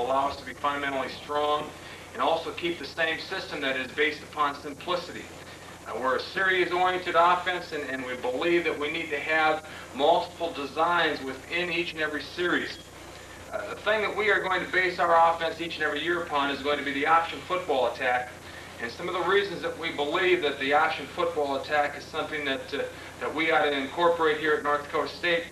allow us to be fundamentally strong and also keep the same system that is based upon simplicity. We're a series-oriented offense, and we believe that we need to have multiple designs within each and every series. The thing that we are going to base our offense each and every year upon is going to be the option football attack. And some of the reasons that we believe that the option football attack is something that we ought to incorporate here at North Dakota State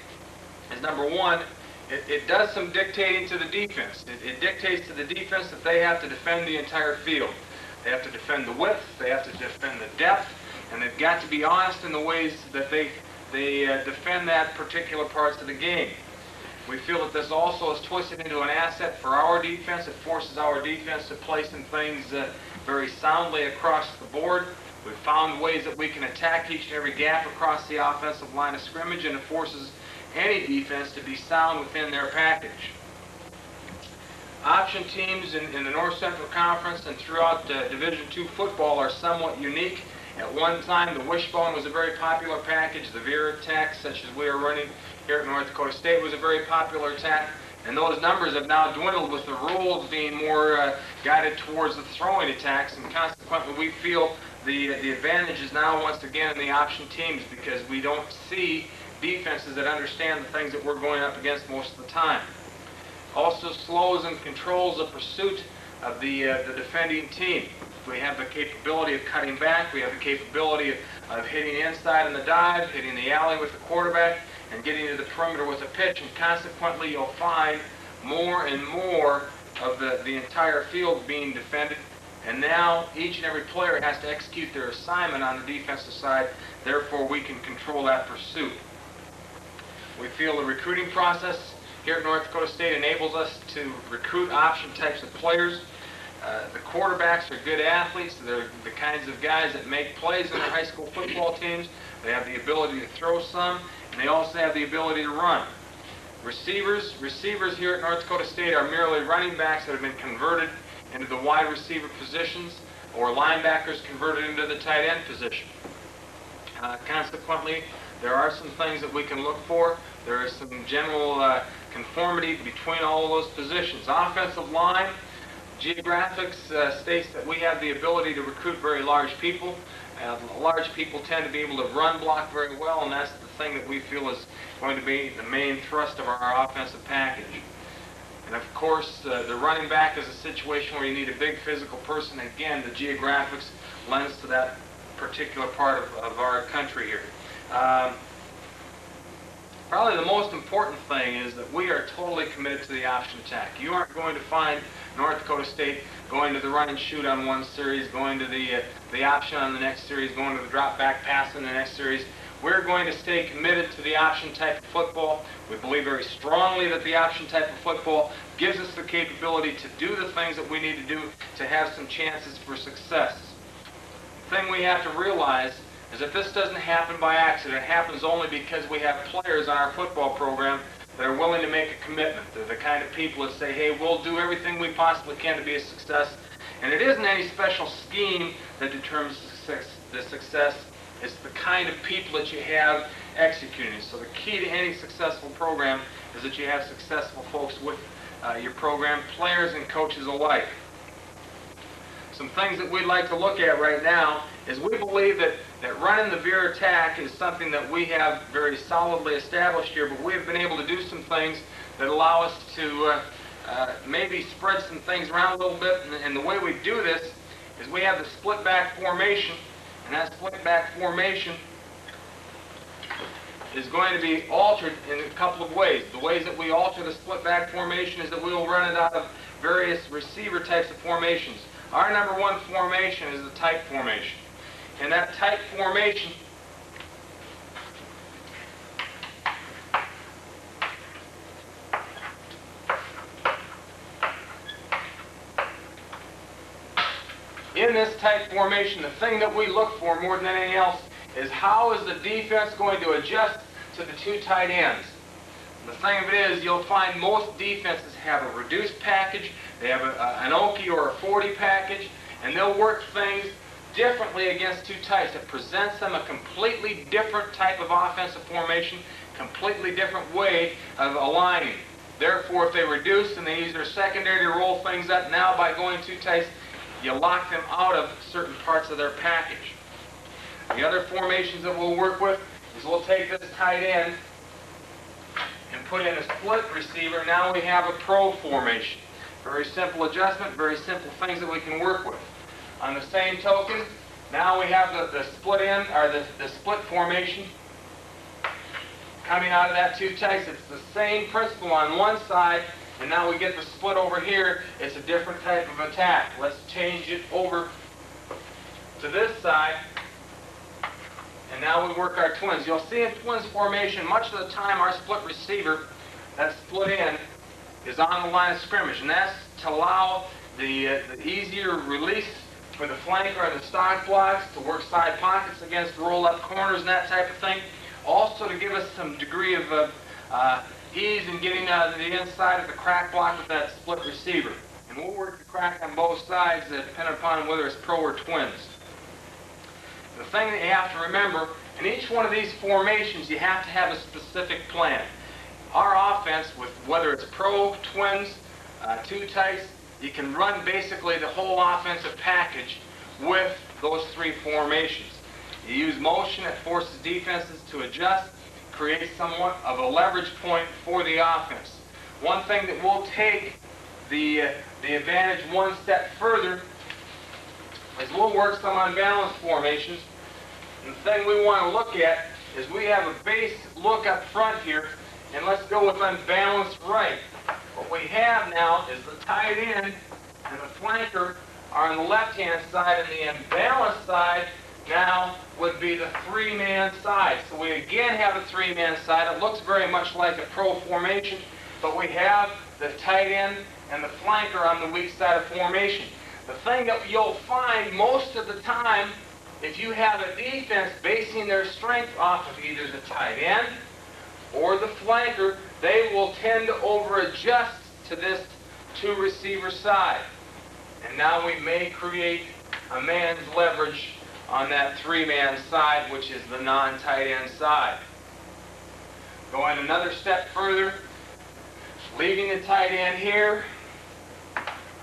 is, number one, it does some dictating to the defense. It dictates to the defense that they have to defend the entire field. They have to defend the width, they have to defend the depth, and they've got to be honest in the ways that they defend that particular parts of the game. We feel that this also is twisted into an asset for our defense. It forces our defense to play some things very soundly across the board. We've found ways that we can attack each and every gap across the offensive line of scrimmage, and it forces any defense to be sound within their package. Option teams in the North Central Conference and throughout Division II football are somewhat unique. At one time, the wishbone was a very popular package. The Veer attack, such as we are running here at North Dakota State, was a very popular attack. And those numbers have now dwindled with the rules being more guided towards the throwing attacks. And consequently, we feel the advantage is now once again in the option teams, because we don't see defenses that understand the things that we're going up against most of the time. Also slows and controls the pursuit of the defending team. We have the capability of cutting back. We have the capability of hitting inside in the dive, hitting the alley with the quarterback, and getting to the perimeter with a pitch. And consequently, you'll find more and more of the entire field being defended. And now each and every player has to execute their assignment on the defensive side. Therefore, we can control that pursuit. We feel the recruiting process here at North Dakota State enables us to recruit option types of players. The quarterbacks are good athletes. They're the kinds of guys that make plays in their high school football teams. They have the ability to throw some, and they also have the ability to run. Receivers here at North Dakota State are merely running backs that have been converted into the wide receiver positions, or linebackers converted into the tight end position. Consequently, there are some things that we can look for. There is some general conformity between all of those positions. Offensive line, geographics states that we have the ability to recruit very large people. Large people tend to be able to run block very well, and that's the thing that we feel is going to be the main thrust of our offensive package. And of course, the running back is a situation where you need a big physical person. Again, the geographics lends to that particular part of our country here. Probably the most important thing is that we are totally committed to the option attack. You aren't going to find North Dakota State going to the run and shoot on one series, going to the option on the next series, going to the drop back pass in the next series. We're going to stay committed to the option type of football. We believe very strongly that the option type of football gives us the capability to do the things that we need to do to have some chances for success. The thing we have to realize is that this doesn't happen by accident. It happens only because we have players on our football program that are willing to make a commitment. They're the kind of people that say, hey, we'll do everything we possibly can to be a success. And it isn't any special scheme that determines the success. It's the kind of people that you have executing. So the key to any successful program is that you have successful folks with your program, players and coaches alike. Some things that we'd like to look at right now is we believe that running the Veer attack is something that we have very solidly established here, but we have been able to do some things that allow us to maybe spread some things around a little bit. And the way we do this is we have the split back formation, and that split back formation is going to be altered in a couple of ways. The ways that we alter the split back formation is that we will run it out of various receiver types of formations. Our number one formation is the tight formation. And that tight formation in this tight formation, the thing that we look for more than anything else is how is the defense going to adjust to the two tight ends. The thing of it is, you'll find most defenses have a reduced package, they have an Okie or a 40 package, and they'll work things differently against two tights. It presents them a completely different type of offensive formation, completely different way of aligning. Therefore, if they reduce and they use their secondary to roll things up, now by going too tight, you lock them out of certain parts of their package. The other formations that we'll work with is we'll take this tight end and put in a split receiver. Now we have a pro formation. Very simple adjustment, very simple things that we can work with. On the same token, now we have the split end, or the split formation coming out of that two tights. It's the same principle on one side, and now we get the split over here. It's a different type of attack. Let's change it over to this side, and now we work our twins. You'll see in twins formation, much of the time our split receiver, that split end, is on the line of scrimmage, and that's to allow the easier release for the flanker and the stock blocks to work side pockets against roll-up corners and that type of thing. Also to give us some degree of ease in getting the inside of the crack block with that split receiver. And we'll work the crack on both sides depending upon whether it's pro or twins. The thing that you have to remember, in each one of these formations you have to have a specific plan. Our offense, with whether it's pro, twins, two tights, you can run basically the whole offensive package with those three formations. You use motion that forces defenses to adjust, creates somewhat of a leverage point for the offense. One thing that will take the advantage one step further is we'll work some unbalanced formations. And the thing we want to look at is we have a base look up front here, and let's go with unbalanced right. What we have now is the tight end and the flanker are on the left-hand side, and the unbalanced side now would be the three-man side. So we again have a three-man side. It looks very much like a pro formation, but we have the tight end and the flanker on the weak side of formation. The thing that you'll find most of the time, if you have a defense basing their strength off of either the tight end or the flanker, they will tend to over-adjust to this two-receiver side. And now we may create a man's leverage on that three-man side, which is the non-tight end side. Going another step further, leaving the tight end here,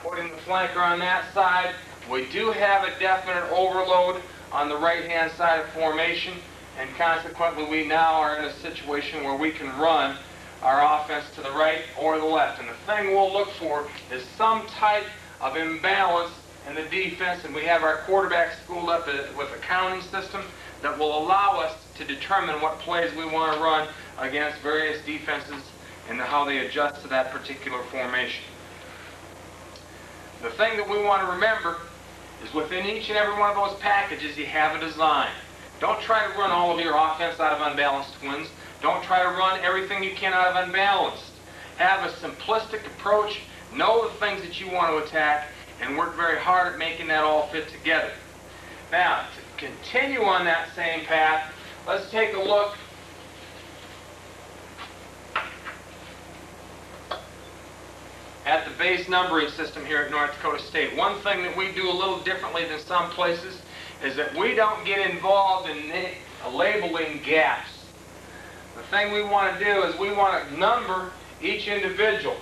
putting the flanker on that side. We do have a definite overload on the right-hand side of formation, and consequently we now are in a situation where we can run our offense to the right or the left. And the thing we'll look for is some type of imbalance in the defense, and we have our quarterback schooled up with a counting system that will allow us to determine what plays we want to run against various defenses and how they adjust to that particular formation. The thing that we want to remember is within each and every one of those packages you have a design. Don't try to run all of your offense out of unbalanced twins. Don't try to run everything you can out of unbalanced. Have a simplistic approach, know the things that you want to attack, and work very hard at making that all fit together. Now, to continue on that same path, let's take a look at the base numbering system here at North Dakota State. One thing that we do a little differently than some places is that we don't get involved in labeling gaps. The thing we want to do is we want to number each individual.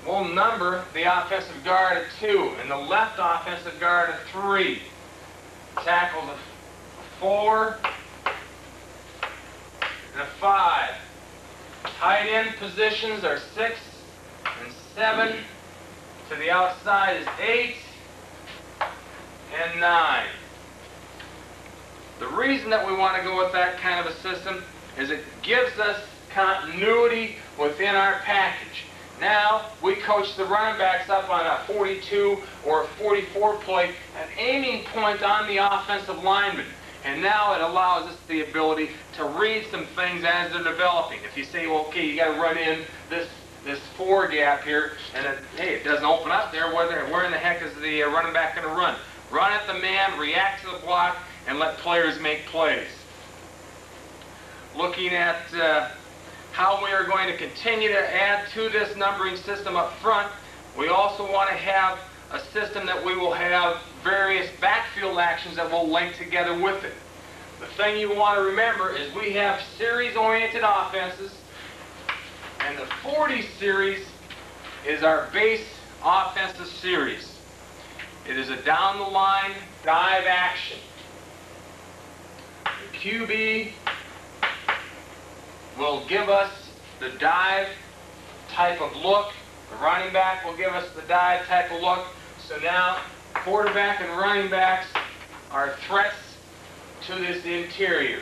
We'll number the offensive guard at 2 and the left offensive guard at 3. Tackles a 4 and a 5. Tight end positions are 6 and 7. To the outside is 8 and 9. The reason that we want to go with that kind of a system is it gives us continuity within our package. Now, we coach the running backs up on a 42 or a 44 play, an aiming point on the offensive lineman. And now it allows us the ability to read some things as they're developing. If you say, well, okay, you got to run in this 4 gap here, and hey, it doesn't open up there, where in the heck is the running back going to run? Run at the man, react to the block, and let players make plays. Looking at how we are going to continue to add to this numbering system up front, we also want to have a system that we will have various backfield actions that will link together with it. The thing you want to remember is we have series-oriented offenses And the 40 series is our base offensive series. It is a down-the-line dive action. The QB will give us the dive type of look. The running back will give us the dive type of look. So now quarterback and running backs are threats to this interior.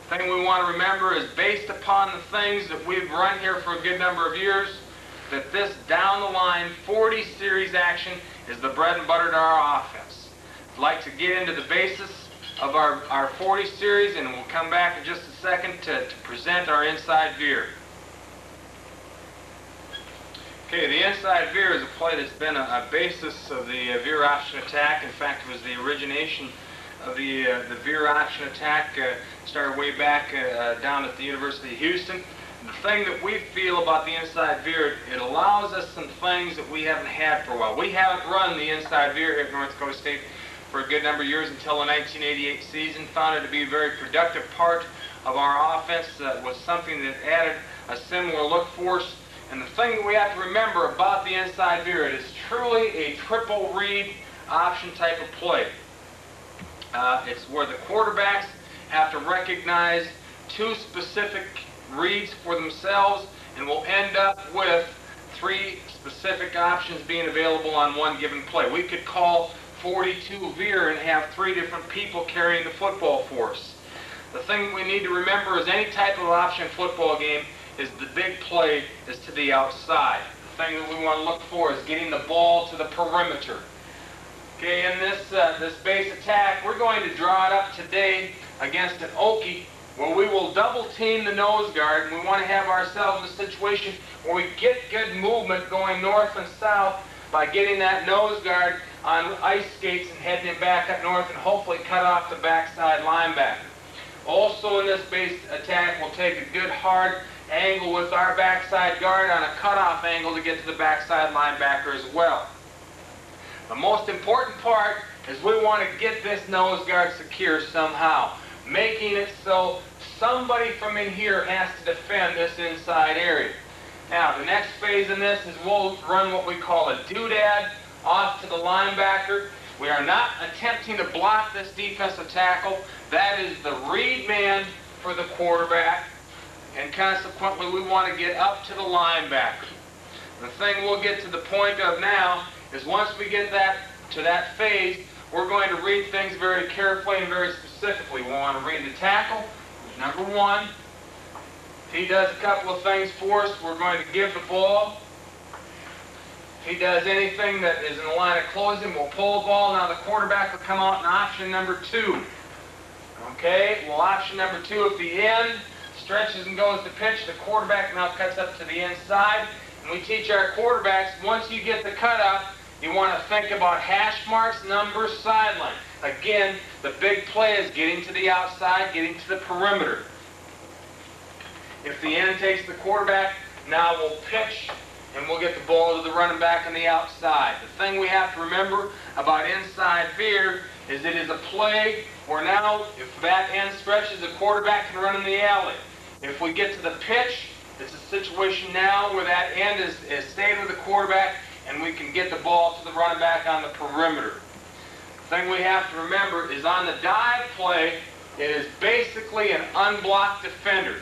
The thing we want to remember is, based upon the things that we've run here for a good number of years, that this down-the-line 40 series action is the bread and butter to our offense. I'd like to get into the basis of our 40 series, and we'll come back in just a second to present our inside veer. Okay, the inside veer is a play that's been a basis of the veer option attack. In fact, it was the origination of the veer option attack. Started way back down at the University of Houston. The thing that we feel about the inside veer, it allows us some things that we haven't had for a while. We haven't run the inside veer here at North Dakota State for a good number of years until the 1988 season. Found it to be a very productive part of our offense. Was something that added a similar look for us. And the thing that we have to remember about the inside veer, it is truly a triple read option type of play. It's where the quarterbacks have to recognize two specific reads for themselves, and will end up with three specific options being available on one given play. We could call 42 veer and have three different people carrying the football for us. The thing we need to remember is, any type of option football game is the big play is to the outside. The thing that we want to look for is getting the ball to the perimeter. Okay, in this base attack, we're going to draw it up today against an Okie, where we will double team the nose guard, and we want to have ourselves in a situation where we get good movement going north and south by getting that nose guard on ice skates and heading him back up north, and hopefully cut off the backside linebacker. Also in this base attack, we'll take a good hard angle with our backside guard on a cutoff angle to get to the backside linebacker as well. The most important part is we want to get this nose guard secure somehow, making it so somebody from in here has to defend this inside area. Now, the next phase in this is we'll run what we call a doodad off to the linebacker. We are not attempting to block this defensive tackle. That is the read man for the quarterback, and consequently we want to get up to the linebacker. The thing we'll get to the point of now is, once we get to that phase, we're going to read things very carefully and very specifically. We want to read the tackle, number one. If he does a couple of things for us, we're going to give the ball. If he does anything that is in the line of closing, we'll pull the ball. Now the quarterback will come out in option number two. Okay, well, option number two, if the end stretches and goes to pitch, the quarterback now cuts up to the inside. And we teach our quarterbacks, once you get the cutoff, you want to think about hash marks, numbers, sideline. Again, the big play is getting to the outside, getting to the perimeter. If the end takes the quarterback, now we'll pitch and we'll get the ball to the running back on the outside. The thing we have to remember about inside veer is it is a play where now, if that end stretches, the quarterback can run in the alley. If we get to the pitch, it's a situation now where that end is staying with the quarterback, and we can get the ball to the running back on the perimeter. The thing we have to remember is, on the dive play, it is basically an unblocked defender.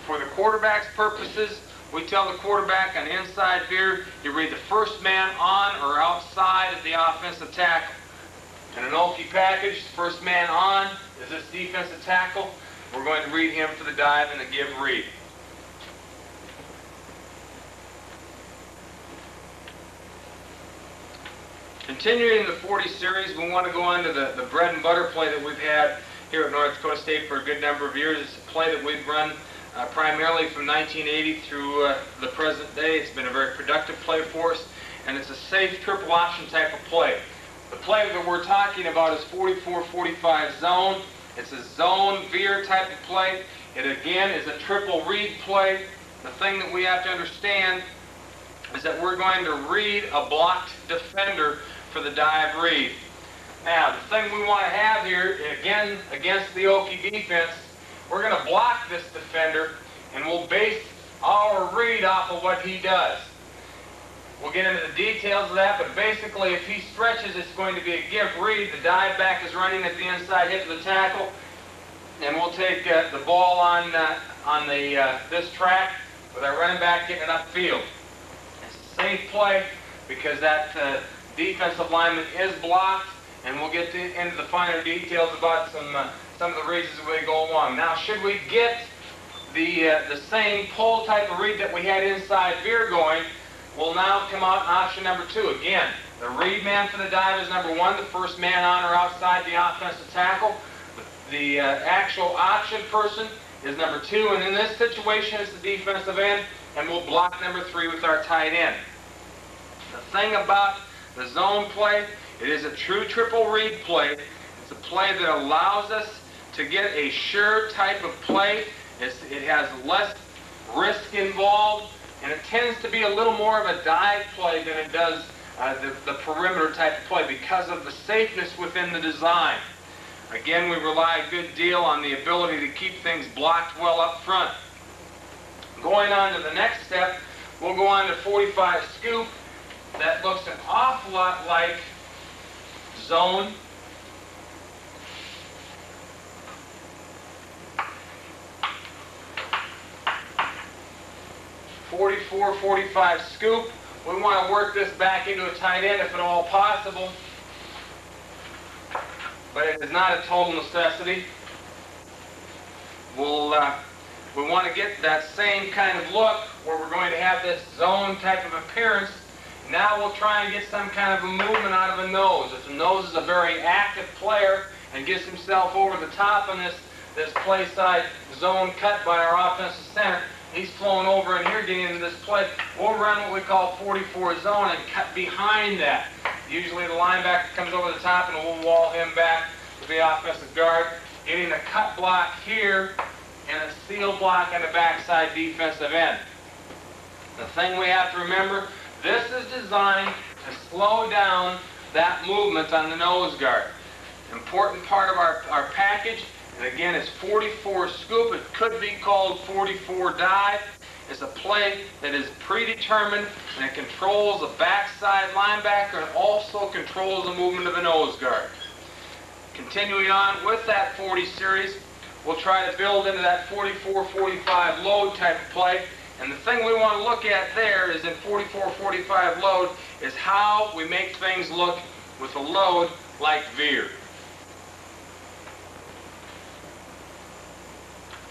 For the quarterback's purposes, we tell the quarterback on inside veer, you read the first man on or outside of the offensive tackle. In an Okie package, first man on is this defensive tackle. We're going to read him for the dive and the give read. Continuing the 40 series, we want to go on to the bread and butter play that we've had here at North Dakota State for a good number of years. It's a play that we've run primarily from 1980 through the present day. It's been a very productive play for us, and it's a safe triple option type of play. The play that we're talking about is 44-45 zone. It's a zone veer type of play. It again is a triple read play. The thing that we have to understand is that we're going to read a blocked defender for the dive read. Now, the thing we want to have here, again, against the Okie defense, we're going to block this defender, and we'll base our read off of what he does. We'll get into the details of that, but basically if he stretches, it's going to be a give read. The dive back is running at the inside hit of the tackle, and we'll take the ball on this track with our running back getting it upfield. It's a safe play because that defensive lineman is blocked, and we'll get into the finer details about some of the reads as we go along. Now, should we get the same pull type of read that we had inside Veer going, we'll now come out in option number 2. Again, the read man for the dive is number 1, the first man on or outside the offensive tackle. The actual option person is number 2, and in this situation it's the defensive end, and we'll block number 3 with our tight end. The thing about the zone play, it is a true triple read play. It's a play that allows us to get a sure type of play. It has less risk involved, and it tends to be a little more of a dive play than it does the perimeter type of play because of the safeness within the design. Again, we rely a good deal on the ability to keep things blocked well up front. Going on to the next step, we'll go on to 45 scoop. That looks an awful lot like zone. .44, 45 scoop. We want to work this back into a tight end if at all possible, but it is not a total necessity. We want to get that same kind of look where we're going to have this zone type of appearance. Now we'll try and get some kind of a movement out of the nose. If the nose is a very active player and gets himself over the top on this play side zone cut by our offensive center, he's flowing over in here getting into this play. We'll run what we call 44 zone and cut behind that. Usually the linebacker comes over the top and we'll wall him back with the offensive guard, getting a cut block here and a seal block on the backside defensive end. The thing we have to remember, this is designed to slow down that movement on the nose guard. Important part of our package, and again it's 44 scoop, it could be called 44 dive. It's a play that is predetermined and it controls the backside linebacker and also controls the movement of the nose guard. Continuing on with that 40 series, we'll try to build into that 44-45 load type of play. And the thing we want to look at there is in 44-45 load is how we make things look with a load like Veer.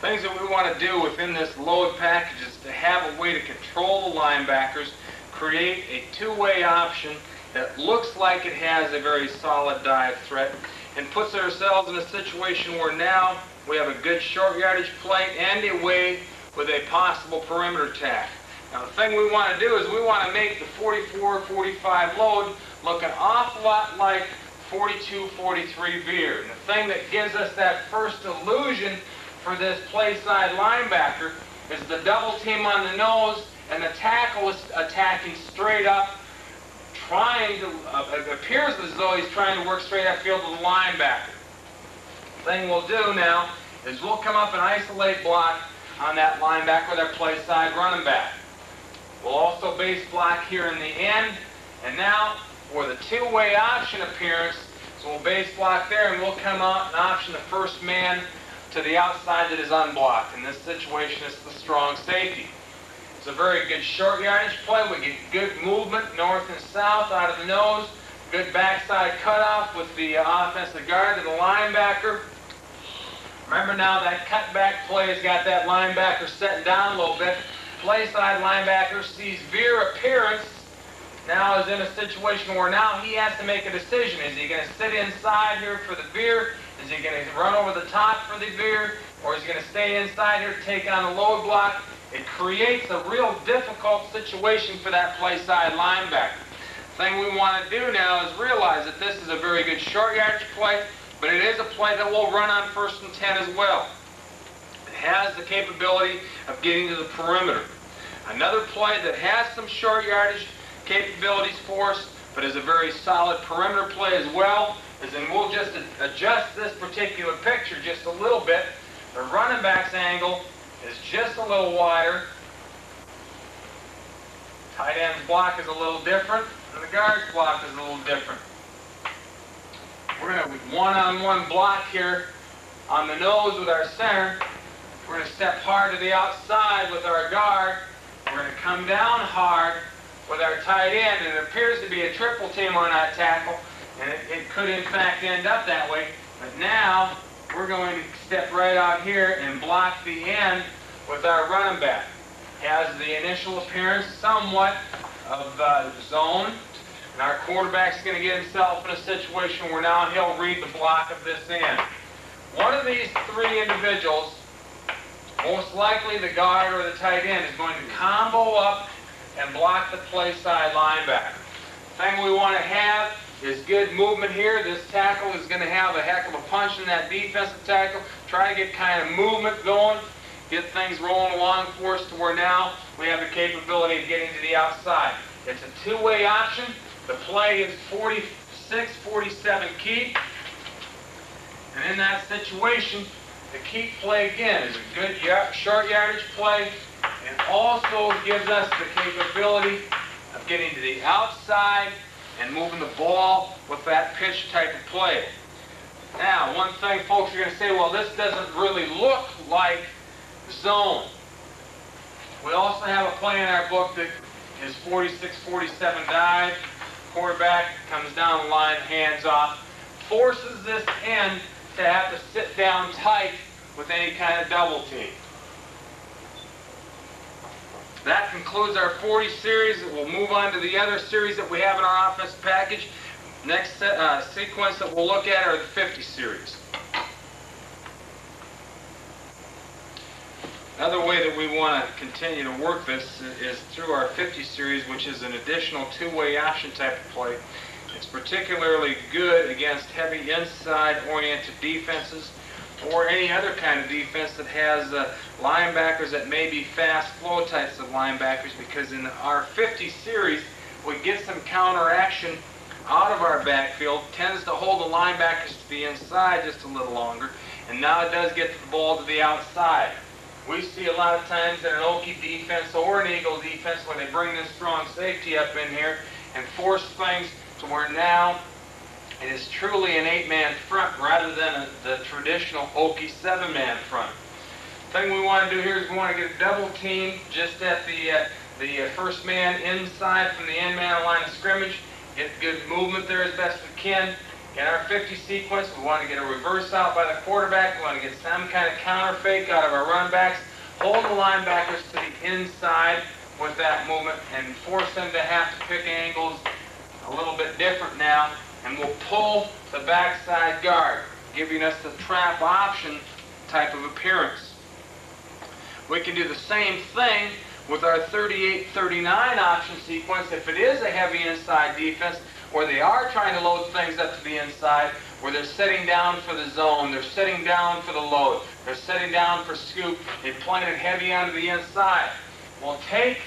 Things that we want to do within this load package is to have a way to control the linebackers, create a two-way option that looks like it has a very solid dive threat, and puts ourselves in a situation where now we have a good short yardage play and a way with a possible perimeter attack. Now the thing we want to do is we want to make the 44-45 load look an awful lot like 42-43 Veer. And the thing that gives us that first illusion for this play side linebacker is the double team on the nose and the tackle is attacking straight up, trying to, it appears as though he's trying to work straight upfield to the linebacker. The thing we'll do now is we'll come up and isolate block on that linebacker with our play side running back. We'll also base block here in the end, and now for the two-way option appearance, so we'll base block there and we'll come out and option the first man to the outside that is unblocked. In this situation, it's the strong safety. It's a very good short yardage play. We get good movement north and south out of the nose, good backside cutoff with the offensive guard to the linebacker. Remember now that cutback play has got that linebacker setting down a little bit. Play side linebacker sees Veer appearance, now is in a situation where now he has to make a decision. Is he going to sit inside here for the Veer? Is he going to run over the top for the Veer? Or is he going to stay inside here to take on a load block? It creates a real difficult situation for that play side linebacker. The thing we want to do now is realize that this is a very good short yardage play, but it is a play that will run on 1st and 10 as well. It has the capability of getting to the perimeter. Another play that has some short yardage capabilities for us, but is a very solid perimeter play as well, is then we'll just adjust this particular picture just a little bit. The running back's angle is just a little wider. Tight end's block is a little different, and the guard's block is a little different. We're going to one-on-one block here on the nose with our center. We're going to step hard to the outside with our guard. We're going to come down hard with our tight end, and it appears to be a triple team on that tackle, and it could in fact end up that way. But now we're going to step right out here and block the end with our running back. Has the initial appearance somewhat of zone, and our quarterback's going to get himself in a situation where now he'll read the block of this end. One of these three individuals, most likely the guard or the tight end, is going to combo up and block the play side linebacker. The thing we want to have is good movement here. This tackle is going to have a heck of a punch in that defensive tackle. Try to get kind of movement going, get things rolling along for us to where now we have the capability of getting to the outside. It's a two-way option. The play is 46-47 keep. And in that situation, the keep play again is a good short yardage play, and also gives us the capability of getting to the outside and moving the ball with that pitch type of play. Now, one thing folks are going to say, well, this doesn't really look like zone. We also have a play in our book that is 46-47 dive. Quarterback comes down the line, hands off, forces this end to have to sit down tight with any kind of double team. That concludes our 40 series. We'll move on to the other series that we have in our offensive package. Next sequence that we'll look at are the 50 series. Another way that we want to continue to work this is through our 50 series, which is an additional two-way option type of play. It's particularly good against heavy inside-oriented defenses or any other kind of defense that has linebackers that may be fast flow types of linebackers, because in our 50 series we get some counteraction out of our backfield, tends to hold the linebackers to the inside just a little longer, and now it does get the ball to the outside. We see a lot of times in an Okie defense or an Eagle defense where they bring this strong safety up in here and force things to where now it is truly an 8-man front rather than the traditional Okie 7-man front. The thing we want to do here is we want to get a double team just at the first man inside from the end man line of scrimmage. Get good movement there as best we can. In our 50 sequence, we want to get a reverse out by the quarterback. We want to get some kind of counter fake out of our run backs. Hold the linebackers to the inside with that movement and force them to have to pick angles a little bit different now. And we'll pull the backside guard, giving us the trap option type of appearance. We can do the same thing with our 38-39 option sequence if it is a heavy inside defense where they are trying to load things up to the inside, where they're setting down for the zone, they're setting down for the load, they're setting down for scoop, they playing it heavy onto the inside. We'll take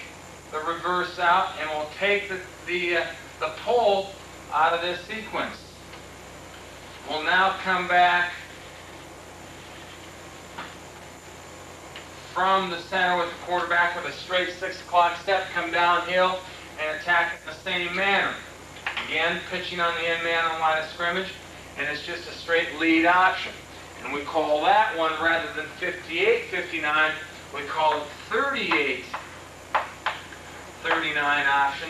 the reverse out and we'll take the pull out of this sequence. We'll now come back from the center with the quarterback with a straight 6 o'clock step, come downhill and attack it in the same manner. Again, pitching on the end man on line of scrimmage, and it's just a straight lead option. And we call that one, rather than 58-59, we call it 38-39 option,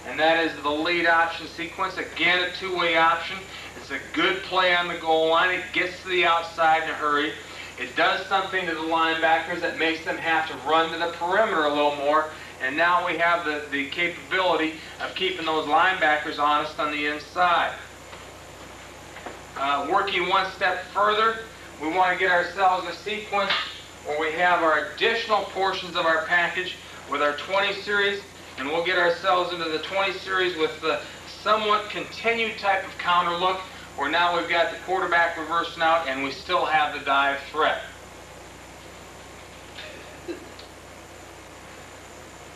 and that is the lead option sequence. Again, a two-way option. It's a good play on the goal line. It gets to the outside in a hurry. It does something to the linebackers that makes them have to run to the perimeter a little more. And now we have the capability of keeping those linebackers honest on the inside. Working one step further, we want to get ourselves a sequence where we have our additional portions of our package with our 20 series, and we'll get ourselves into the 20 series with the somewhat continued type of counter look, where now we've got the quarterback reversing out and we still have the dive threat.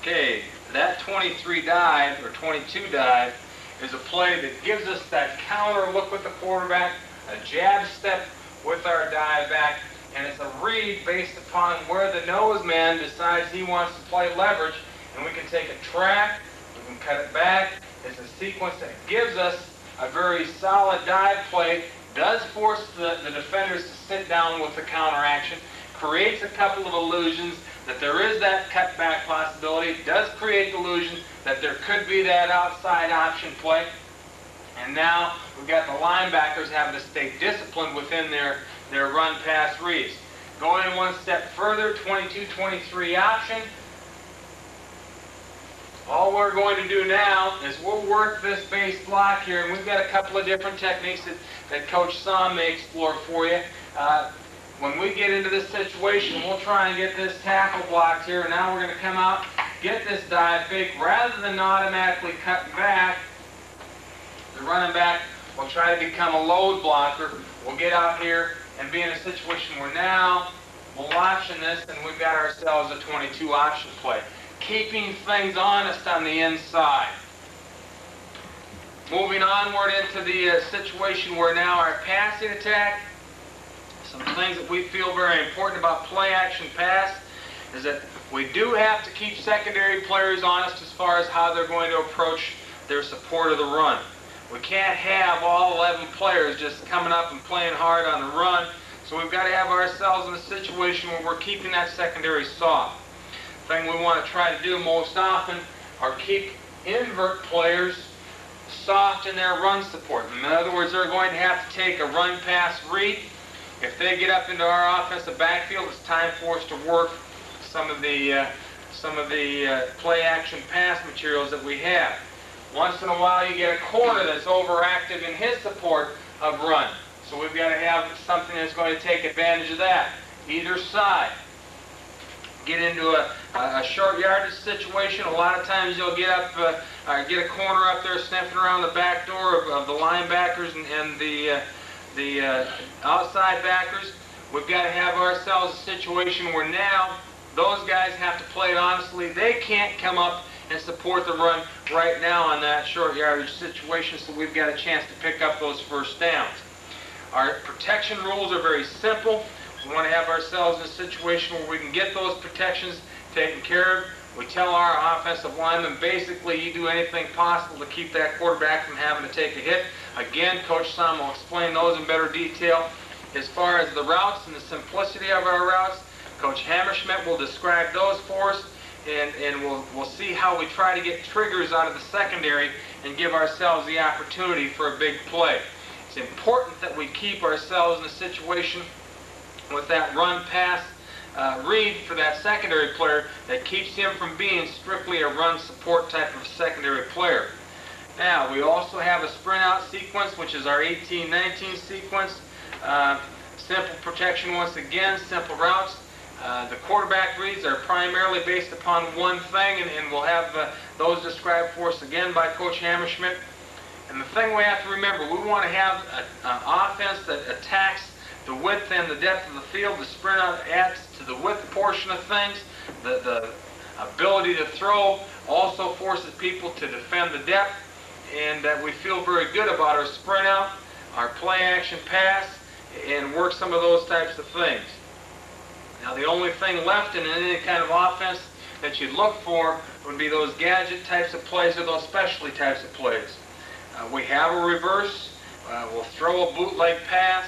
Okay, that 23 dive, or 22 dive, is a play that gives us that counter look with the quarterback, a jab step with our dive back, and it's a read based upon where the nose man decides he wants to play leverage, and we can take a track We can cut it back. It's a sequence that gives us a very solid dive play, does force the defenders to sit down with the counter action, creates a couple of illusions that there is that cutback possibility, does create the illusion that there could be that outside option play. And now we've got the linebackers having to stay disciplined within their run-pass reads. Going one step further, 22-23 option. All we're going to do now is we'll work this base block here, and we've got a couple of different techniques that Coach Sam may explore for you. When we get into this situation, we'll try and get this tackle blocked here, and now we're going to come out, get this dive fake. Rather than automatically cut back, the running back will try to become a load blocker. We'll get out here and be in a situation where now we're watching this, and we've got ourselves a 22 option play. Keeping things honest on the inside. Moving onward into the situation where now our passing attack, some things that we feel very important about play action pass is that we do have to keep secondary players honest as far as how they're going to approach their support of the run. We can't have all 11 players just coming up and playing hard on the run, so we've got to have ourselves in a situation where we're keeping that secondary soft. The thing we want to try to do most often are keep invert players soft in their run support. In other words, they're going to have to take a run-pass read. If they get up into our offensive backfield, it's time for us to work some of the play-action pass materials that we have. Once in a while, you get a corner that's overactive in his support of run. So we've got to have something that's going to take advantage of that. Either side. Get into a short yardage situation. A lot of times you'll get up, get a corner up there sniffing around the back door of the linebackers and the outside backers. We've got to have ourselves a situation where now those guys have to play it honestly. They can't come up and support the run right now on that short yardage situation, so we've got a chance to pick up those first downs. Our protection rules are very simple. We want to have ourselves in a situation where we can get those protections taken care of. We tell our offensive linemen, basically, you do anything possible to keep that quarterback from having to take a hit. Again, Coach Sam will explain those in better detail. As far as the routes and the simplicity of our routes, Coach Hammerschmidt will describe those for us, and we'll see how we try to get triggers out of the secondary and give ourselves the opportunity for a big play. It's important that we keep ourselves in a situation with that run-pass read for that secondary player that keeps him from being strictly a run support type of secondary player. Now, we also have a sprint out sequence, which is our 18-19 sequence. Simple protection once again, simple routes. The quarterback reads are primarily based upon one thing, and we'll have those described for us again by Coach Hammerschmidt. And the thing we have to remember, we want to have an offense that attacks the width and the depth of the field. The sprint out adds to the width portion of things. The ability to throw also forces people to defend the depth, and we feel very good about our sprint out, our play action pass, and work some of those types of things. Now, the only thing left in any kind of offense that you'd look for would be those gadget types of plays or those specialty types of plays. We have a reverse. We'll throw a bootleg pass.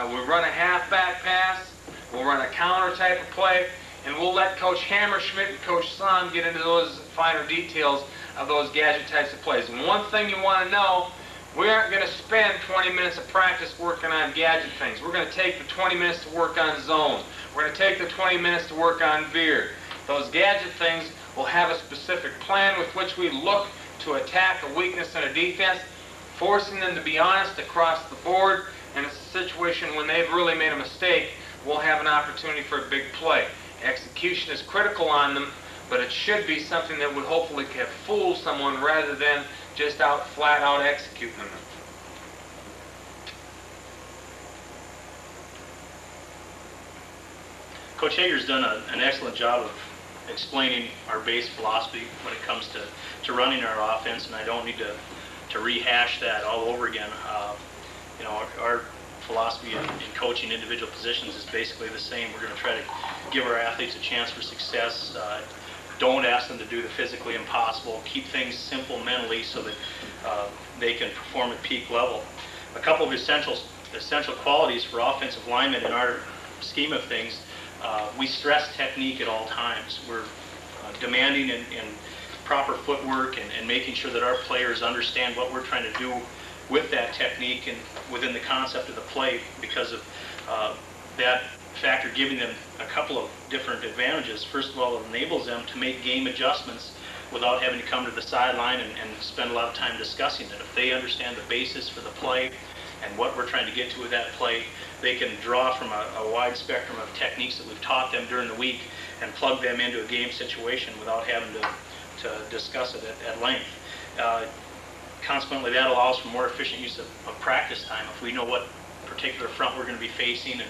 We'll run a halfback pass. We'll run a counter type of play. And we'll let Coach Hammerschmidt and Coach Sam get into those finer details of those gadget types of plays. And one thing you want to know, we aren't going to spend 20 minutes of practice working on gadget things. We're going to take the 20 minutes to work on zone. We're going to take the 20 minutes to work on veer. Those gadget things will have a specific plan with which we look to attack a weakness in a defense, forcing them to be honest across the board. And it's a situation when they've really made a mistake, we'll have an opportunity for a big play. Execution is critical on them, but it should be something that would hopefully have fooled someone rather than just flat out executing them. Coach Hager's done an excellent job of explaining our base philosophy when it comes to running our offense, and I don't need to rehash that all over again. You know, our philosophy in coaching individual positions is basically the same. We're going to try to give our athletes a chance for success Don't ask them to do the physically impossible. Keep things simple mentally so that they can perform at peak level. A couple of essential qualities for offensive linemen in our scheme of things, we stress technique at all times. We're demanding in proper footwork and making sure that our players understand what we're trying to do with that technique and within the concept of the play, because of that factor giving them a couple of different advantages. First of all, it enables them to make game adjustments without having to come to the sideline and spend a lot of time discussing it. If they understand the basis for the play and what we're trying to get to with that play, they can draw from a wide spectrum of techniques that we've taught them during the week and plug them into a game situation without having to discuss it at length. Consequently, that allows for more efficient use of practice time. If we know what particular front we're going to be facing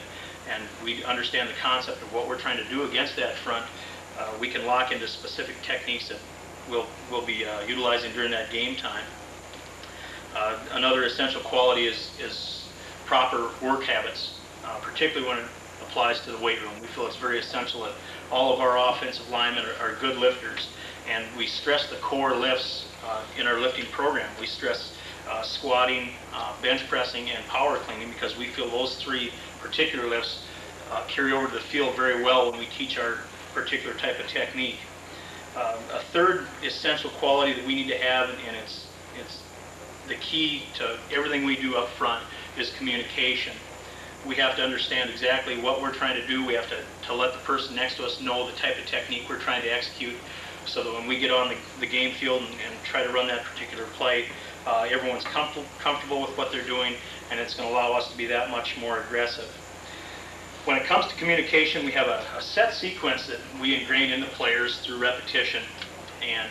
and we understand the concept of what we're trying to do against that front, we can lock into specific techniques that we'll be utilizing during that game time. Another essential quality is proper work habits, particularly when it applies to the weight room. We feel it's very essential that all of our offensive linemen are good lifters, and we stress the core lifts in our lifting program. We stress squatting, bench pressing, and power cleaning, because we feel those three particular lifts carry over to the field very well when we teach our particular type of technique. A third essential quality that we need to have, and it's the key to everything we do up front, is communication. We have to understand exactly what we're trying to do. We have to let the person next to us know the type of technique we're trying to execute, so that when we get on the game field and try to run that particular play, everyone's comfortable with what they're doing, and it's going to allow us to be that much more aggressive. When it comes to communication, we have a set sequence that we ingrain in the players through repetition, and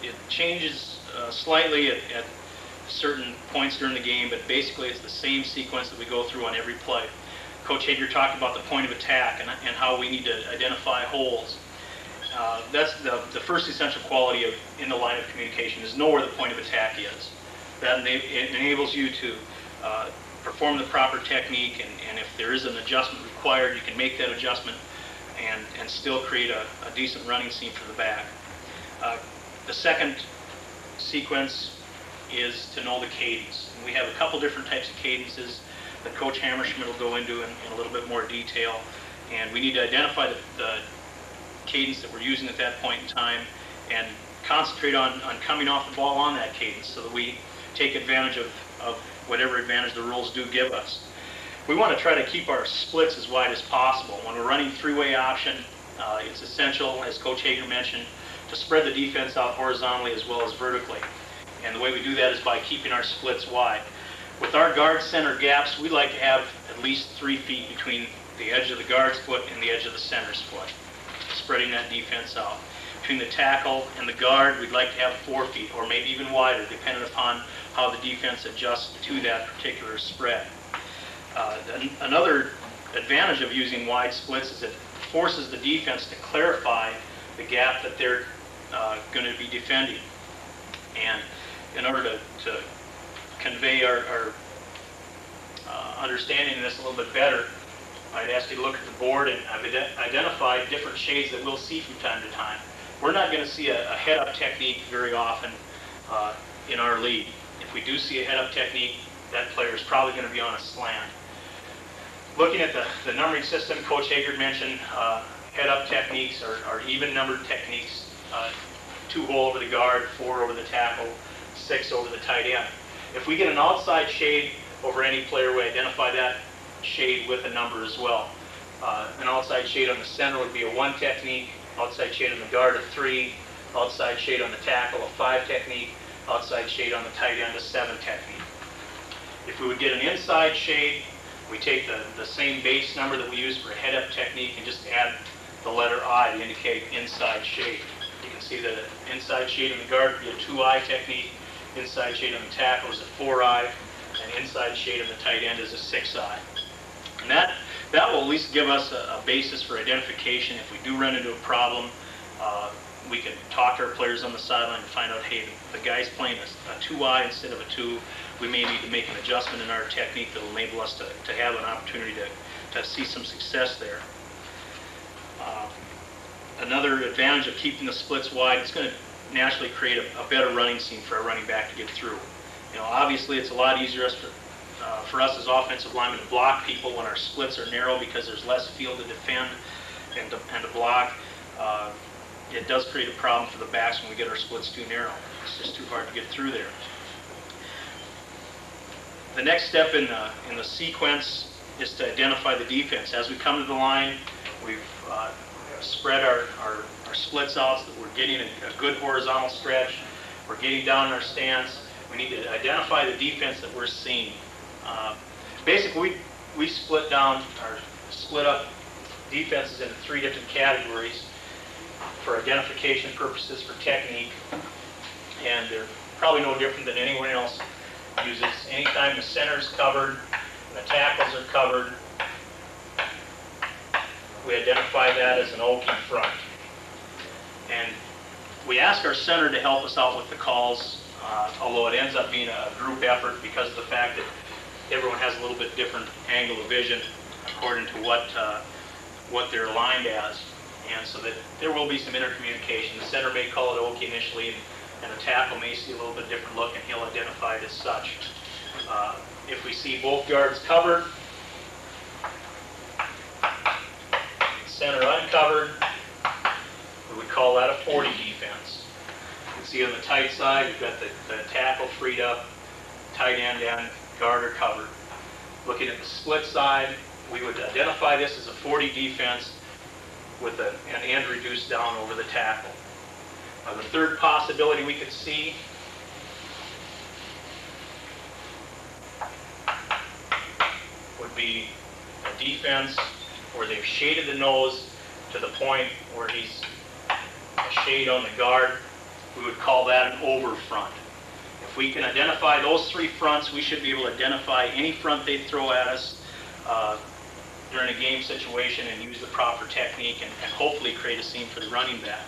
it changes slightly at certain points during the game, but basically it's the same sequence that we go through on every play. Coach Hager talked about the point of attack and how we need to identify holes. That's the first essential quality in the line of communication, is know where the point of attack is. That it enables you to perform the proper technique, and if there is an adjustment required, you can make that adjustment and still create a decent running seam for the back. The second sequence is to know the cadence. And we have a couple different types of cadences that Coach Hammerschmidt will go into in a little bit more detail, and we need to identify the cadence that we're using at that point in time and concentrate on coming off the ball on that cadence, so that we take advantage of whatever advantage the rules do give us. We want to try to keep our splits as wide as possible. When we're running three-way option, it's essential, as Coach Hager mentioned, to spread the defense out horizontally as well as vertically. And the way we do that is by keeping our splits wide. With our guard center gaps, we like to have at least 3 feet between the edge of the guard's foot and the edge of the center's foot, spreading that defense out. Between the tackle and the guard, we'd like to have 4 feet, or maybe even wider, depending upon how the defense adjusts to that particular spread. Another advantage of using wide splits is it forces the defense to clarify the gap that they're going to be defending. And in order to convey our understanding of this a little bit better, I'd ask you to look at the board, and I've identified different shades that we'll see from time to time. We're not going to see a head-up technique very often in our league. If we do see a head-up technique, that player is probably going to be on a slant. Looking at the numbering system, Coach Hager mentioned head-up techniques are even-numbered techniques. 2 over the guard, 4 over the tackle, 6 over the tight end. If we get an outside shade over any player, we identify that shade with a number as well. An outside shade on the center would be a 1 technique, outside shade on the guard a 3, outside shade on the tackle a 5 technique, outside shade on the tight end a 7 technique. If we would get an inside shade, we take the same base number that we use for a head-up technique and just add the letter I to indicate inside shade. You can see that an inside shade on the guard would be a 2I technique, inside shade on the tackle is a 4I, and inside shade on the tight end is a 6I. And that will at least give us a basis for identification. If we do run into a problem, we can talk to our players on the sideline and find out, hey, the guy's playing a 2I instead of a 2. We may need to make an adjustment in our technique that will enable us to have an opportunity to see some success there. Another advantage of keeping the splits wide, it's going to naturally create a better running seam for our running back to get through. You know, obviously it's a lot easier for us as offensive linemen to block people when our splits are narrow because there's less field to defend and to block. It does create a problem for the backs when we get our splits too narrow. It's just too hard to get through there. The next step in the sequence is to identify the defense. As we come to the line, we've spread our splits out so that we're getting a good horizontal stretch. We're getting down in our stance. We need to identify the defense that we're seeing. Basically, we split up defenses into 3 different categories for identification purposes, for technique, and they're probably no different than anyone else uses. Anytime the center's covered and the tackles are covered, we identify that as an Okie front. And we ask our center to help us out with the calls, although it ends up being a group effort because of the fact that everyone has a little bit different angle of vision according to what they're aligned as. And so that there will be some intercommunication. The center may call it Okie initially, and the tackle may see a little bit different look, and he'll identify it as such. If we see both guards covered, center uncovered, we would call that a 40 defense. You can see on the tight side, you've got the tackle freed up, tight end and guard are covered. Looking at the split side, we would identify this as a 40 defense with an end reduced down over the tackle. The third possibility we could see would be a defense where they've shaded the nose to the point where he's a shade on the guard. We would call that an over front. If we can identify those 3 fronts, we should be able to identify any front they throw at us during a game situation and use the proper technique and hopefully create a seam for the running back.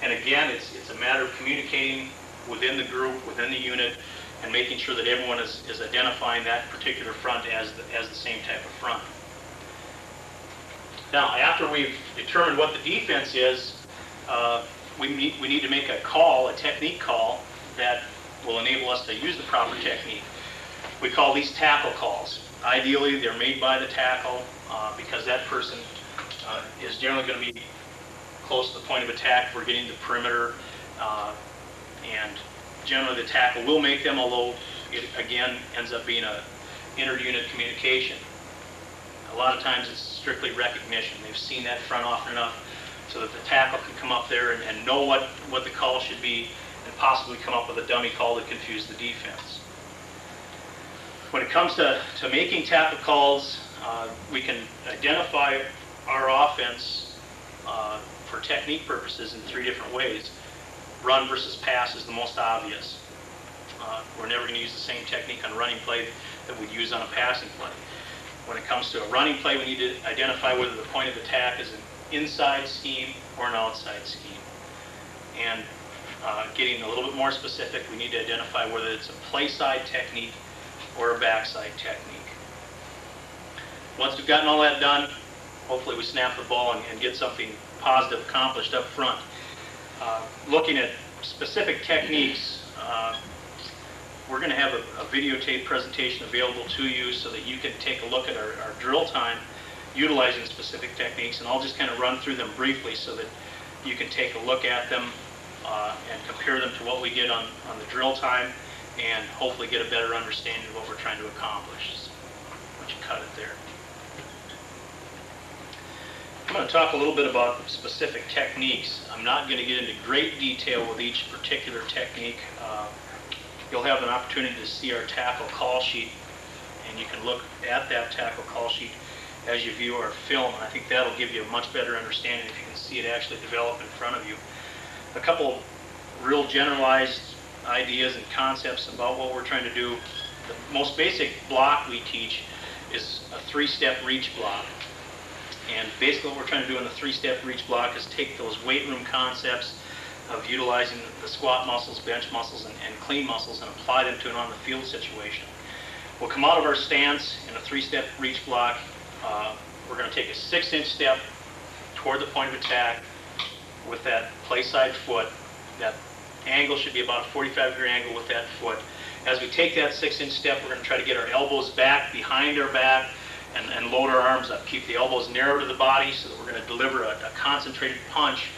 And again, it's a matter of communicating within the group, within the unit, and making sure that everyone is identifying that particular front as the same type of front. Now, after we've determined what the defense is, we need to make a call, a technique call, that will enable us to use the proper technique. We call these tackle calls. Ideally, they're made by the tackle because that person is generally going to be close to the point of attack if we're getting the perimeter, and generally the tackle will make them, although it again ends up being a inter-unit communication. A lot of times it's strictly recognition. They've seen that front often enough so that the tackle can come up there and know what the call should be and possibly come up with a dummy call to confuse the defense. When it comes to making tackle calls, we can identify our offense for technique purposes in 3 different ways. Run versus pass is the most obvious. We're never going to use the same technique on a running play that we'd use on a passing play. When it comes to a running play, we need to identify whether the point of attack is an inside scheme or an outside scheme. And getting a little bit more specific, we need to identify whether it's a play side technique or a backside technique. Once we've gotten all that done, hopefully we snap the ball and get something positive accomplished up front. Looking at specific techniques, we're going to have a videotape presentation available to you so that you can take a look at our drill time utilizing specific techniques, and I'll just kind of run through them briefly so that you can take a look at them and compare them to what we get on the drill time and hopefully get a better understanding of what we're trying to accomplish. So, why don't you cut it there. I'm going to talk a little bit about specific techniques. I'm not going to get into great detail with each particular technique. You'll have an opportunity to see our tackle call sheet, and you can look at that tackle call sheet as you view our film, and I think that'll give you a much better understanding if you can see it actually develop in front of you. A couple real generalized ideas and concepts about what we're trying to do. The most basic block we teach is a 3-step reach block. And basically what we're trying to do in the 3-step reach block is take those weight room concepts of utilizing the squat muscles, bench muscles, and clean muscles and apply them to an on-the-field situation. We'll come out of our stance in a 3-step reach block. We're going to take a 6-inch step toward the point of attack, with that play side foot. That angle should be about a 45-degree angle with that foot. As we take that 6-inch step, we're going to try to get our elbows back behind our back and load our arms up. Keep the elbows narrow to the body so that we're going to deliver a concentrated punch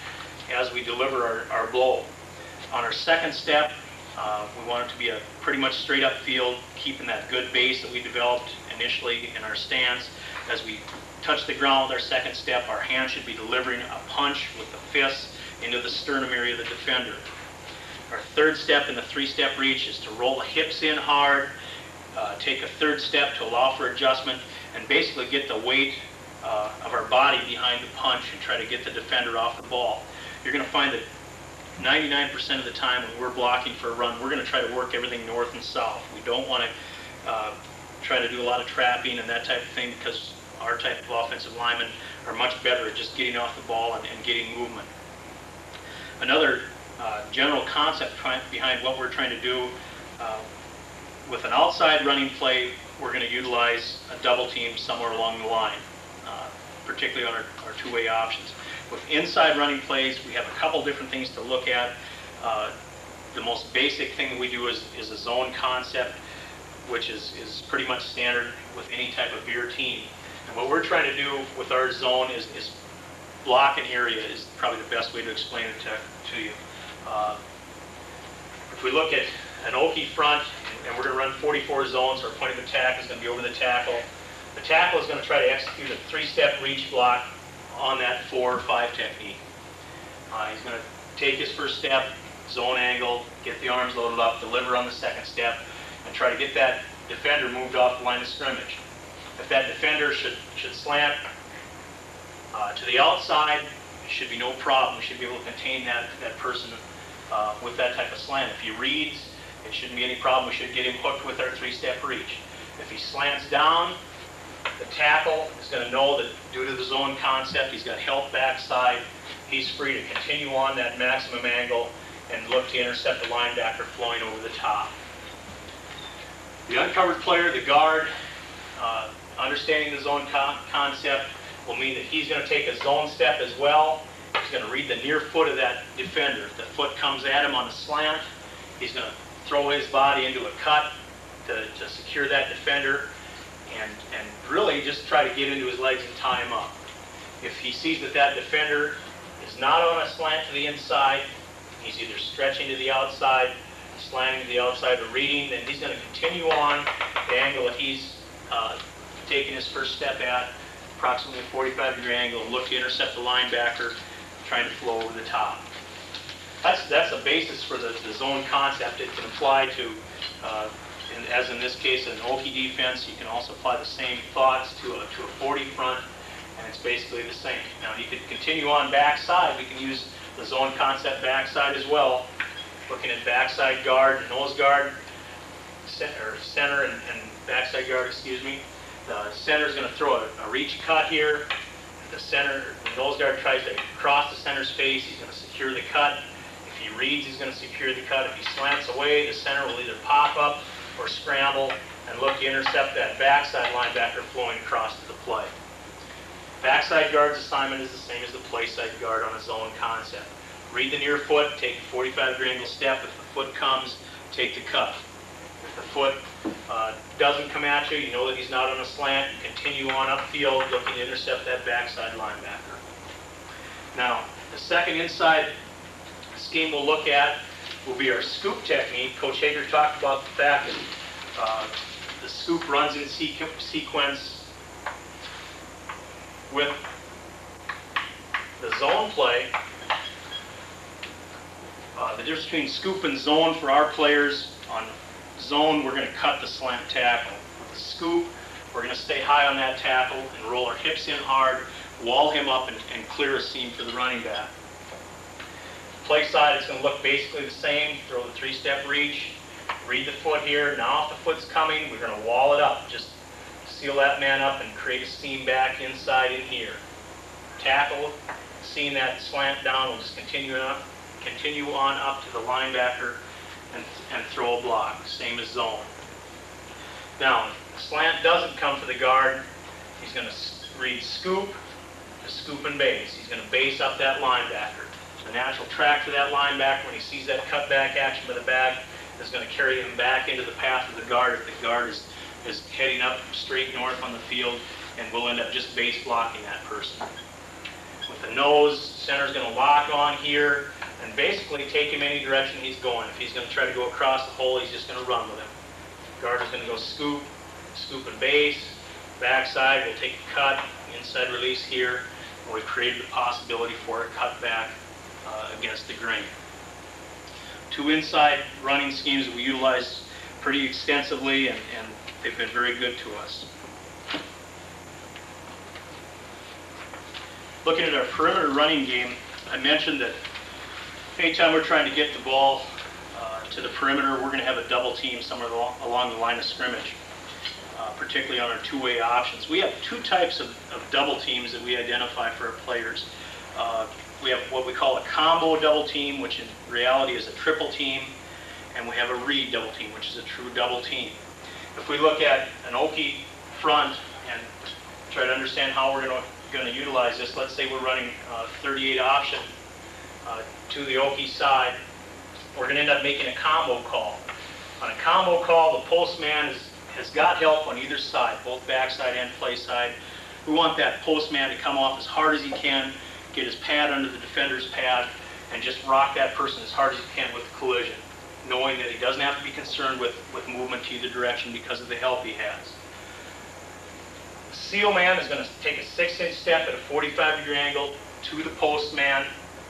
as we deliver our blow. On our second step, we want it to be a pretty much straight up field, keeping that good base that we developed initially in our stance. As we touch the ground with our second step, our hand should be delivering a punch with the fists into the sternum area of the defender. Our third step in the 3-step reach is to roll the hips in hard, take a third step to allow for adjustment, and basically get the weight of our body behind the punch and try to get the defender off the ball. You're going to find that 99% of the time when we're blocking for a run, we're going to try to work everything north and south. We don't want to try to do a lot of trapping and that type of thing, because our type of offensive linemen are much better at just getting off the ball and getting movement. Another general concept behind what we're trying to do with an outside running play, we're going to utilize a double team somewhere along the line, particularly on our two-way options. With inside running plays, we have a couple different things to look at. The most basic thing that we do is a zone concept, which is pretty much standard with any type of Veer team. And what we're trying to do with our zone is block an area is probably the best way to explain it to you. If we look at an Okie front, and we're going to run 44 zones, our point of attack is going to be over the tackle. The tackle is going to try to execute a 3-step reach block on that 4 or 5 technique. He's going to take his first step, zone angle, get the arms loaded up, deliver on the second step, and try to get that defender moved off the line of scrimmage. If that defender should slant to the outside, it should be no problem. We should be able to contain that person with that type of slant. If he reads, it shouldn't be any problem. We should get him hooked with our 3-step reach. If he slants down, the tackle is going to know that due to the zone concept, he's got help backside. He's free to continue on that maximum angle and look to intercept the linebacker flowing over the top. The uncovered player, the guard, understanding the zone concept will mean that he's going to take a zone step as well. He's going to read the near foot of that defender. If the foot comes at him on a slant, he's going to throw his body into a cut to secure that defender and really just try to get into his legs and tie him up. If he sees that defender is not on a slant to the inside, he's either stretching to the outside, slanting to the outside, or reading, then he's going to continue on the angle that he's taking his first step at, approximately a 45-degree angle, and look to intercept the linebacker, trying to flow over the top. That's a basis for the zone concept. It can apply to, as in this case, an Okie defense. You can also apply the same thoughts to a 40 front, and it's basically the same. Now, you could continue on backside. We can use the zone concept backside as well, looking at backside guard, nose guard, center and backside guard, excuse me. The center is going to throw a reach cut here. The nose guard tries to cross the center's face. He's going to secure the cut. If he reads, he's going to secure the cut. If he slants away, the center will either pop up or scramble and look to intercept that backside linebacker flowing across to the play. Backside guard's assignment is the same as the play side guard on a zone concept. Read the near foot, take a 45-degree angle step. If the foot comes, take the cut. If the foot doesn't come at you, you know that he's not on a slant, you continue on upfield looking to intercept that backside linebacker. Now, the second inside scheme we'll look at will be our scoop technique. Coach Hager talked about the fact that the scoop runs in sequence with the zone play. The difference between scoop and zone for our players: on zone, we're going to cut the slant tackle. With the scoop, we're going to stay high on that tackle and roll our hips in hard, wall him up, and clear a seam for the running back. Play side, it's going to look basically the same. Throw the 3-step reach, read the foot here. Now if the foot's coming, we're going to wall it up. Just seal that man up and create a seam back inside in here. Tackle, seeing that slant down, we'll just continue on up to the linebacker and throw a block, same as zone. Now, if the slant doesn't come for the guard, he's going to read scoop to scoop and base. He's going to base up that linebacker. The natural track for that linebacker, when he sees that cutback action by the back, is going to carry him back into the path of the guard if the guard is heading up straight north on the field, and we'll end up just base blocking that person. With the nose, center's going to lock on here and basically take him any direction he's going. If he's going to try to go across the hole, he's just going to run with him. Guard is going to go scoop and base. Backside, we'll take a cut, inside release here, and we've created the possibility for a cutback against the grain. Two inside running schemes we utilize pretty extensively, and they've been very good to us. Looking at our perimeter running game, I mentioned that anytime we're trying to get the ball to the perimeter, we're going to have a double team somewhere along the line of scrimmage, particularly on our two-way options. We have two types of double teams that we identify for our players. We have what we call a combo double team, which in reality is a triple team, and we have a read double team, which is a true double team. If we look at an Okie front and try to understand how we're going to utilize this, let's say we're running 38 option to the Okie side, we're going to end up making a combo call. On a combo call, the postman has got help on either side, both backside and play side. We want that postman to come off as hard as he can, get his pad under the defender's pad, and just rock that person as hard as he can with the collision, knowing that he doesn't have to be concerned with movement to either direction because of the help he has. The seal man is going to take a 6-inch step at a 45-degree angle to the postman.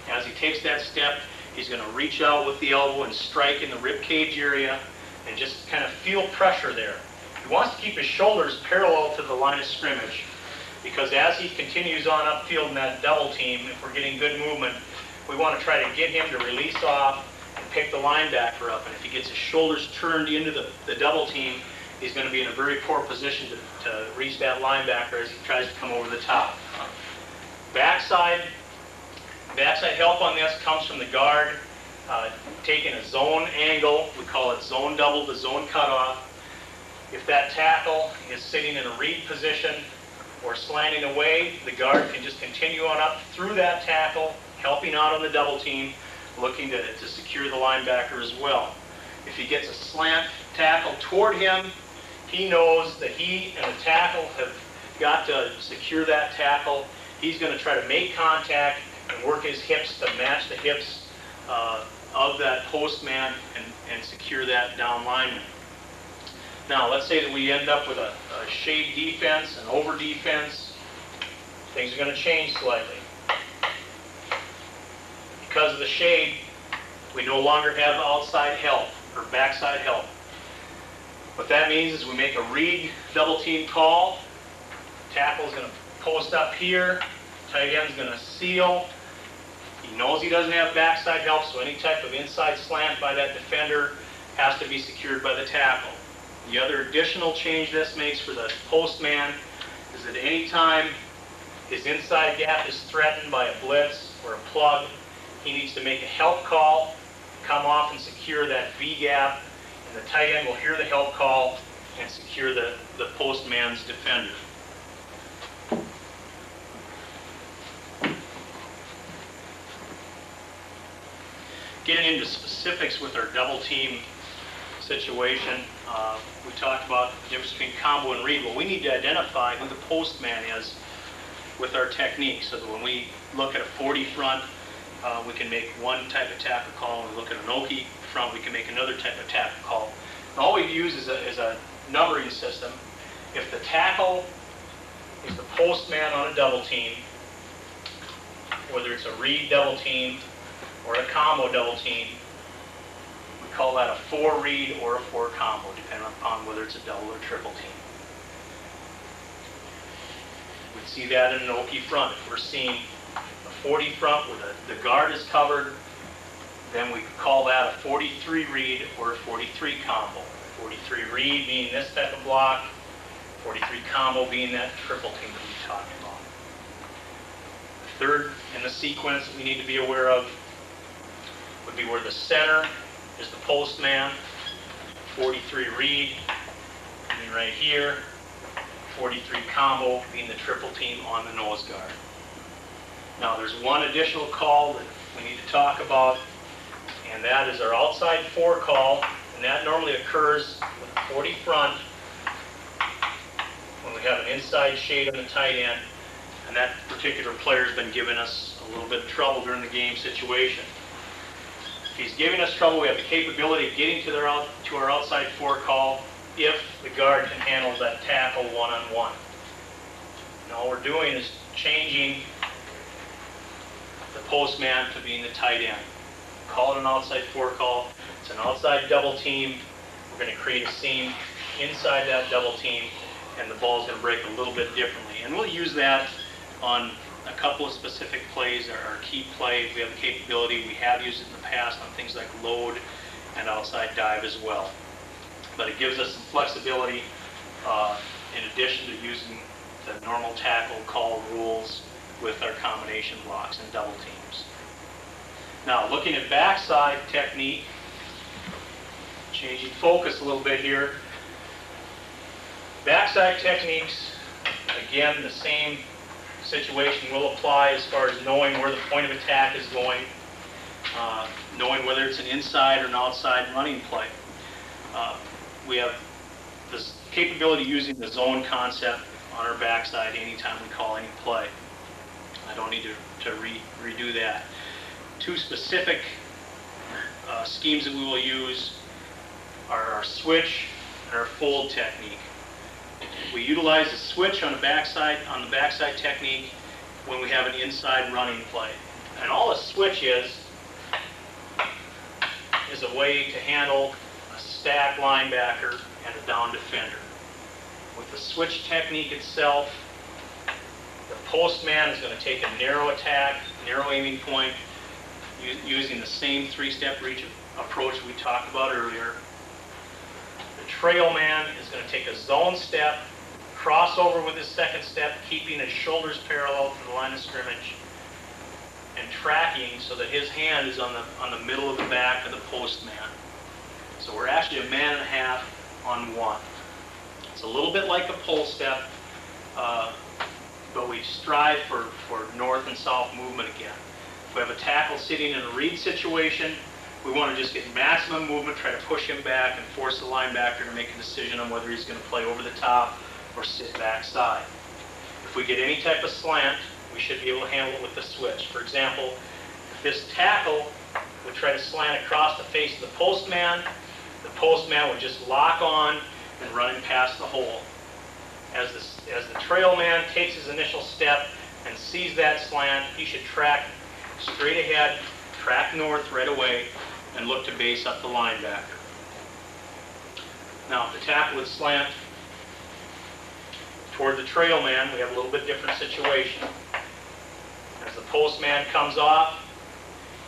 As he takes that step, he's going to reach out with the elbow and strike in the rib cage area and just kind of feel pressure there. He wants to keep his shoulders parallel to the line of scrimmage, because as he continues on upfield in that double team, if we're getting good movement, we want to try to get him to release off and pick the linebacker up. And if he gets his shoulders turned into the double team, he's going to be in a very poor position to reach that linebacker as he tries to come over the top. Backside help on this comes from the guard, taking a zone angle. We call it zone double to zone cutoff. If that tackle is sitting in a read position or slanting away, the guard can just continue on up through that tackle, helping out on the double team, looking to secure the linebacker as well. If he gets a slant tackle toward him, he knows that he and the tackle have got to secure that tackle. He's going to try to make contact and work his hips to match the hips of that postman and secure that down lineman. Now, let's say that we end up with a shade defense, an over defense. Things are going to change slightly. Because of the shade, we no longer have outside help or backside help. What that means is we make a read double team call. Tackle is going to post up here. Tight end is going to seal. He knows he doesn't have backside help, so any type of inside slant by that defender has to be secured by the tackle. The other additional change this makes for the postman is that any time his inside gap is threatened by a blitz or a plug, he needs to make a help call, come off and secure that V gap, and the tight end will hear the help call and secure the postman's defender. Getting into specifics with our double team situation, we talked about the difference between combo and read. Well, we need to identify who the postman is with our technique, so that when we look at a 40 front, we can make one type of tackle call. When we look at an Okie front, we can make another type of tackle call. And all we use is a numbering system. If the tackle is the postman on a double team, whether it's a read double team or a combo double team, we call that a 4 read or a 4 combo, depending upon whether it's a double or triple team. We'd see that in an Okie front. If we're seeing a 40 front where the guard is covered, then we call that a 43 read or a 43 combo. 43 read being this type of block, 43 combo being that triple team that we talked about. The third in the sequence that we need to be aware of would be where the center is the postman, 43 read being right here, 43 combo being the triple team on the nose guard. Now there's one additional call that we need to talk about, and that is our outside four call, and that normally occurs with a 40 front when we have an inside shade on the tight end, and that particular player has been giving us a little bit of trouble during the game situation. If he's giving us trouble, we have the capability of getting to our outside four call if the guard can handle that tackle one-on-one. And all we're doing is changing the postman to being the tight end. Call it an outside four call. It's an outside double team. We're going to create a seam inside that double team, and the ball's going to break a little bit differently. And we'll use that on a couple of specific plays, our key plays. We have the capability. We have used it in the past on things like load and outside dive as well. But it gives us some flexibility in addition to using the normal tackle call rules with our combination blocks and double teams. Now, looking at backside technique, changing focus a little bit here. Backside techniques, again, the same situation will apply as far as knowing where the point of attack is going, knowing whether it's an inside or an outside running play. We have this capability using the zone concept on our backside anytime we call any play. I don't need to redo that. Two specific schemes that we will use are our switch and our fold technique. We utilize the switch on the backside technique when we have an inside running play. And all a switch is a way to handle a stack linebacker and a down defender. With the switch technique itself, the postman is going to take a narrow attack, narrow aiming point, using the same three-step reach approach we talked about earlier. The trail man is going to take a zone step, cross over with his second step, keeping his shoulders parallel to the line of scrimmage, and tracking so that his hand is on the middle of the back of the postman. So we're actually a man and a half on one. It's a little bit like a pull step, but we strive for north and south movement again. If we have a tackle sitting in a read situation, we want to just get maximum movement, try to push him back and force the linebacker to make a decision on whether he's going to play over the top or sit backside. If we get any type of slant, we should be able to handle it with the switch. For example, if this tackle would try to slant across the face of the postman would just lock on and run him past the hole. As the trail man takes his initial step and sees that slant, he should track straight ahead, track north right away, and look to base up the linebacker. Now, if the tackle would slant toward the trail man, we have a little bit different situation. As the postman comes off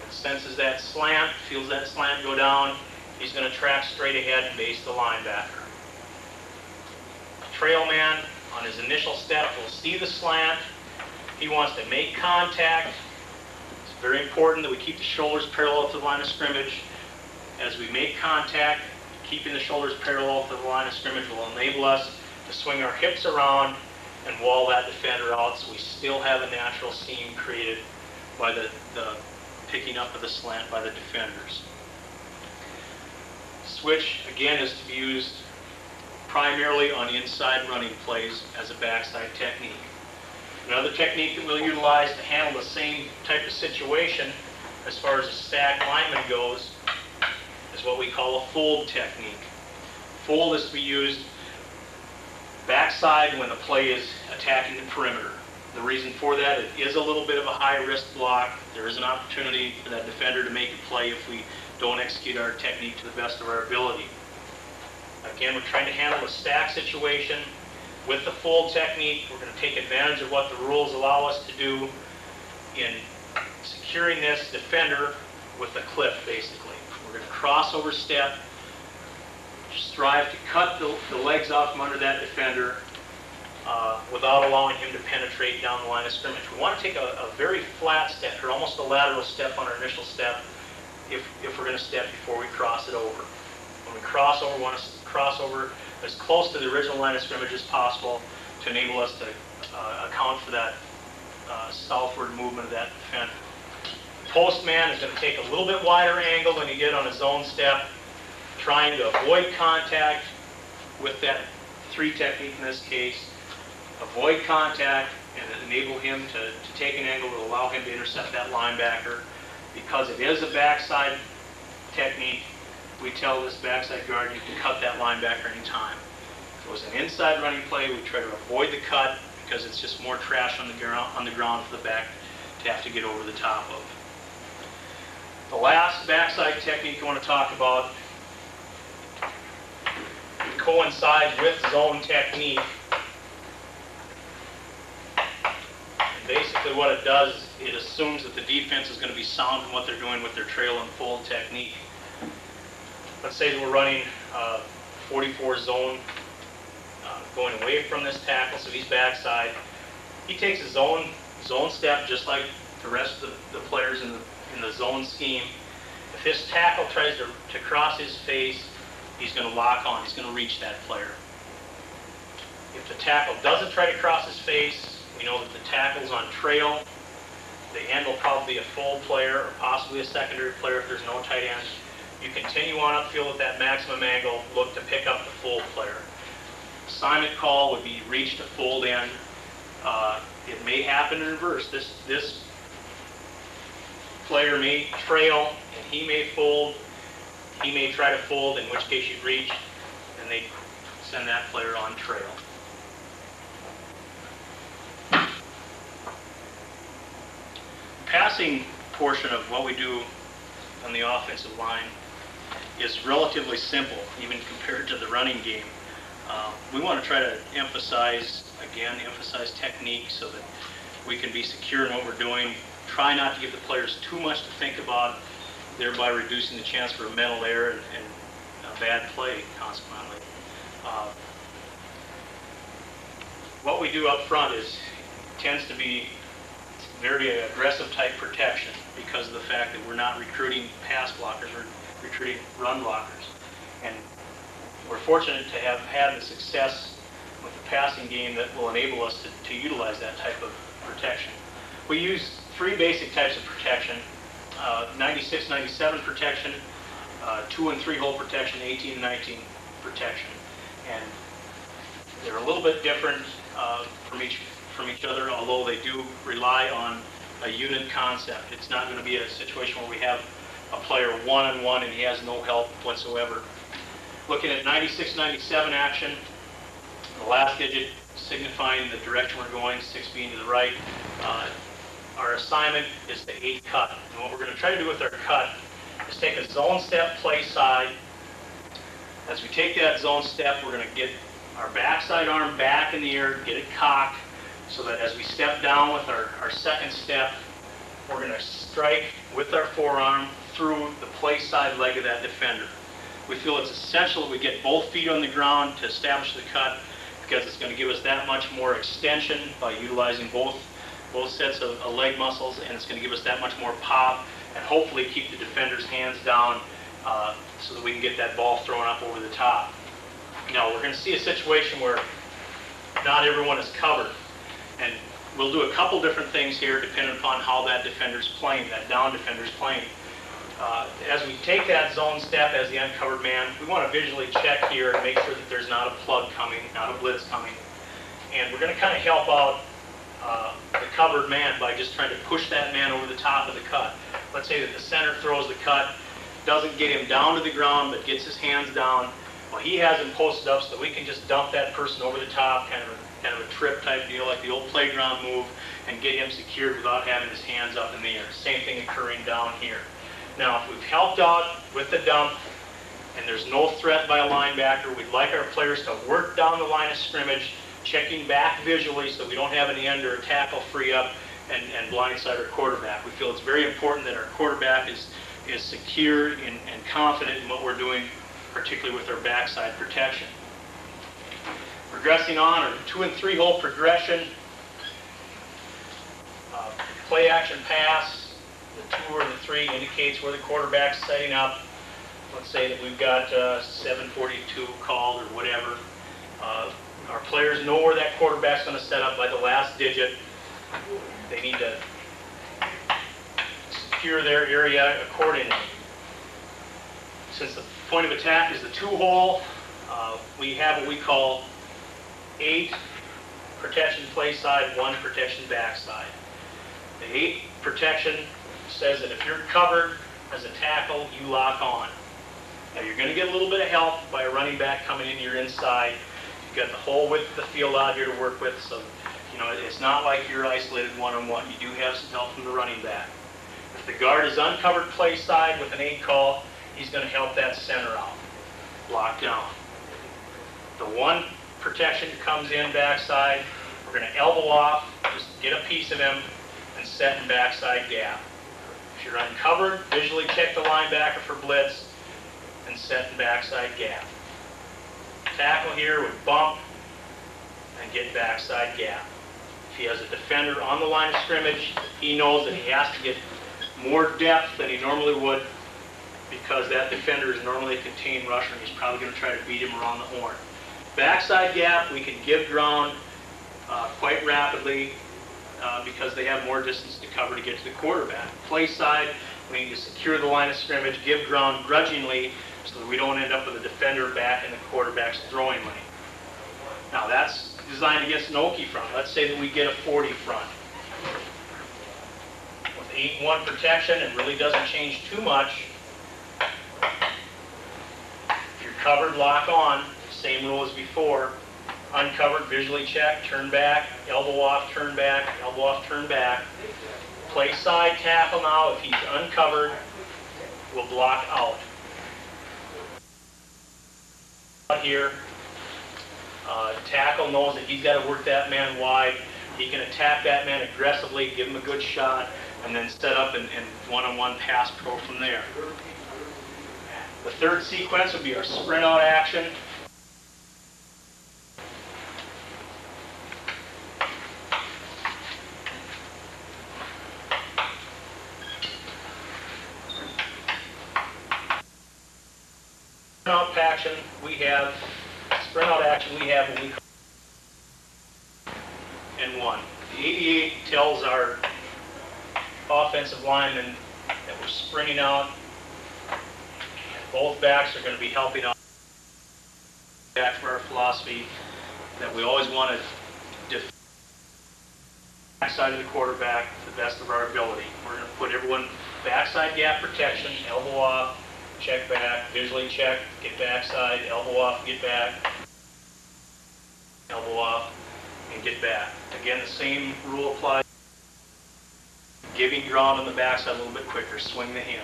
and senses that slant, feels that slant go down, he's going to track straight ahead and base the linebacker. The trail man, on his initial step, will see the slant. He wants to make contact. It's very important that we keep the shoulders parallel to the line of scrimmage. As we make contact, keeping the shoulders parallel to the line of scrimmage will enable us to swing our hips around and wall that defender out, so we still have a natural seam created by the picking up of the slant by the defenders. Switch, again, is to be used primarily on inside running plays as a backside technique. Another technique that we'll utilize to handle the same type of situation as far as a stack lineman goes is what we call a fold technique. Fold is to be used backside when the play is attacking the perimeter. The reason for that, it is a little bit of a high-risk block. There is an opportunity for that defender to make a play if we don't execute our technique to the best of our ability. Again, we're trying to handle a stack situation. With the fold technique, we're going to take advantage of what the rules allow us to do in securing this defender with a clip, basically. We're going to cross over step, strive to cut the legs off from under that defender without allowing him to penetrate down the line of scrimmage. We want to take a very flat step, or almost a lateral step on our initial step, if we're going to step before we cross it over. When we cross over, we want to cross over as close to the original line of scrimmage as possible to enable us to account for that southward movement of that defender. post man is going to take a little bit wider angle than he did on his zone step, trying to avoid contact with that 3 technique in this case, avoid contact and enable him to take an angle to allow him to intercept that linebacker. Because it is a backside technique, we tell this backside guard you can cut that linebacker anytime. If it was an inside running play, we try to avoid the cut because it's just more trash on the ground for the back to have to get over the top of. The last backside technique I want to talk about coincides with zone technique. And basically what it does is it assumes that the defense is going to be sound in what they're doing with their trail and fold technique. Let's say that we're running 44 zone, going away from this tackle, so he's backside. He takes a zone step just like the rest of the players in the zone scheme. If this tackle tries to cross his face, he's going to lock on. He's going to reach that player. If the tackle doesn't try to cross his face, we know that the tackle's on trail. The end will probably be a full player or possibly a secondary player if there's no tight end. You continue on upfield at that maximum angle, look to pick up the full player. Assignment call would be reach to fold in. It may happen in reverse. This player may trail and he may fold. He may try to fold, in which case you'd reach, and they send that player on trail. Passing portion of what we do on the offensive line is relatively simple, even compared to the running game. We want to try to emphasize technique so that we can be secure in what we're doing. Try not to give the players too much to think about, thereby reducing the chance for a mental error and a bad play consequently. What we do up front tends to be very aggressive type protection because of the fact that we're not recruiting pass blockers, we're recruiting run blockers. And we're fortunate to have had the success with the passing game that will enable us to utilize that type of protection. We use 3 basic types of protection: 96, 97 protection, 2 and 3 hole protection, 18 and 19 protection. And they're a little bit different from each other, although they do rely on a unit concept. It's not going to be a situation where we have a player one-on-one and he has no help whatsoever. Looking at 96, 97 action, the last digit signifying the direction we're going, 6 being to the right. Our assignment is the 8 cut. And what we're going to try to do with our cut is take a zone step play side. As we take that zone step, we're going to get our backside arm back in the air, get it cocked, so that as we step down with our second step, we're going to strike with our forearm through the play side leg of that defender. We feel it's essential that we get both feet on the ground to establish the cut because it's going to give us that much more extension by utilizing both sets of leg muscles, and it's going to give us that much more pop and hopefully keep the defender's hands down so that we can get that ball thrown up over the top. Now, we're going to see a situation where not everyone is covered, and we'll do a couple different things here depending upon how that defender's playing, that down defender's playing. As we take that zone step as the uncovered man, we want to visually check here and make sure that there's not a plug coming, not a blitz coming. And we're going to kind of help out the covered man by just trying to push that man over the top of the cut. Let's say that the center throws the cut, doesn't get him down to the ground, but gets his hands down. Well, he has him posted up so that we can just dump that person over the top, kind of a trip type deal, like the old playground move, and get him secured without having his hands up in the air. Same thing occurring down here. Now, if we've helped out with the dump and there's no threat by a linebacker, we'd like our players to work down the line of scrimmage, checking back visually so we don't have an end or a tackle free up and blindside our quarterback. We feel it's very important that our quarterback is secure and confident in what we're doing, particularly with our backside protection. Progressing on, our 2 and 3 hole progression, play action pass. The 2 or the 3 indicates where the quarterback's setting up. Let's say that we've got 742 called or whatever. Our players know where that quarterback's going to set up by the last digit. They need to secure their area accordingly. Since the point of attack is the 2-hole, we have what we call 8 protection play side, 1 protection backside. The 8 protection says that if you're covered as a tackle, you lock on. Now you're going to get a little bit of help by a running back coming in your inside. You've got the whole width of the field out here to work with, so you know it's not like you're isolated one-on-one. You do have some help from the running back. If the guard is uncovered play side with an 8 call, he's going to help that center out, lock down. The 1 protection comes in backside. We're going to elbow off, just get a piece of him, and set in backside gap. If you're uncovered, visually check the linebacker for blitz, and set in backside gap. Tackle here would bump and get backside gap. If he has a defender on the line of scrimmage, he knows that he has to get more depth than he normally would because that defender is normally a contained rusher and he's probably going to try to beat him around the horn. Backside gap, we can give ground quite rapidly because they have more distance to cover to get to the quarterback. Play side, we need to secure the line of scrimmage, give ground grudgingly so that we don't end up with a defender back in the quarterback's throwing lane. Now that's designed against an Okie front. Let's say that we get a 40 front. With 8-1 protection, it really doesn't change too much. If you're covered, lock on. Same rule as before. Uncovered, visually check, turn back, elbow off, turn back, elbow off, turn back. Play side tackle now. If he's uncovered, we'll block out. Here, tackle knows that he's got to work that man wide. He can attack that man aggressively, give him a good shot, and then set up and one-on-one pass pro from there. The third sequence would be our sprint out action. Sprint out action we have when we and 1. The 88 tells our offensive linemen that we're sprinting out. Both backs are going to be helping out. Back to our philosophy that we always want to defend the backside of the quarterback to the best of our ability. We're going to put everyone backside gap protection, elbow off, check back, visually check, get backside, elbow off, get back, elbow off, and get back. Again, the same rule applies. Giving ground on the backside a little bit quicker, swing the hinge.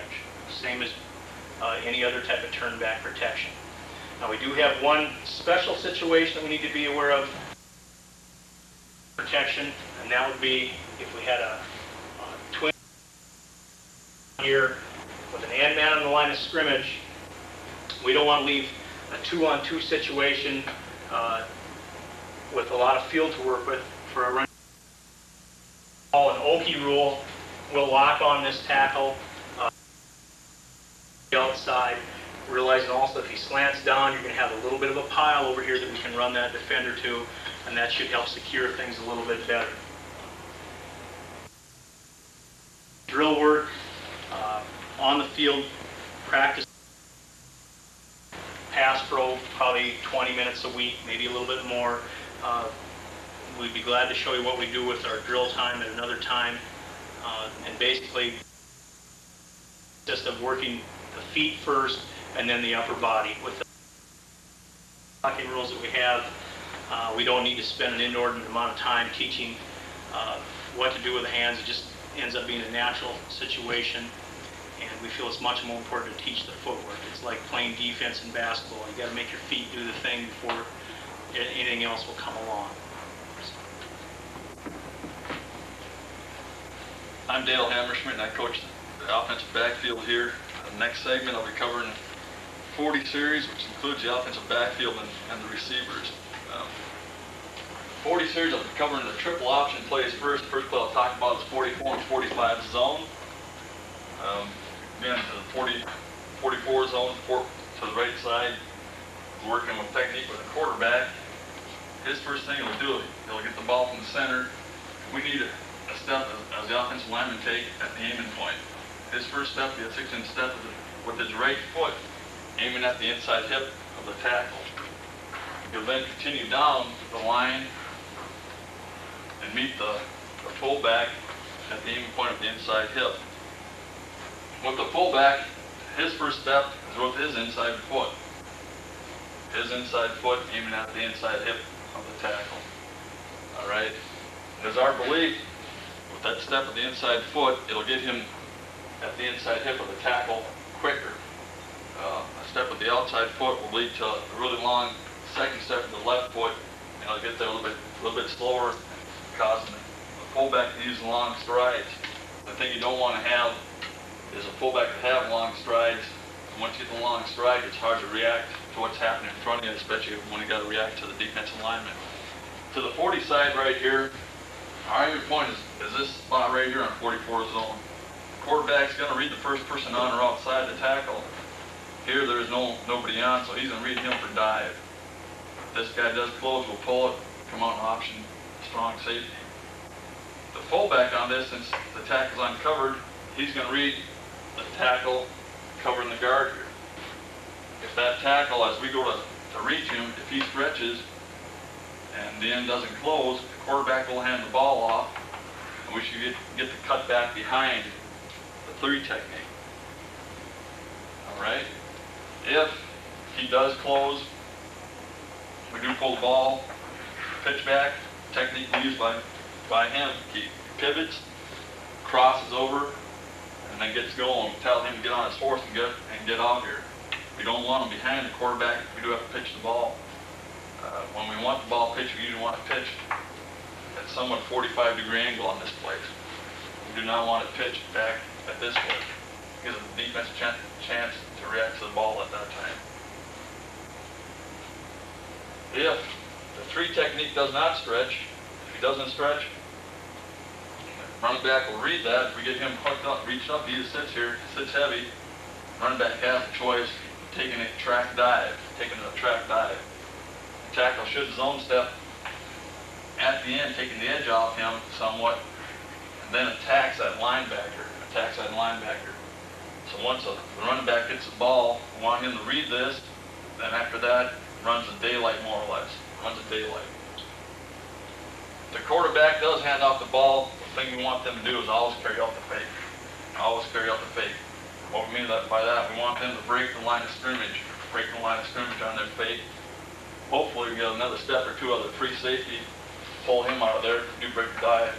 Same as any other type of turn back protection. Now we do have one special situation that we need to be aware of. Protection, and that would be if we had a twin here with an and man on the line of scrimmage. We don't want to leave a 2-on-2 situation with a lot of field to work with for a run. An Okie rule will lock on this tackle outside, realizing also if he slants down, you're going to have a little bit of a pile over here that we can run that defender to, and that should help secure things a little bit better. Drill work, on the field practice, pass pro, probably 20 minutes a week, maybe a little bit more. We'd be glad to show you what we do with our drill time at another time. And basically, just of working the feet first and then the upper body. With the blocking rules that we have, we don't need to spend an inordinate amount of time teaching what to do with the hands. It just ends up being a natural situation, and we feel it's much more important to teach the footwork. It's like playing defense in basketball. You got to make your feet do the thing before anything else will come along. I'm Dale Hammerschmidt, and I coach the offensive backfield here. The next segment I'll be covering 40 series, which includes the offensive backfield and the receivers. 40 series I'll be covering the triple option plays first. First play I'll talk about is 44 and 45 zone. Again, the 44 zone to the right side, working with technique with the quarterback. His first thing he'll do, he'll get the ball from the center. We need a step as the offensive lineman take at the aiming point. his first step, the 6-inch step with his right foot, aiming at the inside hip of the tackle. He'll then continue down the line and meet the fullback at the aiming point of the inside hip. With the fullback, his first step is with his inside foot. His inside foot aiming at the inside hip of the tackle. All right? It is our belief with that step of the inside foot, it'll get him at the inside hip of the tackle quicker. A step with the outside foot will lead to a really long second step with the left foot, and it'll get there a little bit slower, causing the fullback to use long strides. The thing you don't want to have is a fullback to have long strides. And once you get the long stride, it's hard to react to what's happening in front of you, especially when you got to react to the defensive lineman. To the 40 side right here, our aiming point is this spot right here on 44 zone. The quarterback's going to read the first person on or outside the tackle. Here there's nobody on, so he's going to read him for dive. If this guy does close, we'll pull it, come out and option strong safety. The fullback on this, since the tackle's uncovered, he's going to read the tackle covering the guard here. If that tackle, as we go to reach him, if he stretches and the end doesn't close, the quarterback will hand the ball off, and we should get the cut back behind the 3 technique. All right? If he does close, we do pull the ball, pitch back, technique used by him. He pivots, crosses over, and then gets going. We tell him to get on his horse and get out here. We don't want him behind the quarterback. We do have to pitch the ball. When we want the ball pitched, we usually want it pitched at somewhat 45-degree angle on this place. We do not want it pitched back at this place. It gives the defense a chance to react to the ball at that time. If the 3 technique does not stretch, if he doesn't stretch, the running back will read that. If we get him hooked up, reached up, he just sits here, sits heavy. Running back has the choice of taking a track dive, The tackle should zone step at the end, taking the edge off him somewhat, and then attacks that linebacker. So once the running back gets the ball, we want him to read this, then after that, runs a daylight more or less, The quarterback does hand off the ball. The thing we want them to do is always carry out the fake. What we mean by that, we want them to break the line of scrimmage on their fake. Hopefully we get another step or 2 out of the free safety, pull him out of there, do break the dive.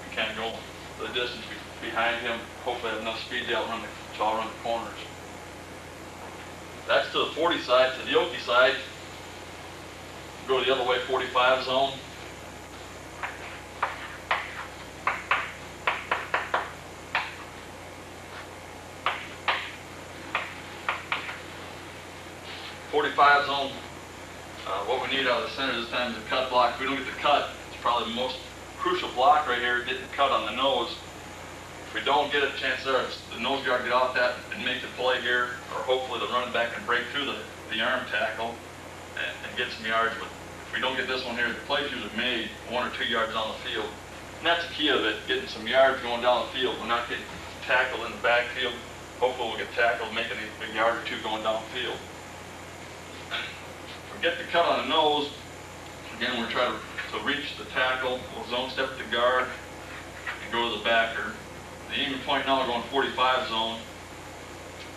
We can't go the distance behind him. Hopefully have enough speed to outrun the corners. That's to the 40 side. To the Okie side, go the other way, 45 zone. What we need out of the center this time is a cut block. If we don't get the cut, it's probably the most crucial block right here, getting the cut on the nose. If we don't get a chance there, the nose guard get off that and make the play here, or hopefully the running back can break through the arm tackle and get some yards. But if we don't get this one here, the play's usually made 1 or 2 yards on the field. And that's the key of it, getting some yards going down the field. We're not getting tackled in the backfield. Hopefully we'll get tackled making a yard or 2 going downfield. Get the cut on the nose. Again, we're trying to reach the tackle. We'll zone step the guard and go to the backer. The aiming point now, we're going 45 zone.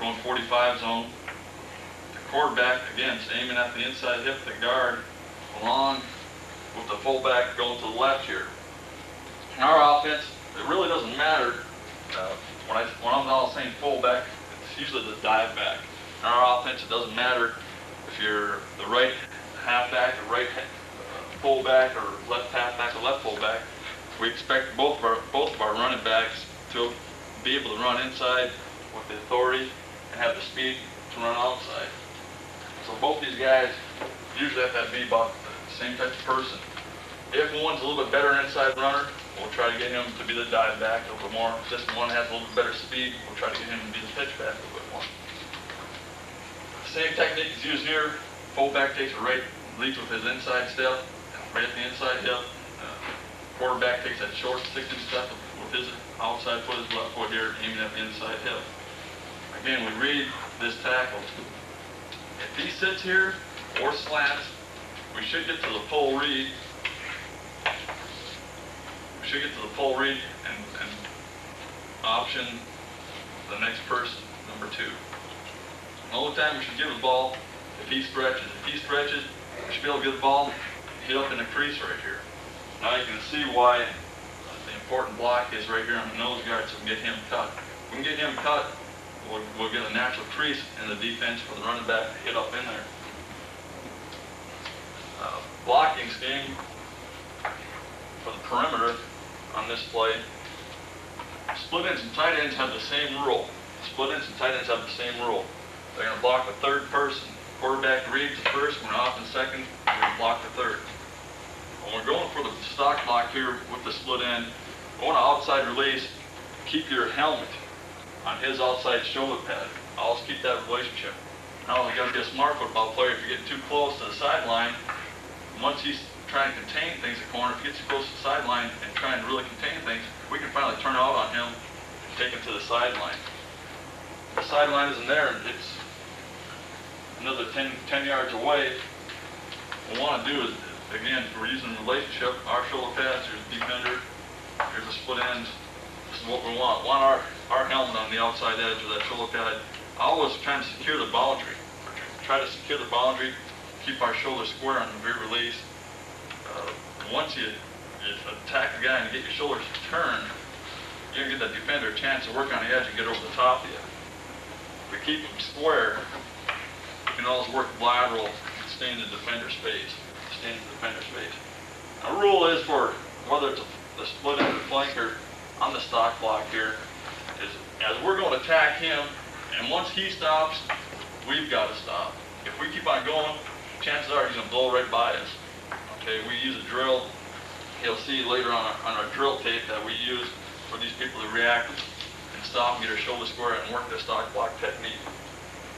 The quarterback, again, is aiming at the inside hip of the guard, along with the fullback going to the left here. In our offense, it really doesn't matter. When I'm all saying fullback, it's usually the dive back. In our offense, it doesn't matter if you're the right halfback, or right fullback, or left halfback, or left fullback. We expect both of our running backs to be able to run inside with the authority and have the speed to run outside. So both these guys usually have to be about the same type of person. If one's a little bit better inside runner, we'll try to get him to be the dive back a little bit more. If one has a little bit better speed, we'll try to get him to be the pitch back a little bit more. Same technique is used here. Fullback takes leads with his inside step, right at the inside hip. Quarterback takes that short 6-inch step with with his outside foot, his left foot here, aiming at the inside hip. Again, we read this tackle. If he sits here or slants, we should get to the full read. We should get to the full read and option the next person, number 2. The only time we should give the ball if he stretches. If he stretches, we should be able to get the ball hit up in the crease right here. Now you can see why the important block is right here on the nose guard, so we can get him cut. If we can get him cut, we'll get a natural crease in the defense for the running back to hit up in there. Blocking scheme for the perimeter on this play. Split ends and tight ends have the same rule. Split ends and tight ends have the same rule. They're going to block the third person. Quarterback reads the first, we're off in second, we're going to block the third. When we're going for the stock block here with the split end, going to outside release, keep your helmet on his outside shoulder pad. Always keep that relationship. Now you got to be a smart football player. If you're getting too close to the sideline, once he's trying to contain things at corner, if he gets too close to the sideline and trying to really contain things, we can finally turn out on him and take him to the sideline. The sideline isn't there, and it's another 10 yards away. What we want to do is, again, we're using a relationship. Our shoulder pads, here's the defender, here's the split ends. This is what we want. We want our helmet on the outside edge of that shoulder pad. Always trying to secure the boundary. Try to secure the boundary, keep our shoulder square on the veer release. Once you attack the guy and you get your shoulders turned, you're going to get that defender a chance to work on the edge and get over the top of you. If we keep them square, we can always work lateral and stay in the defender space. Stay in the defender space. Our rule is for whether it's the split end or flanker on the stock block here, is as we're going to attack him, and once he stops, we've got to stop. If we keep on going, chances are he's going to blow right by us. Okay, we use a drill. You'll see later on our drill tape that we use for these people to react and stop and get their shoulder square and work the stock block technique.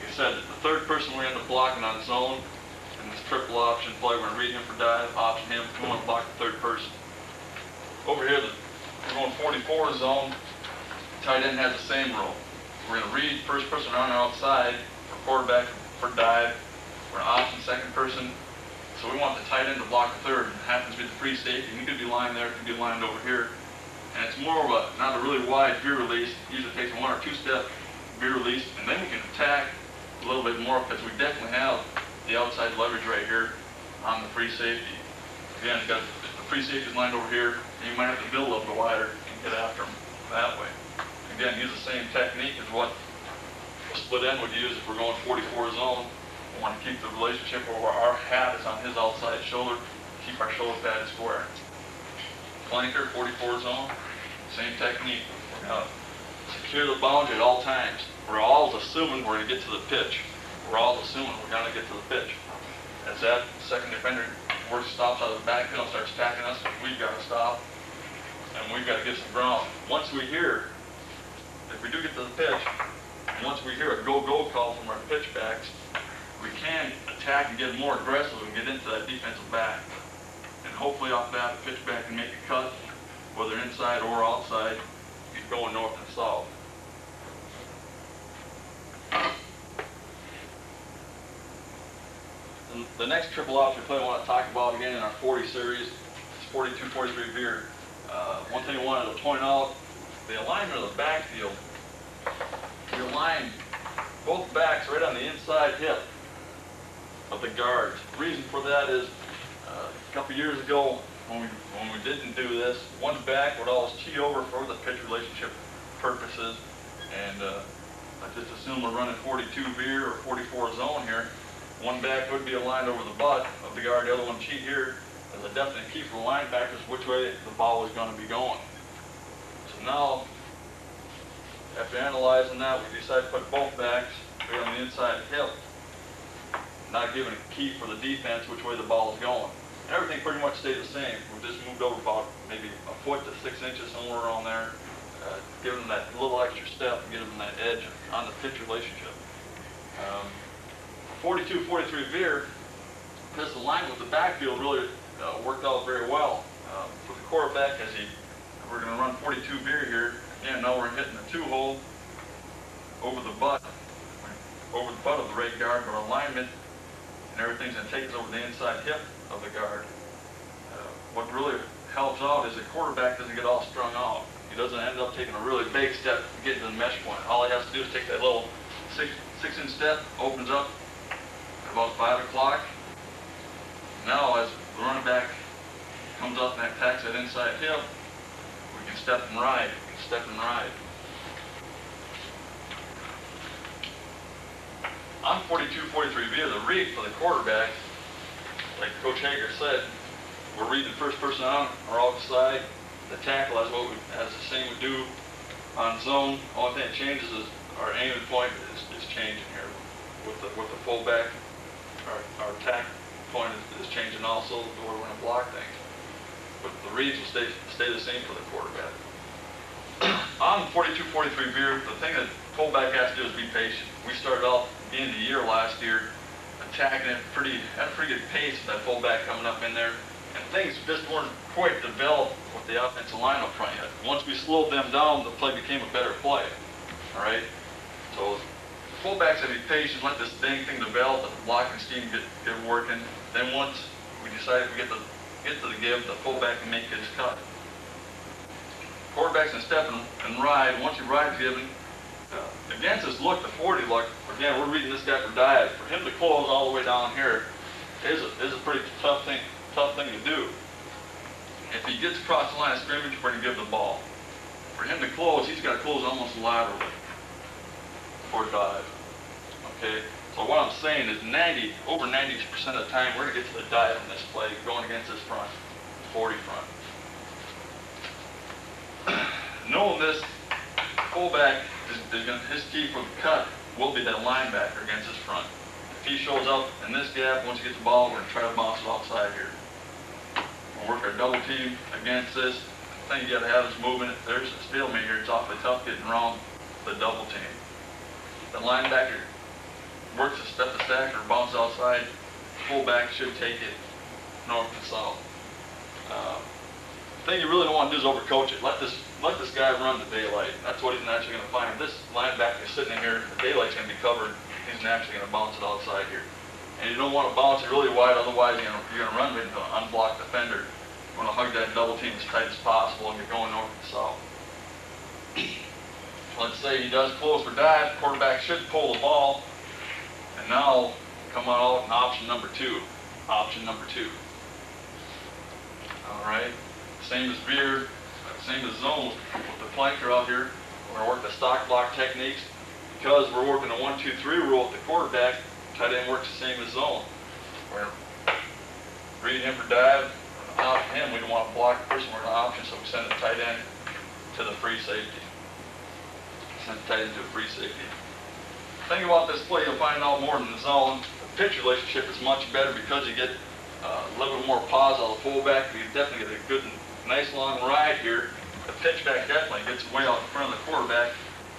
Like I said, the third person we're going to end up blocking on zone in this triple option play. We're going to read him for dive, option him, we want to block the third person. Over here, we're going 44 zone. Tight end has the same rule. We're going to read first person on the outside for quarterback for dive. We're going to option second person. So we want the tight end to block the third. It happens to be the free safety. You could be lined there, it could be lined over here. And it's more of a, not a really wide veer release. Usually takes a 1 or 2 step veer release. And then we can attack a little bit more because we definitely have the outside leverage right here on the free safety. Again, you got the free safety is lined over here, and you might have to build a little bit wider and get after them that way. Again, use the same technique as what a split end would use if we're going 44 zone. We want to keep the relationship where our hat is on his outside shoulder, keep our shoulder pad square. Flanker, 44 zone, same technique. We're going to secure the boundary at all times. We're always assuming we're going to get to the pitch. We're always assuming we're going to get to the pitch. As that second defender stops out of the backfield and starts attacking us, we've got to stop, and we've got to get some ground. Once we hear, if we do get to the pitch, once we hear a go-go call from our pitch backs, we can attack and get more aggressive and get into that defensive back. And hopefully off that, the pitch back can make a cut, whether inside or outside, he's going north and south. And the next triple option play I want to talk about again in our 40 series, it's 42, 43 veer. One thing I wanted to point out, the alignment of the backfield, we align both backs right on the inside hip of the guards. The reason for that is a couple years ago when we didn't do this, one back would always tee over for the pitch relationship purposes, and I just assume we're running 42 veer or 44 zone here. One back would be aligned over the butt of the guard, the other one cheat here as a definite key for linebackers which way the ball is going to be going. So now, after analyzing that, we decided to put both backs right on the inside hip, not giving a key for the defense which way the ball is going. Everything pretty much stayed the same. We just moved over about maybe a foot to 6 inches, somewhere around there, giving them that little extra step and giving them that edge on the pitch relationship. 42, 43 veer, this alignment with the backfield really worked out very well. For the quarterback, as he we're going to run 42 Veer here. Again, now we're hitting a 2-hole over the butt of the right guard, our alignment and everything's going to take us over the inside hip of the guard. What really helps out is the quarterback doesn't get all strung out. He doesn't end up taking a really big step to get to the mesh point. All he has to do is take that little 6-inch step, opens up at about 5 o'clock. Now as the running back comes up and attacks that inside hip, we can step and ride. On 42, 43 Veer, the read for the quarterback, like Coach Hager said, we're reading the first person on or outside. The tackle, as the same would do on zone. Only thing that changes is our aiming point is changing here with the fullback. Our attack point is changing also the way we're going to block things. But the reads will stay the same for the quarterback. On 42, 43 Veer, the thing that fullback has to do is be patient. We started off at the end of the year last year attacking it at a pretty good pace with that fullback coming up in there. And things just weren't quite developed with the offensive line up front yet. Once we slowed them down, the play became a better play. All right? So the fullbacks have to be patient, let this dang thing develop, let the blocking scheme get working. Then once we decide if we get to the give, the fullback can make his cut. Quarterback's gonna step and ride. Once you ride given, against this look, the 40 look, again, we're reading this guy for dive. For him to close all the way down here is a pretty tough thing to do. If he gets across the line of scrimmage, we're going to give the ball. For him to close, he's got to close almost laterally for dive. Okay? So what I'm saying is over 90% of the time, we're going to get to the dive in this play going against this front, 40 front. Knowing this, fullback his key for the cut will be that linebacker against this front. If he shows up in this gap, once he gets the ball, we're going to try to bounce it outside here. We'll work our double team against this. The thing you got to have is movement. If there's a stalemate here, it's awfully tough getting around the double team. The linebacker works to step the stack or bounce outside. Fullback should take it north and south. The thing you really don't want to do is overcoach it. Let this guy run the daylight. That's what he's naturally going to find. If this linebacker is sitting in here, the daylight's going to be covered. He's naturally going to bounce it outside here. And you don't want to bounce it really wide, otherwise you're going to run into an unblocked defender. You want to hug that double team as tight as possible and get going north and south. Let's say he does close for dive, quarterback should pull the ball, and now come out in option number two. Alright, same as Veer, same as zone with the flanker out here. We're going to work the stock block techniques. Because we're working a 1-2-3 rule with the quarterback, tight end works the same as zone. We're reading him for dive, option him, we don't want to block the person, we're in an option, so we send the tight end to the free safety. Send the tight end to a free safety. The thing about this play, you'll find out more than the zone. The pitch relationship is much better because you get a little bit more pause on the fullback. You definitely get a good, nice long ride here. The pitch back definitely gets way out in front of the quarterback.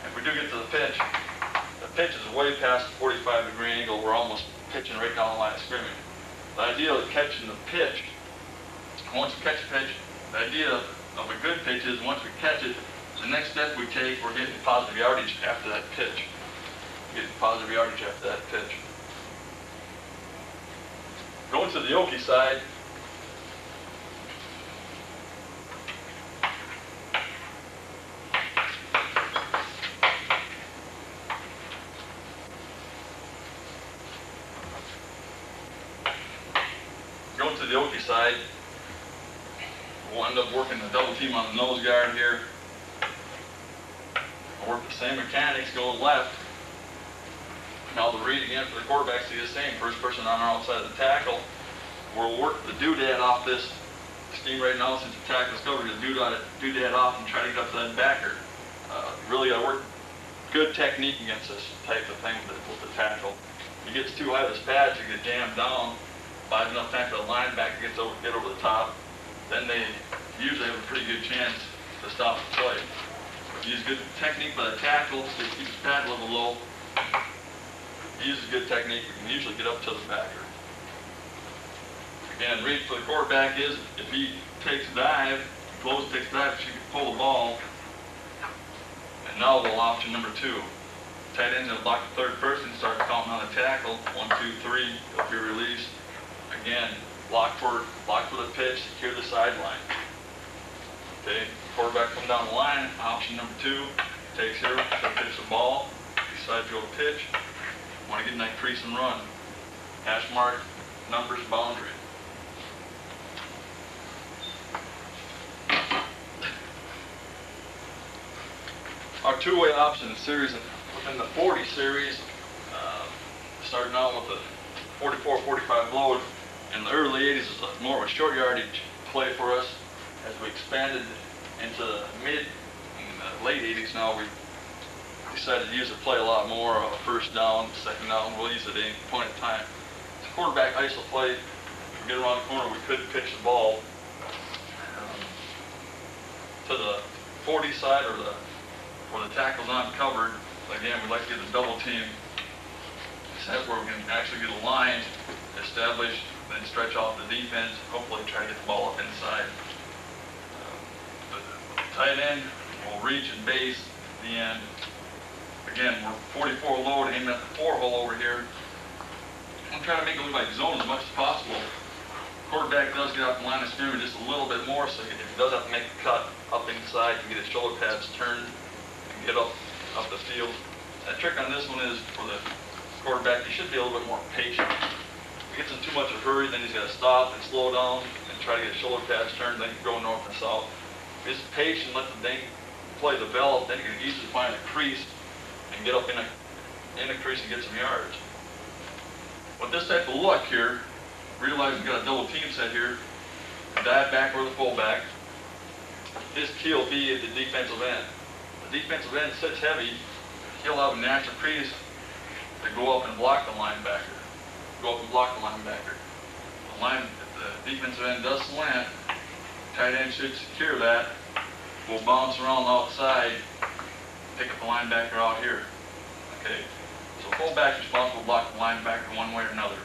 If we do get to the pitch is way past the 45-degree angle. We're almost pitching right down the line of scrimmage. The idea of catching the pitch, once we catch a pitch, the idea of a good pitch is once we catch it, the next step we take, we're getting positive yardage after that pitch. Going to the Okie side, we'll end up working the double team on the nose guard here. We'll work the same mechanics going left. Now the read again for the quarterback, see the same. First person on our outside of the tackle. We'll work the doodad off this scheme right now since the tackle's covered. The doodad off and try to get up to that backer. Really got to work good technique against this type of thing with the tackle. If he gets too high of his pads, you get jammed down. Buys enough time for the linebacker to get over the top, then they usually have a pretty good chance to stop the play. If you use good technique by the tackle, so he keeps his pad level low, if he uses good technique, we can usually get up to the backer. Again, read for the quarterback is, if he takes a dive, close, takes that, she can pull the ball. And now we'll option number 2. Tight end's gonna block the third person, start counting on the tackle. 1, 2, 3, up your release. Again, block for the pitch, secure the sideline. Okay, quarterback come down the line, option number 2, takes her, she'll pitch the ball, decides to go to pitch. Want to get in that crease and run. Hash mark, numbers, boundary. Our two-way option series within the 40 series, starting out with the 44, 45 load. In the early 80s, it was more of a short yardage play for us. As we expanded into the mid and late 80s, now we decided to use the play a lot more. First down, second down, we'll use it at any point in time. It's a quarterback iso play. If we get around the corner, we could pitch the ball to the 40 side or where the tackle's not covered. Again, we'd like to get a double team set where we can actually get a line established, then stretch off the defense, hopefully try to get the ball up inside. The tight end will reach and base the end. Again, we're 44 load, aiming at the 4 hole over here. I'm trying to make it look like zone as much as possible. Quarterback does get out the line of scrimmage just a little bit more, so if he does have to make a cut up inside to get his shoulder pads turned and get up the field. The trick on this one is for the quarterback, he should be a little bit more patient. If he gets in too much of a hurry, then he's got to stop and slow down and try to get his shoulder pads turned, then he can go north and south. If he's patient, let the play develop, then he can easily find a crease and get up in a crease and get some yards. With this type of look here, realize we've got a double team set here, dive back or the fullback. His key will be at the defensive end. The defensive end sits heavy, he'll have a natural crease to go up and block the linebacker. If the defensive end does slant, tight end should secure that. We'll bounce around the outside, pick up the linebacker out here. Okay, so fullback is responsible to block the linebacker one way or another.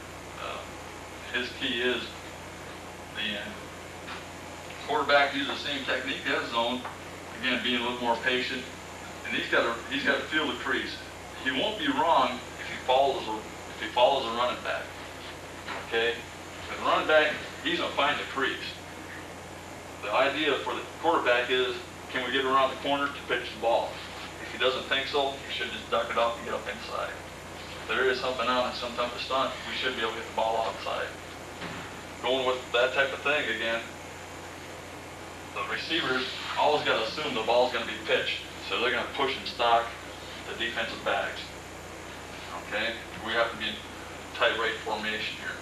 His key is the end. Quarterback uses the same technique as zone. Again, being a little more patient, and he's got to feel the crease. He won't be wrong if he follows a running back. Okay, the running back, he's gonna find the crease. The idea for the quarterback is, can we get around the corner to pitch the ball? If he doesn't think so, he should just duck it up and get up inside. If there is something on it, some type of stunt, we should be able to get the ball outside. Going with that type of thing again, the receivers always got to assume the ball's going to be pitched, so they're going to push and stock the defensive backs. Okay, we have to be in tight right formation here.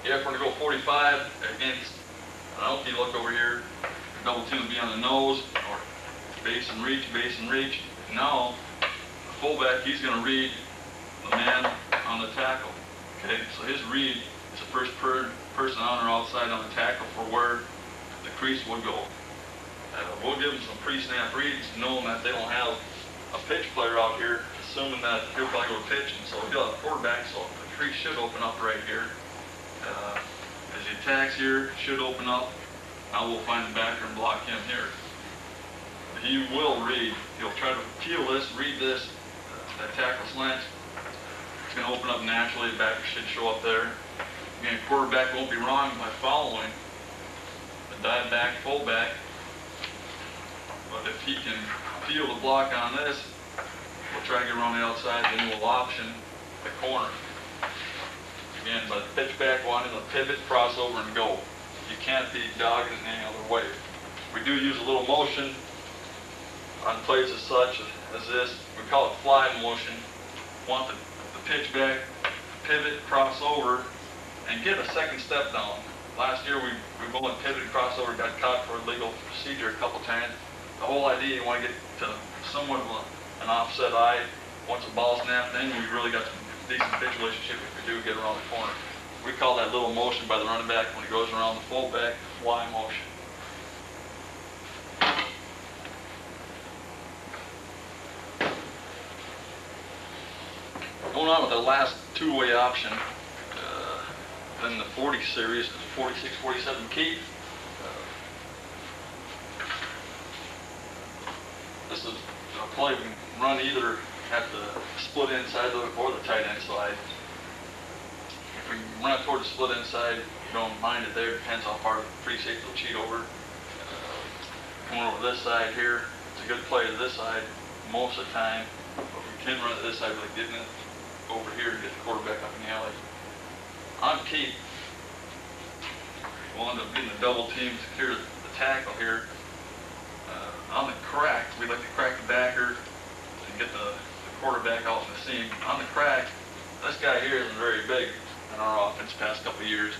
If we're going to go 45 against an LT look over here, the double team will be on the nose or base and reach. Now, the fullback, he's going to read the man on the tackle. Okay, so his read is the first person on or outside on the tackle for where the crease will go. We'll give them some pre-snap reads, knowing that they don't have a pitch player out here, assuming that he'll probably go pitching. So he'll have a quarterback, so the crease should open up right here. As he attacks here, should open up. Now we'll find the backer and block him here. He will read. He'll try to feel this, read this, that tackle slant. It's going to open up naturally. The backer should show up there. Again, quarterback won't be wrong by following the dive back, fullback. But if he can feel the block on this, we'll try to get around the outside, then we'll option the corner. Again, by the pitch back, wanting to pivot, crossover, and go. You can't be dogging it any other way. We do use a little motion on plays as such as this. We call it fly motion. Want the pitch back, pivot, crossover, and get a second step down. Last year we went pivot and crossover, got caught for illegal procedure a couple times. The whole idea, you want to get to somewhat of an offset eye. Once the ball snapped in, we really got some decent pitch relationship if we do get around the corner. We call that little motion by the running back when he goes around the fullback, fly motion. Going on with the last two-way option, in the 40 series, 46, 47 key. play, we can run either at the split inside or the tight end side. If we run it toward the split inside, we don't mind it there. Depends how far the free safety will cheat over. Coming over this side here, it's a good play to this side most of the time. But we can run it this side, like getting it over here to get the quarterback up in the alley. On keep, we'll end up getting a double team to secure the tackle here. On the crack, we like to crack the backer and get the quarterback out in the seam. On the crack, this guy here isn't very big in our offense the past couple of years.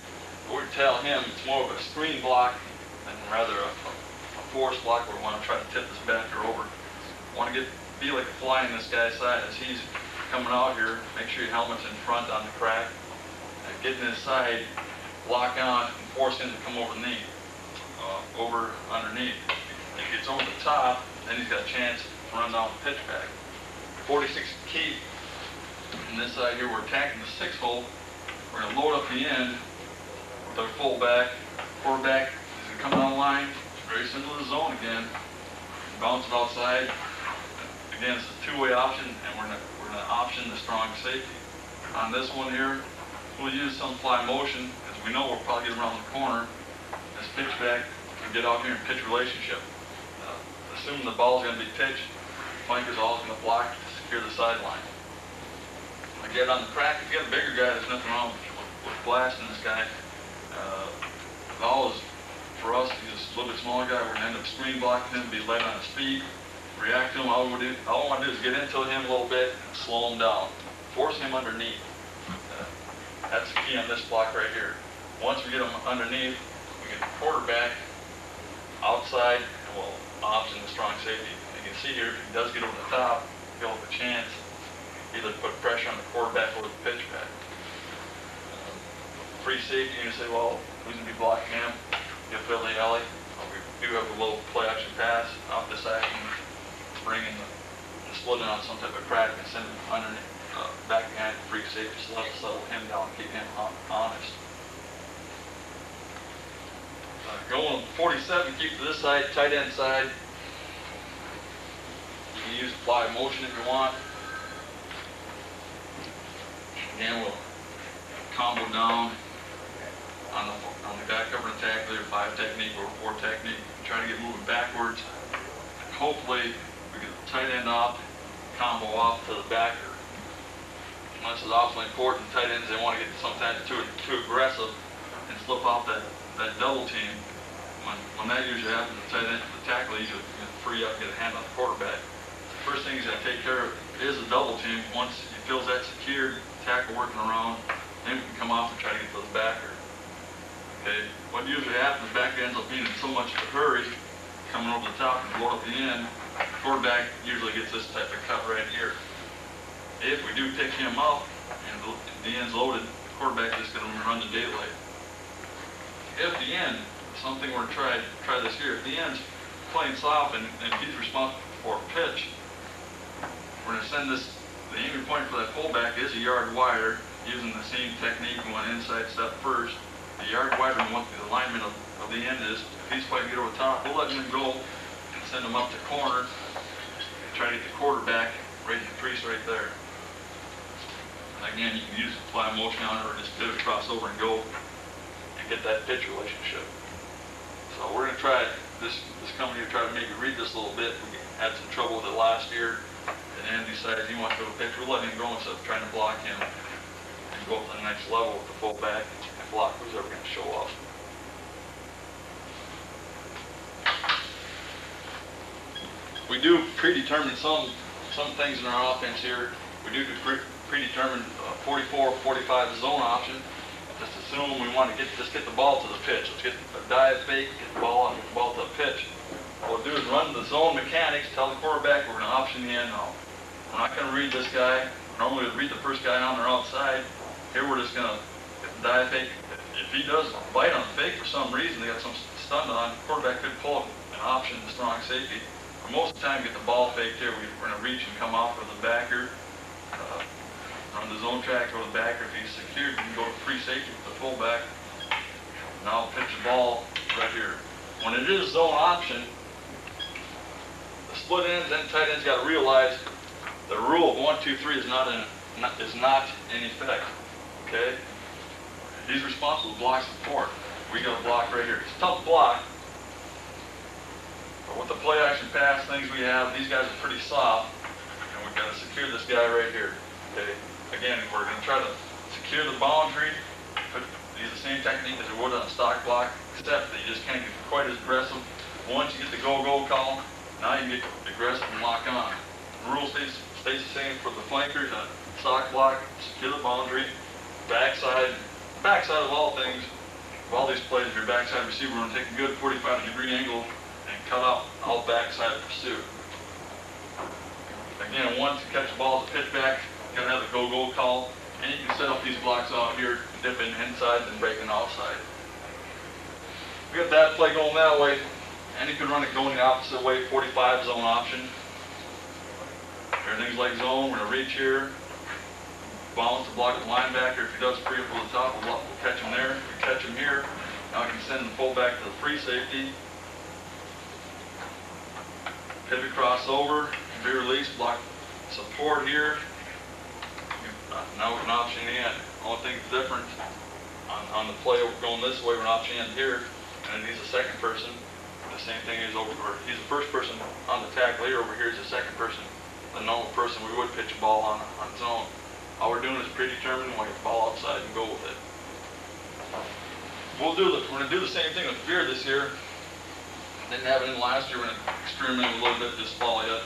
But we tell him it's more of a screen block than rather a force block where we want to try to tip this backer over. Want to be like a fly in this guy's side as he's coming out here. Make sure your helmet's in front on the crack. And getting his side, lock on, and force him to come over the knee, over underneath. If he gets over the top, then he's got a chance to run down the pitch back. 46 keep. On this side here, we're attacking the 6-hole. We're going to load up the end with our fullback. Quarterback is going to come down the line. Very similar to the zone again. Bounce it outside. Again, it's a two-way option, and we're going to option the strong safety. On this one here, we'll use some fly motion, because we know we'll probably get around the corner. This pitch back, we get out here and pitch relationship. Assuming the ball's going to be pitched, flanker's always going to block to secure the sideline. When I get on the crack, if you got a bigger guy, there's nothing wrong with blasting this guy. Always, for us, he's a little bit smaller guy, we're going to end up screen blocking him, be light on his feet, react to him. All we want to do is get into him a little bit and slow him down. Force him underneath. That's the key on this block right here. Once we get him underneath, we get the quarterback outside, and we'll option the strong safety. You can see here, if he does get over the top, he'll have a chance either to put pressure on the quarterback or the pitch back. Free safety, you say, well, who's going to be blocking him? He'll fill the alley. We do have a little play action pass off this action, bringing the split on some type of crack and send him underneath, back behind the free safety, so that'll settle him down and keep him honest. Going 47, keep to this side, tight end side. You can use fly motion if you want. Again, we'll combo down on the guy covering the tackle, either 5 technique or 4 technique. Try to get moving backwards. Hopefully, we get the tight end off, combo off to the backer. And this is awfully important. Tight ends, they want to get sometimes too aggressive and slip off that double team. When that usually happens, the tackle usually free up, get a hand on the quarterback. The first thing he's got to take care of is a double team. Once he feels that secured, tackle working around, then we can come off and try to get to the backer. Okay, what usually happens, the backer ends up being in so much of a hurry, coming over the top and blow up the end. The quarterback usually gets this type of cut right here. If we do pick him up and the end's loaded, the quarterback is going to run the daylight. If the end, something we're going to try this year, if the end's playing soft and he's responsible for a pitch, we're going to send this, the aiming point for that fullback is a yard wider, using the same technique. We want inside step first. The yard wider than what the alignment of the end is. If he's fighting to get over the top, we'll let him go and send him up to corner and try to get the quarterback right in the crease right there. And again, you can use a fly motion on it or just pivot crossover and go and get that pitch relationship. So we're going to try this company to try to maybe read this a little bit. We had some trouble with it last year, and then decided he wants to go to a pitch. We're letting him go instead of trying to block him and go up to the next level with the fullback and block who's ever going to show up. We do predetermine some things in our offense here. We do predetermine 44, 45 zone option. Just assume we want to get the ball to the pitch. Let's get a dive fake, get the ball on, get the ball to the pitch. What we'll do is run the zone mechanics, tell the quarterback we're going to option the end now. We're not going to read this guy. Normally we'd read the first guy on or outside. Here we're just going to get the dive fake. If he does bite on the fake for some reason, they got some stun on, the quarterback could pull an option, the strong safety. But most of the time, get the ball faked here. We're going to reach and come off with the backer. On the zone track, go to the backer. If he's secured, you can go to free safety with the fullback. Now pitch the ball right here. When it is zone option, the split ends and tight ends got to realize the rule of 1, 2, 3 is not in effect. Okay? He's responsible to block support. We got a block right here. It's a tough block. But with the play action pass things we have, these guys are pretty soft. And we've got to secure this guy right here. Okay? Again, we're going to try to secure the boundary. Use the same technique as we would on a stock block, except that you just can't get quite as aggressive. Once you get the go-go call, now you can get aggressive and lock on. The rule stays the same for the flankers on stock block, secure the boundary, backside of all things, of all these plays, your backside receiver will take a good 45-degree angle and cut out all backside pursuit. Again, once you catch the ball as a pitch back, you gotta have the go-go call, and you can set up these blocks out here, dipping inside and breaking outside. We got that play going that way, and you can run it going the opposite way, 45 zone option. Everything's like zone, we're gonna reach here, balance the block the linebacker. If he does free up over the top, we'll catch him there. If we catch him here, now I can send the fullback to the free safety. Pivot crossover, be released, block support here. Now we can option in. Only thing that's different on the play going this way, we're option in here, and then he's the second person. The same thing is over where he's the first person on the tackle here. Over here is the second person, the normal person we would pitch a ball on zone. All we're doing is predetermine when you ball outside and go with it. We're going to do the same thing with Veer this year. Didn't have it in last year. We're going to experiment a little bit this fall yet.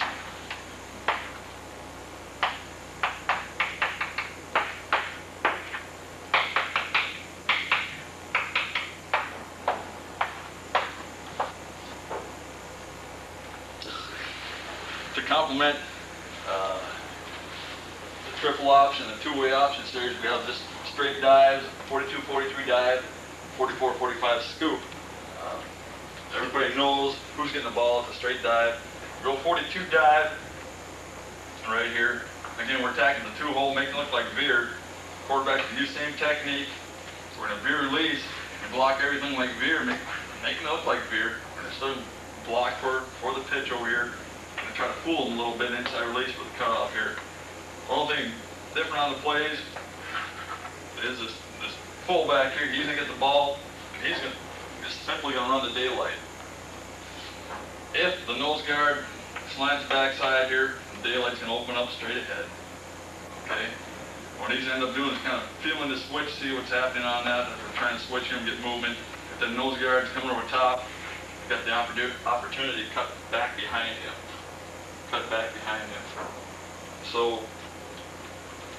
To complement the triple option, the two-way option series, we have just straight dives, 42, 43 dive, 44, 45 scoop. Everybody knows who's getting the ball at the straight dive. Go 42 dive right here. Again, we're attacking the two-hole, making it look like Veer. Quarterback can use the same technique. We're going to Veer release and block everything like Veer, making it look like Veer. We're going to still block for the pitch over here. And try to fool them a little bit inside release with the cutoff here. Only thing different on the plays is this fullback here. He's gonna get the ball, and he's simply gonna run the daylight. If the nose guard slants backside here, the daylight's gonna open up straight ahead. Okay. What he's gonna end up doing is kind of feeling the switch, see what's happening on that. If we're trying to switch him, get movement. If the nose guard's coming over top, you've got the opportunity to cut back behind him. Cut back behind him. So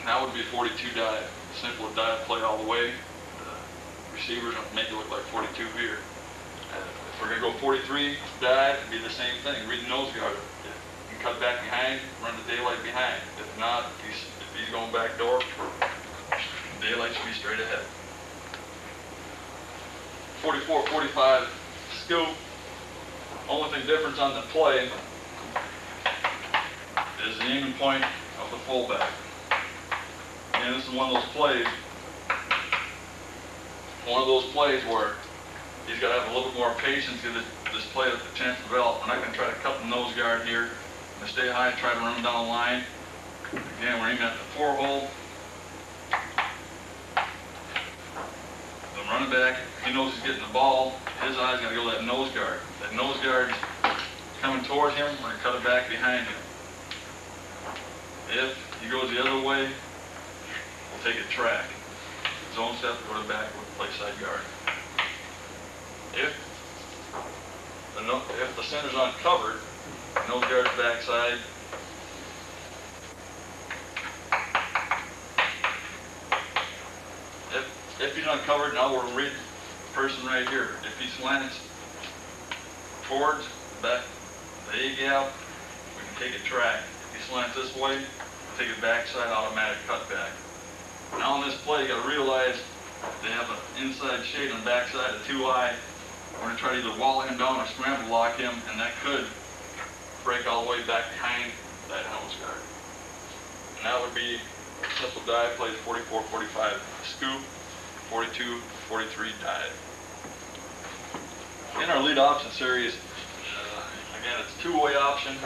that would be 42 dive. Simple dive play all the way. The receivers make it look like 42 Veer. If we're going to go 43 dive, it'd be the same thing. Read the nose guard. If you can cut back behind, run the daylight behind. If not, if he's going back door, daylight should be straight ahead. 44, 45 scoop. Only thing difference on the play is the aiming point of the fullback. And this is one of those plays where he's got to have a little bit more patience to give this play a chance to develop. We're not going to try to cut the nose guard here. We're going to stay high, try to run him down the line. Again, we're aiming at the 4-hole. The running back, he knows he's getting the ball. His eye's got to go to that nose guard. That nose guard's coming towards him. We're going to cut it back behind him. If he goes the other way, we'll take a track. Zone step, go to back, we'll play side guard. If the center's uncovered, nose guard's backside. If he's uncovered, now we'll read the person right here. If he slants towards the back, the A-gap, we can take a track. If he slants this way, take a backside automatic cutback. Now on this play, you got to realize they have an inside shade on the backside of 2-eye. We're going to try to either wall him down or scramble lock him, and that could break all the way back behind that nose guard. And that would be a simple dive play, 44, 45 scoop, 42, 43 dive. In our lead option series, again, it's a two-way option.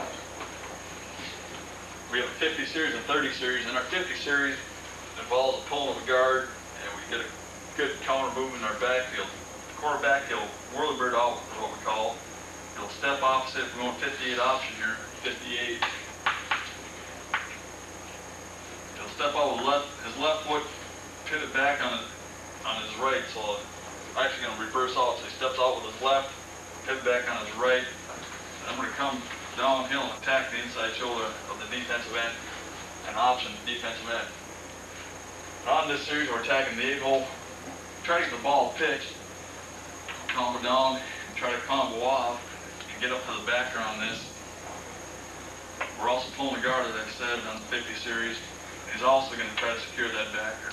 we have a 50 series and 30 series. In our 50 series, it involves the pulling of a guard, and we get a good counter move in our backfield. The quarterback, he'll whirlybird out, is what we call. He'll step opposite. If we want 58 option here, 58. He'll step out with his left foot, pivot back on his right. So it's actually going to reverse out. So he steps out with his left, pivot back on his right. And I'm going to come downhill and attack the inside shoulder of the defensive end and option the defensive end. On this series, we're attacking the 8-hole. Try to get the ball pitched, combo down, and try to combo off and get up to the backer on this. We're also pulling the guard, as I said, on the 50 series. He's also going to try to secure that backer.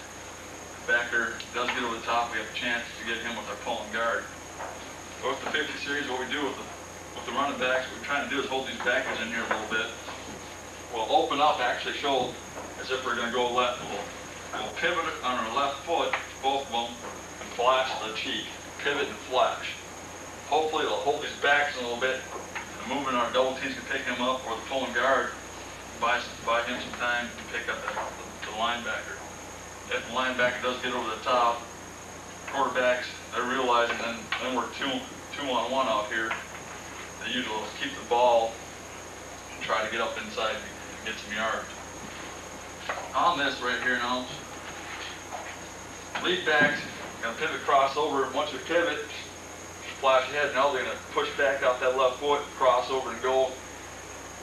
The backer does get over the top. We have a chance to get him with our pulling guard. So with the 50 series, what we do with the running backs, what we're trying to do is hold these backers in here a little bit. We'll open up, actually show as if we're going to go left. We'll pivot on our left foot, both of them, and flash the cheek. Pivot and flash. Hopefully it'll hold these backs a little bit, and moving our double teams can pick him up, or the pulling guard buy him some time to pick up the linebacker. If the linebacker does get over the top, quarterbacks, they're realizing then we're two-on-one out here. They usually keep the ball and try to get up inside and get some yards. On this right here now, lead backs, going to pivot crossover. Once we pivot, flash ahead. Now they're going to push back out that left foot, cross over and go.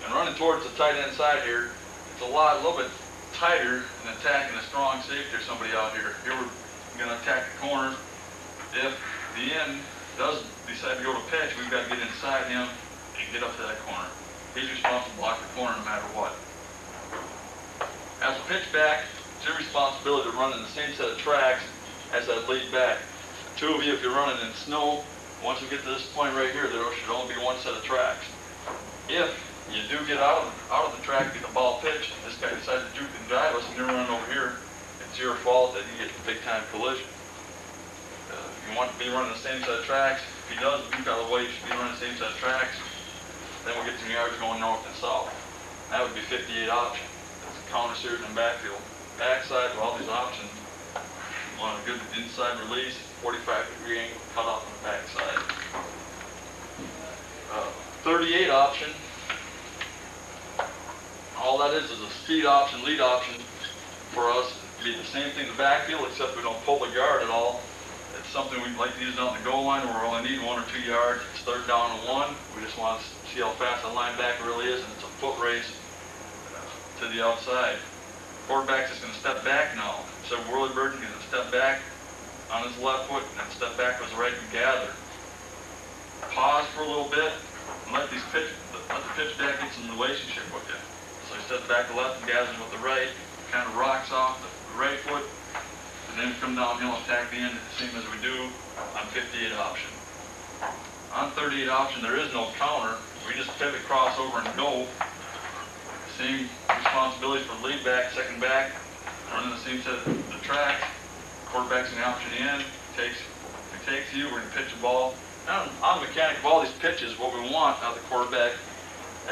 And running towards the tight end side here, it's a little bit tighter than attacking a strong safety or somebody out here. Here we're going to attack the corner. If the end does decide to go to pitch, we've got to get inside him and get up to that corner. He's responsible to block the corner no matter what. As a pitch back, it's your responsibility to run in the same set of tracks as that lead back. Two of you, if you're running in snow, once we get to this point right here, there should only be one set of tracks. If you do get out of the track, get the ball pitched, and this guy decides to juke and drive us, and you're running over here, it's your fault that you get the big time collision. You want to be running the same set of tracks. If he does, you've got to wait, you should be running the same set of tracks. Then we'll get some yards going north and south. That would be 58 option. That's a counter series and backfield. Backside with all these options. You want a good inside release, 45-degree angle cut off on the backside. 38 option. All that is a speed option, lead option for us. It'd be the same thing in the backfield, except we don't pull the guard at all. It's something we'd like to use down the goal line where we only need 1 or 2 yards. It's 3rd down and 1. We just want to see how fast the linebacker really is, and it's a foot race to the outside. Quarterback's just going to step back now. So whirlybird, he's going to step back on his left foot and step back with his right and gather. Pause for a little bit and let the pitch back get some relationship with you. So he steps back to the left and gathers with the right, kind of rocks off the right foot, and then come downhill and attack the end, the same as we do on 58 option. On 38 option, there is no counter. We just pivot, crossover, and go. Same responsibility for lead back, second back, running the same set of the tracks. Quarterback's in the option end. He takes you. We're going to pitch the ball. Now, on the mechanic of all these pitches, what we want out of the quarterback,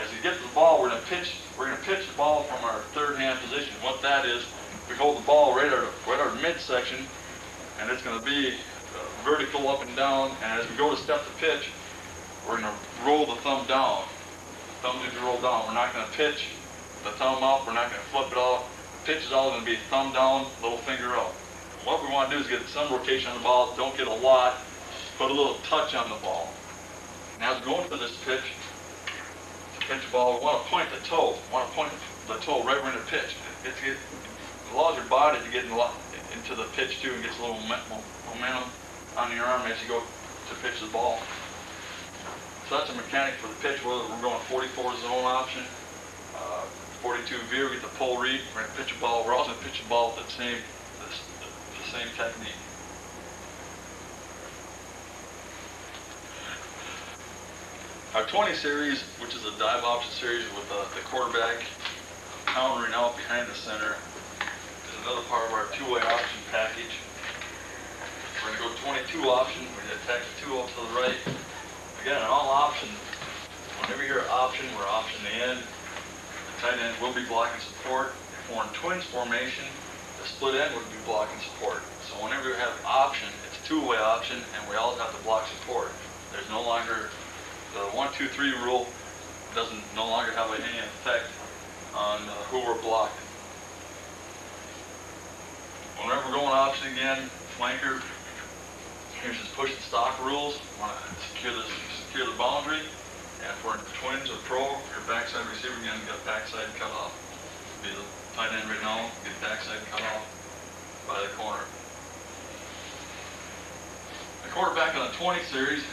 as he gets the ball, we're going to pitch the ball from our third hand position. What that is, we hold the ball right at our midsection, and it's going to be vertical up and down. And as we go to step the pitch, we're going to roll the thumb down. Thumb needs to roll down. We're not going to pitch the thumb up. We're not going to flip it off. The pitch is all going to be thumb down, little finger up. What we want to do is get some rotation on the ball. Don't get a lot. Put a little touch on the ball. Now, as we go into this pitch, to pitch the ball, we want to point the toe. We want to point the toe right where in the pitch. It allows your body to get into the pitch too, and gets a little momentum on your arm as you go to pitch the ball. So that's a mechanic for the pitch. We're going 44 zone option, 42 veer. We get the pull read. We're going to pitch a ball. We're also going to pitch the ball with the same technique. Our 20 series, which is a dive option series with the quarterback countering out behind the center, is another part of our two-way option package. We're going to go 22 option. We're going to attack the 2 up to the right. Again, on all options, whenever you hear option, we're option the end. tight end will be blocking support. If we're in twins formation, the split end would be blocking support. So whenever we have option, it's a two-way option, and we always have to block support. There's no longer, the 1-2-3 rule doesn't no longer have any effect on who we're blocking. Whenever we're going option again, flanker, here's his push and stock rules. Want to secure the boundary. And if we're in twins or pro, your backside receiver again, get backside cut off. Be the tight end right now, get backside cut off by the corner. The quarterback on the 20 series,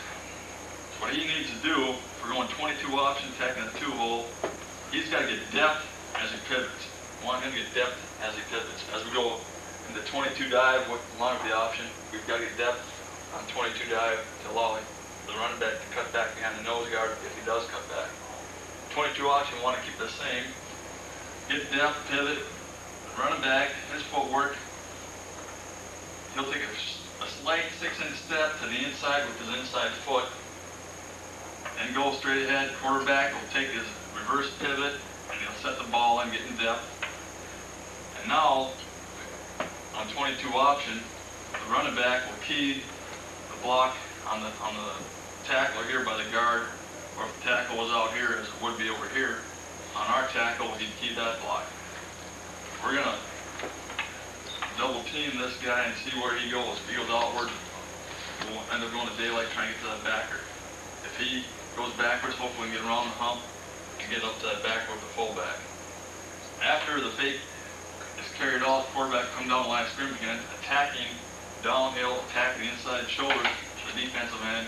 what he needs to do, if we're going 22 option, attacking a 2-hole, he's got to get depth as he pivots. We want him to get depth as he pivots. As we go in the 22 dive, along with the option, we've got to get depth on 22 dive to allow the running back to cut back behind the nose guard if he does cut back. 22 option, we want to keep the same. Get depth, pivot, running back, his footwork. He'll take a slight 6-inch step to the inside with his inside foot and go straight ahead. Quarterback will take his reverse pivot and he'll set the ball and get in depth. And now, on 22 option, the running back will key the block on the tackler here by the guard, or if the tackle was out here as it would be over here, on our tackle, he'd key that block. We're going to double team this guy and see where he goes. If he goes outward, we'll end up going to daylight trying to get to that backer. If he goes backwards, hopefully we can get around the hump and get up to that backer with the fullback. After the fake is carried off, quarterback come down the line of scrimmage again, attacking downhill, attacking the inside shoulder to the defensive end,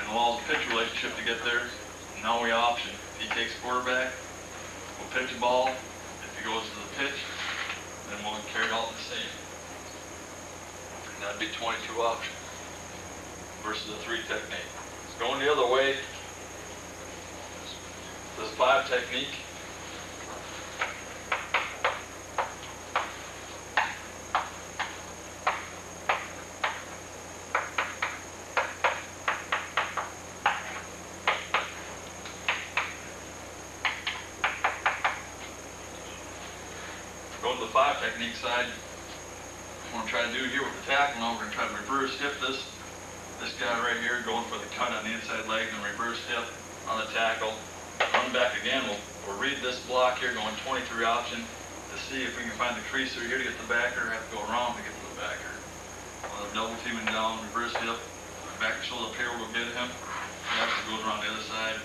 and allows the pitch relationship to get there. Now we option. If he takes quarterback, we'll pitch the ball. If he goes to the pitch, then we'll carry it out the same. And that'd be 22 option versus a 3 technique. Going the other way, this 5 technique. Go to the 5 technique side. What we're going to try to do here with the tackle, now we're going to try to reverse hip this guy right here, going for the cut on the inside leg and reverse hip on the tackle. Run back again, we'll read this block here, going 23 option to see if we can find the crease through here to get the backer, have to go around to get to the backer. Double teaming down, reverse hip, back and shoulder up here, we'll get him. He actually goes around the other side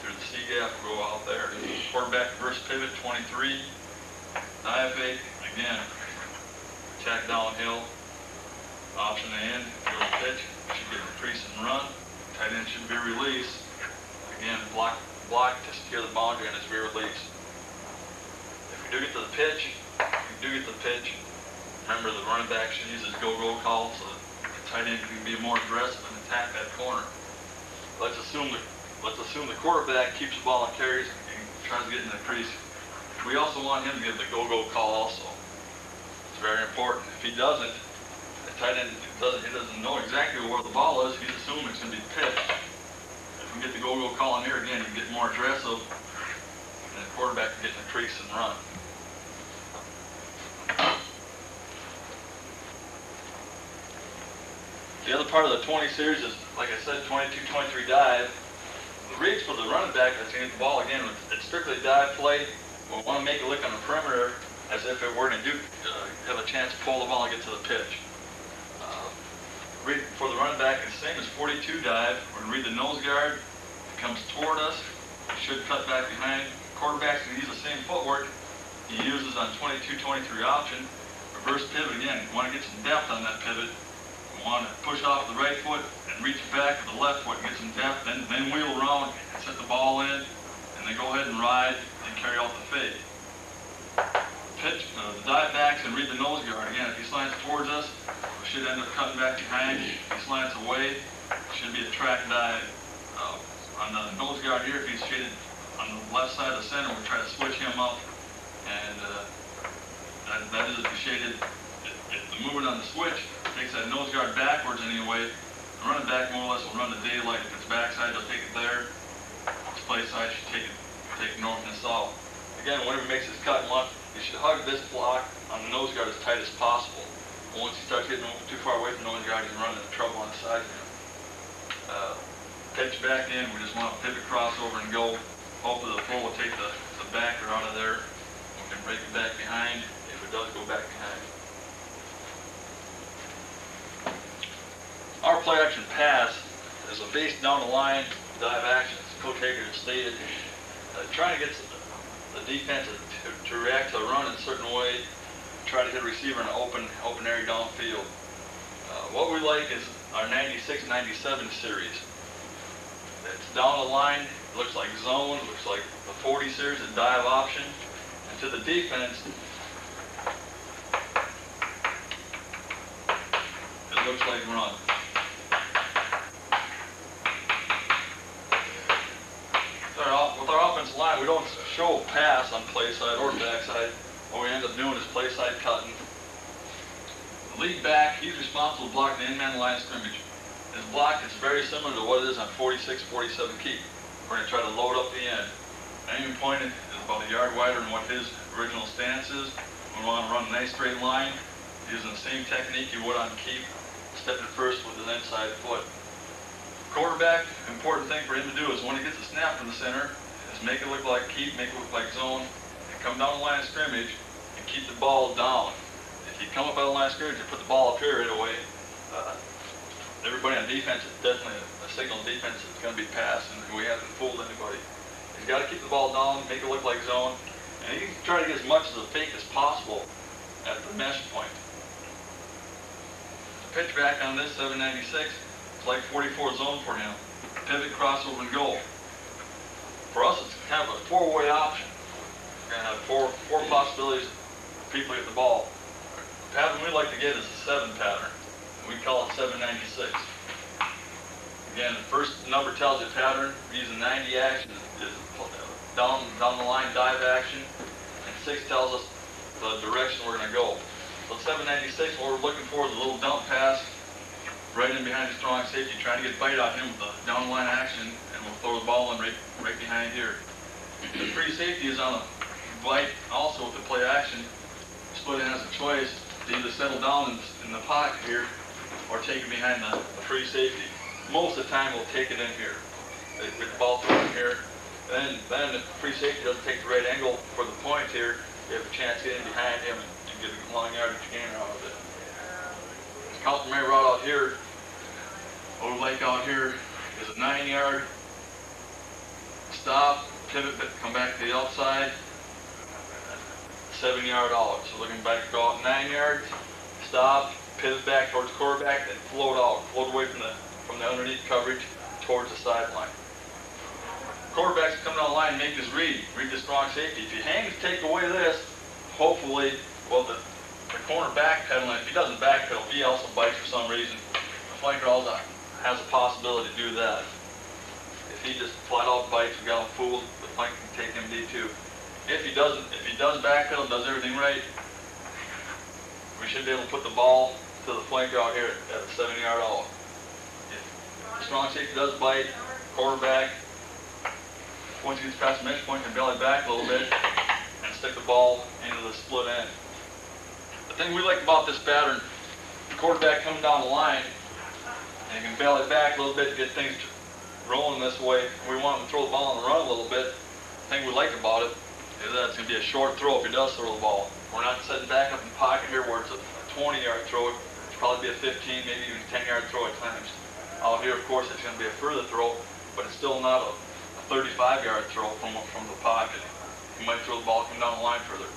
through the C gap, we'll go out there. Quarterback reverse pivot, 23. Dive fake, again, attack downhill, option to end, go to pitch, should get the crease and run. Tight end should be released. Again, block to secure the boundary and it's be released. If we do get to the pitch, remember the running back should use his go-go call so the tight end can be more aggressive and attack that corner. Let's assume the quarterback keeps the ball and carries and tries to get in the crease. We also want him to give the go-go call also. It's very important. If he doesn't, the tight end doesn't know exactly where the ball is, he's assuming it's going to be pitched. If we get the go-go call in here again, you get more aggressive, and the quarterback can get in the crease and run. The other part of the 20 series is, like I said, 22, 23 dive. The reads for the running back that's going to get the ball again, it's strictly dive play. We want to make a lick on the perimeter as if it were to have a chance to pull the ball and get to the pitch. Read for the running back, it's the same as 42 dive. We're going to read the nose guard. If it comes toward us, it should cut back behind. Quarterback's going to use the same footwork he uses on 22, 23 option. Reverse pivot again. We want to get some depth on that pivot. We want to push off the right foot and reach back with the left foot and get some depth. Then wheel around and set the ball in. And then go ahead and ride and carry out the fade. Pitch, the dive backs and read the nose guard. Again, if he slants towards us, we should end up cutting back behind. If he slants away, it should be a track dive. On the nose guard here, if he's shaded on the left side of the center, we'll try to switch him up. And that is if he's shaded. If the movement on the switch takes that nose guard backwards anyway, the running back more or less will run the daylight. If it's backside, they'll take it there. If it's play side, should take it take north and south. Again, whenever he makes his cut and lunge, you should hug this block on the nose guard as tight as possible. Once he starts getting too far away from the nose guard, he's running into trouble on the side of him. Pitch back in, we just want to pivot crossover and go. Hopefully the full will take the backer out of there. We can break it back behind if it does go back behind. Our play action pass is a base down the line dive action, as Coach Hager has stated. Trying to get the defense to react to a run in a certain way, try to hit a receiver in an open area downfield. What we like is our 96-97 series. It's down the line, it looks like zone, it looks like the 40 series, a dive option. And to the defense, it looks like run. With our offensive line, we don't show pass on play side or backside. What we end up doing is play side cutting. The lead back, he's responsible for blocking the in-man line of scrimmage. His block is very similar to what it is on 46, 47 keep. We're going to try to load up the end. Aiming point is about a yard wider than what his original stance is. We want to run a nice straight line, using the same technique you would on keep, stepping first with his inside foot. Quarterback, important thing for him to do is when he gets a snap from the center, is make it look like keep, make it look like zone, and come down the line of scrimmage and keep the ball down. If you come up out of the line of scrimmage and put the ball up here right away, everybody on defense is definitely a signal defense is going to be passed, and we haven't fooled anybody. He's got to keep the ball down, make it look like zone, and he can try to get as much of the fake as possible at the mesh point. The pitch back on this 796, it's like 44 zone for him. Pivot, crossover, and goal. For us, it's kind of a four-way option. We're going to have four possibilities for people to get the ball. The pattern we like to get is a 7 pattern. We call it 796. Again, the first number tells you pattern. We're using 90 action is down the line dive action, and 6 tells us the direction we're going to go. So 796, what we're looking for is a little dump pass right in behind the strong safety, trying to get bite on him with the down the line action, and we'll throw the ball in right behind here. The free safety is on a bite also with the play action. Split in has a choice to either settle down in the pocket here or take it behind the free safety. Most of the time we'll take it in here. They get the ball thrown in here. Then if the free safety doesn't take the right angle for the point here, you have a chance to get in behind him and get a long yardage gain out of it. This complementary route out here, what we like out here is a 9-yard stop, pivot, come back to the outside, 7-yard out. So looking back to go out 9 yards, stop, pivot back towards quarterback, then float out, float away from the underneath coverage towards the sideline. Quarterback's coming down the line, make his read the strong safety. If he hangs, take away this, hopefully, well, the corner backpedaling, if he doesn't backpedal, if he also bites for some reason, the flanker also has a possibility to do that. If he just flat out bites, we got him fooled, the flanker can take him D2. If he does backpedal, does everything right, we should be able to put the ball to the flanker out here at a 7-yard out. If the strong safety does bite, quarterback, once he gets past the mesh point, can belly back a little bit and stick the ball into the split end. The thing we like about this pattern, the quarterback coming down the line, and he can belly back a little bit to get things rolling this way. We want him to throw the ball on the run a little bit. The thing we like about it is that it's going to be a short throw if he does throw the ball. We're not setting back up in the pocket here where it's a 20-yard throw. It's probably be a 15, maybe even 10-yard throw at times. Out here, of course, it's going to be a further throw, but it's still not a 35-yard throw from the pocket. You might throw the ball, come down the line further.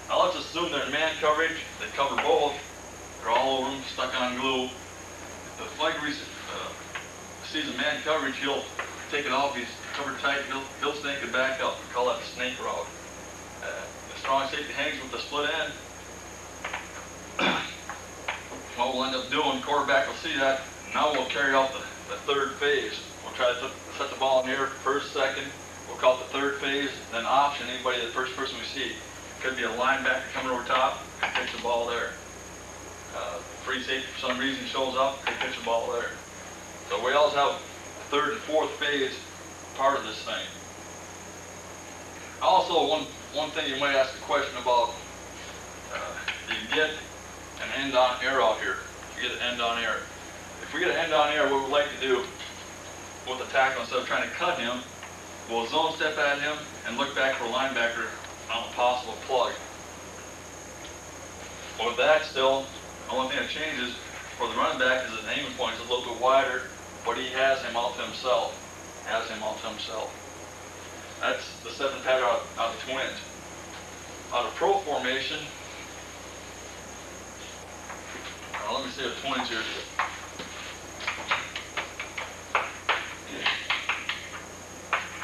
Now let's assume they're in man coverage. They cover both. They're all over them, stuck on glue. If the flanker sees a man coverage, he'll take it off. He's covered tight. He'll snake it back up. We call that the snake route. The strong safety hangs with the split end. What we'll end up doing, quarterback will see that. Now we'll carry out the third phase. We'll try to set the ball in here, first, second. We'll call it the third phase, then option anybody, the first person we see. Could be a linebacker coming over top, could pitch the ball there. Free safety for some reason shows up, could pitch the ball there. So we also have the third and fourth phase part of this thing. Also, one thing you might ask a question about, you get an end-on air out here. You get an end-on air. If we get an end-on air, what we'd like to do with the tackle, instead of trying to cut him, we'll zone step at him and look back for a linebacker on a possible plug. But with that still, the only thing that changes for the running back is his aiming point is a little bit wider, but he has him out to himself. That's the 7 pattern out of twins. Out of pro formation, let me see the twins here.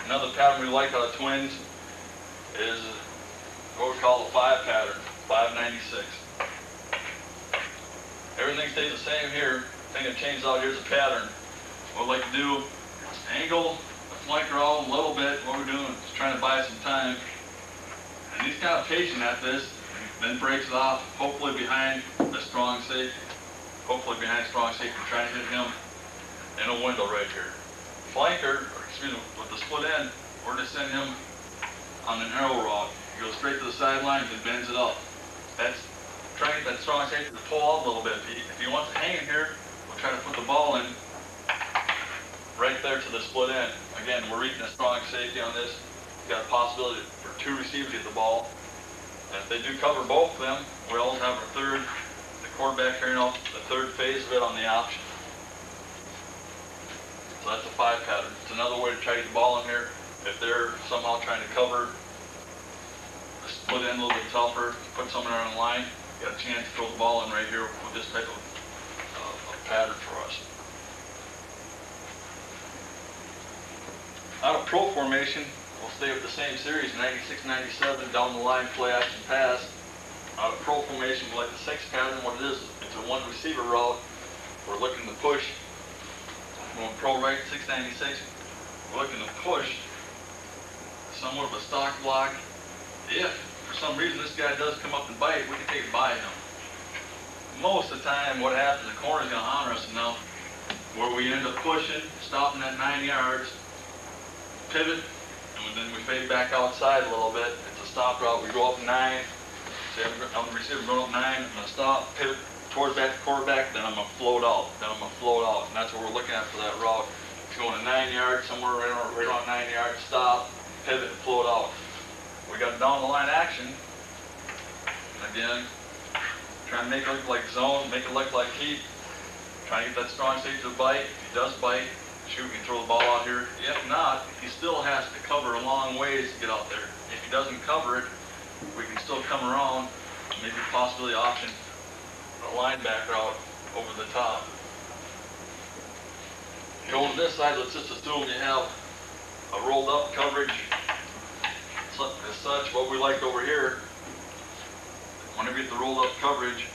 Another pattern we like out of twins is what we call the 5 pattern, 596. Everything stays the same here. The thing that changes out here is the pattern. What we like to do is angle the flanker out a little bit. What we're doing is trying to buy some time. And he's kind of patient at this, then breaks it off, hopefully behind a strong safety. Trying to hit him in a window right here. Flanker, with the split end, we're going to send him on an arrow route. He goes straight to the sidelines and bends it up. That's trying to get that strong safety to pull out a little bit. If he wants to hang in here, we'll try to put the ball in right there to the split end. Again, we're reaching a strong safety on this. We've got a possibility for 2 receivers to get the ball. And if they do cover both of them, we'll always have a third, the quarterback carrying out the third phase of it on the option. So that's a 5 pattern. It's another way to try to get the ball in here. If they're somehow trying to cover the split end a little bit tougher, put someone on the line, you got a chance to throw the ball in right here with this type of pattern for us. Out of pro formation, we'll stay with the same series, 96, 97, down the line, play action pass. Out of pro formation, we like the 6 pattern. What it is, it's a 1 receiver route. We're looking to push. Going pro right, 696. We're looking to push somewhat of a stock block. If for some reason this guy does come up and bite, we can take it by him. Most of the time, what happens, the corner's going to honor us enough where we end up pushing, stopping at 9 yards, pivot, and then we fade back outside a little bit. It's a stop route. We go up 9. Say I'm the receiver going up 9. I'm going to stop, pivot towards back to quarterback. Then I'm going to float out. And that's what we're looking at for that route. It's going to 9 yards, somewhere right around 9 yards. Stop, pivot, and float out. We got down the line action. Again, trying to make it look like zone, make it look like heat. Trying to get that strong safety to bite. If he does bite, shoot, we can throw the ball out here. If not, he still has to cover a long ways to get out there. If he doesn't cover it, we can still come around, maybe possibly option a linebacker out over the top. Go to this side, let's just assume you have a rolled up coverage. As such, what we like over here, whenever you get the rolled up coverage,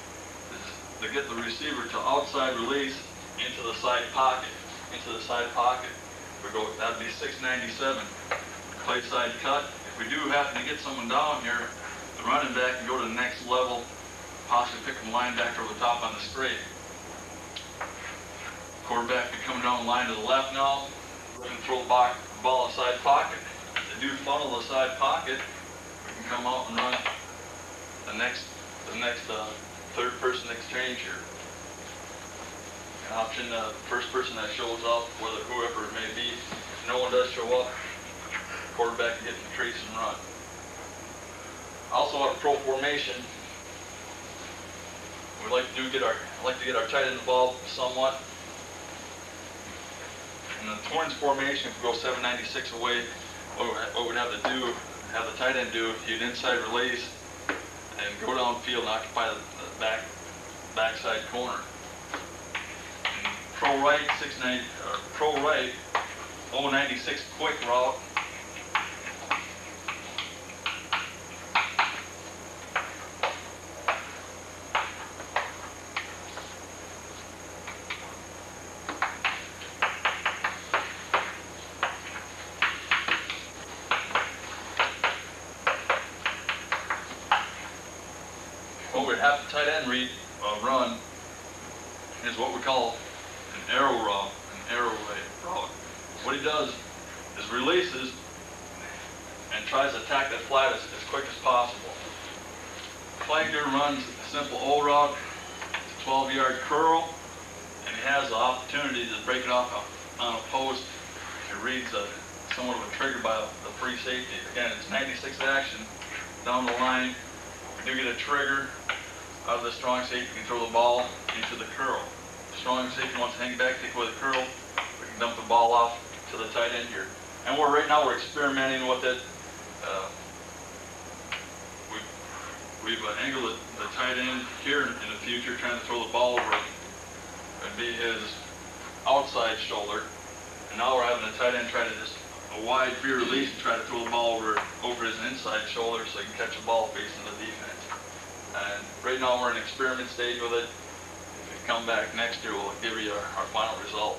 is to get the receiver to outside release into the side pocket. We go, that'd be 697. Play side cut. If we do happen to get someone down here, the running back can go to the next level, possibly pick a linebacker over the top on the straight. Quarterback can come down the line to the left now, looking to throw the ball inside pocket. If they do funnel the side pocket, we can come out and run the next third person exchange here. An option, the first person that shows up, whoever it may be, if no one does show up, quarterback can get in the crease and run. Also out of pro formation, we like to get our tight end involved somewhat. In the Twins formation, if we go 796 away, what we'd have the tight end do, he'd inside release and go downfield and occupy the backside corner. And pro right 096 quick route. What we have the tight end run is what we call an arrow route, route. What he does is releases, and tries to attack that flat as quick as possible. Flanker runs a simple O route, 12-yard curl, and he has the opportunity to break it off on a post. He reads somewhat of a trigger by the free safety. Again, it's 96 action down the line. If we do get a trigger out of the strong safety, we can throw the ball into the curl. The strong safety wants to hang back, take away the curl, we can dump the ball off to the tight end here. And right now we're experimenting with it. We've angled the tight end here in the future, trying to throw the ball over. It'd be his outside shoulder. And now we're having the tight end try to just a wide veer release and try to throw the ball over his inside shoulder so he can catch the ball facing the defense. And right now we're in experiment stage with it. If we come back next year, we'll give you our final result.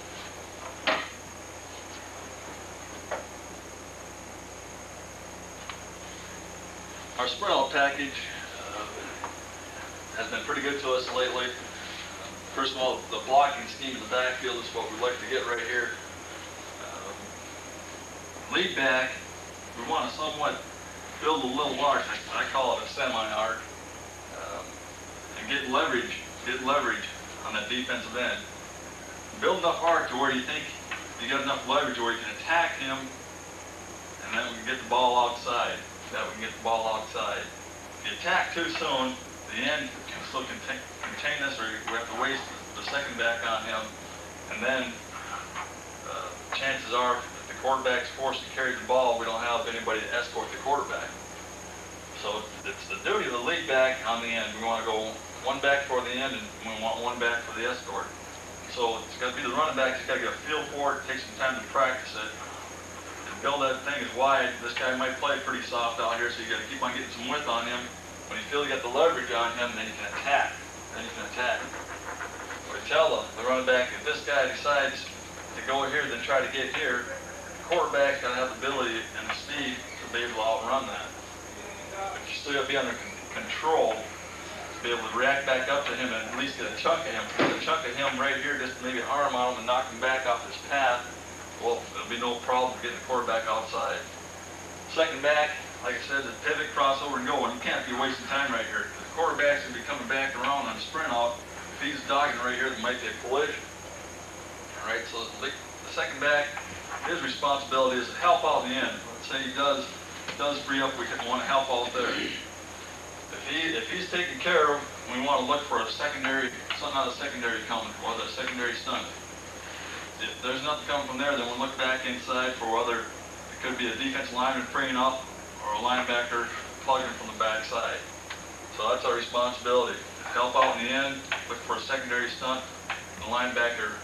Our sprint out package has been pretty good to us lately. First of all, the blocking scheme in the backfield is what we like to get right here. Lead back, we want to somewhat build a little arc, I call it a semi-arc, and get leverage on that defensive end. Build enough arc to where you think you got enough leverage where you can attack him, and then we can get the ball outside. If you attack too soon, the end can still contain us, or we have to waste the second back on him, and then chances are, if the quarterback's forced to carry the ball, we don't have anybody to escort the quarterback. So it's the duty of the lead back on the end. We want to go one back for the end, and we want one back for the escort. So it's got to be the running back. He's got to get a feel for it, take some time to practice it, and build that thing as wide. This guy might play pretty soft out here, so you got to keep on getting some width on him. When you feel you got the leverage on him, then you can attack. We tell the running back, if this guy decides to go here, then try to get here, the quarterback's got to have the ability and the speed to be able to outrun that. But you still got to be under control to be able to react back up to him and at least get a chunk of him. Get a chunk of him right here, just maybe an arm on him and knock him back off his path. Well, there'll be no problem getting the quarterback outside. Second back, like I said, the pivot, crossover, and go. And you can't be wasting time right here. The quarterback's going to be coming back around on a sprint out. If he's dogging right here, there might be a collision. All right, so the second back, his responsibility is to help out the end. Let's say he does free up, we want to help out there. If he's taken care of, we want to look for a secondary, something out of secondary coming, whether a secondary stunt. If there's nothing coming from there, then we'll look back inside for whether it could be a defensive lineman freeing up or a linebacker plugging from the backside. So that's our responsibility. Help out in the end, look for a secondary stunt, the linebacker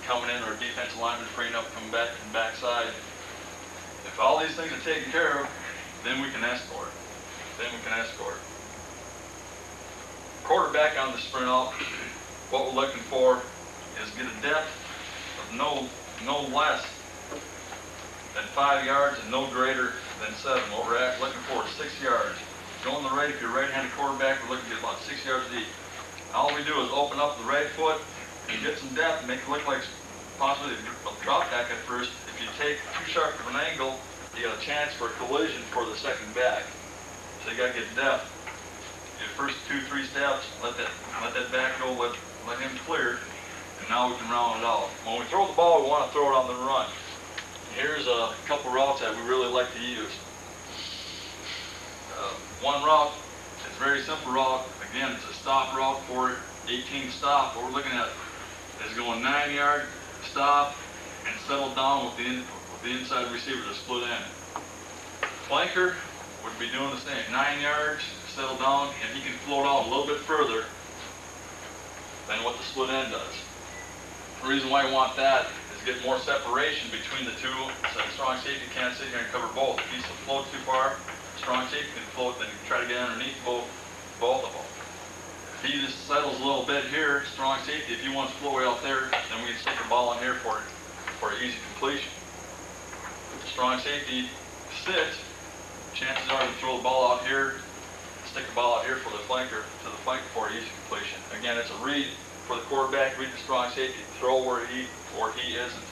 coming in or a defensive lineman freeing up, coming back from the backside. If all these things are taken care of, then we can escort. Quarterback on the sprint out, what we're looking for is get a depth of no less than 5 yards and no greater than 7. What we're looking for is 6 yards. Going the right, if you're a right-handed quarterback, we're looking to get about 6 yards deep. All we do is open up the right foot and get some depth, make it look like possibly a drop back at first. If you take too sharp of an angle, you got a chance for a collision for the second back. So you got to get depth. Your first 2-3 steps, let that back go, let him clear, and now we can round it out. When we throw the ball, we want to throw it on the run. Here's a couple routes that we really like to use. One route is a very simple route. Again, it's a stop route for 18 stop. What we're looking at is going 9-yard stop and settle down with the inside receiver, the split end. Flanker would be doing the same, 9 yards, settle down, and he can float out a little bit further than what the split end does. The reason why we want that is get more separation between the two, so the strong safety can't sit here and cover both. If he floats too far, strong safety can float, then try to get underneath both of them. If he just settles a little bit here, strong safety, if he wants to float way out there, then we can stick the ball in here for easy completion. If the strong safety sits, chances are to throw the ball out here, stick the ball out here for the flanker, to the flanker for easy completion. Again, it's a read for the quarterback, read the strong safety, throw where he isn't.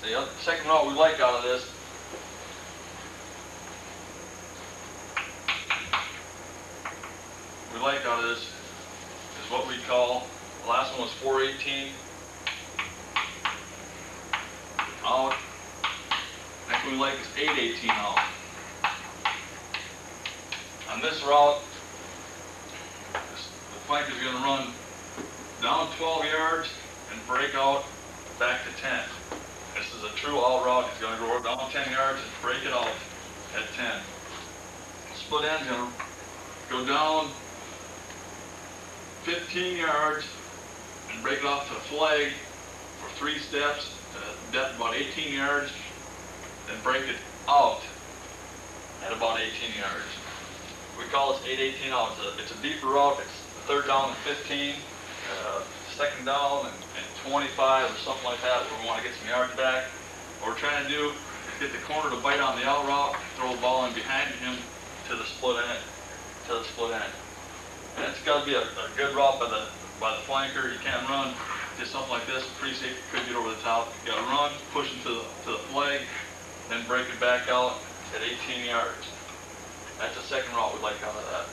The second route we like out of this we like out of this is what we call, the last one was 418 out. Next one we like is 818 out. On this route, the flanker is going to run down 12 yards and break out back to 10. This is a true all route. He's going to go down 10 yards and break it out at 10. Split end is going to go down 15 yards and break it off to the flag for 3 steps, depth about 18 yards, then break it out at about 18 yards. We call this 818 out. It's a deeper route. It's third down and 15, second down and 25 or something like that, where we want to get some yards back. What we're trying to do is get the corner to bite on the out route, throw the ball in behind him to the split end. And it's got to be a good route by the flanker. You can't run just something like this. Free safety could get over the top. You got to run, push him to the flag, then break it back out at 18 yards. That's the second route we'd like out of that.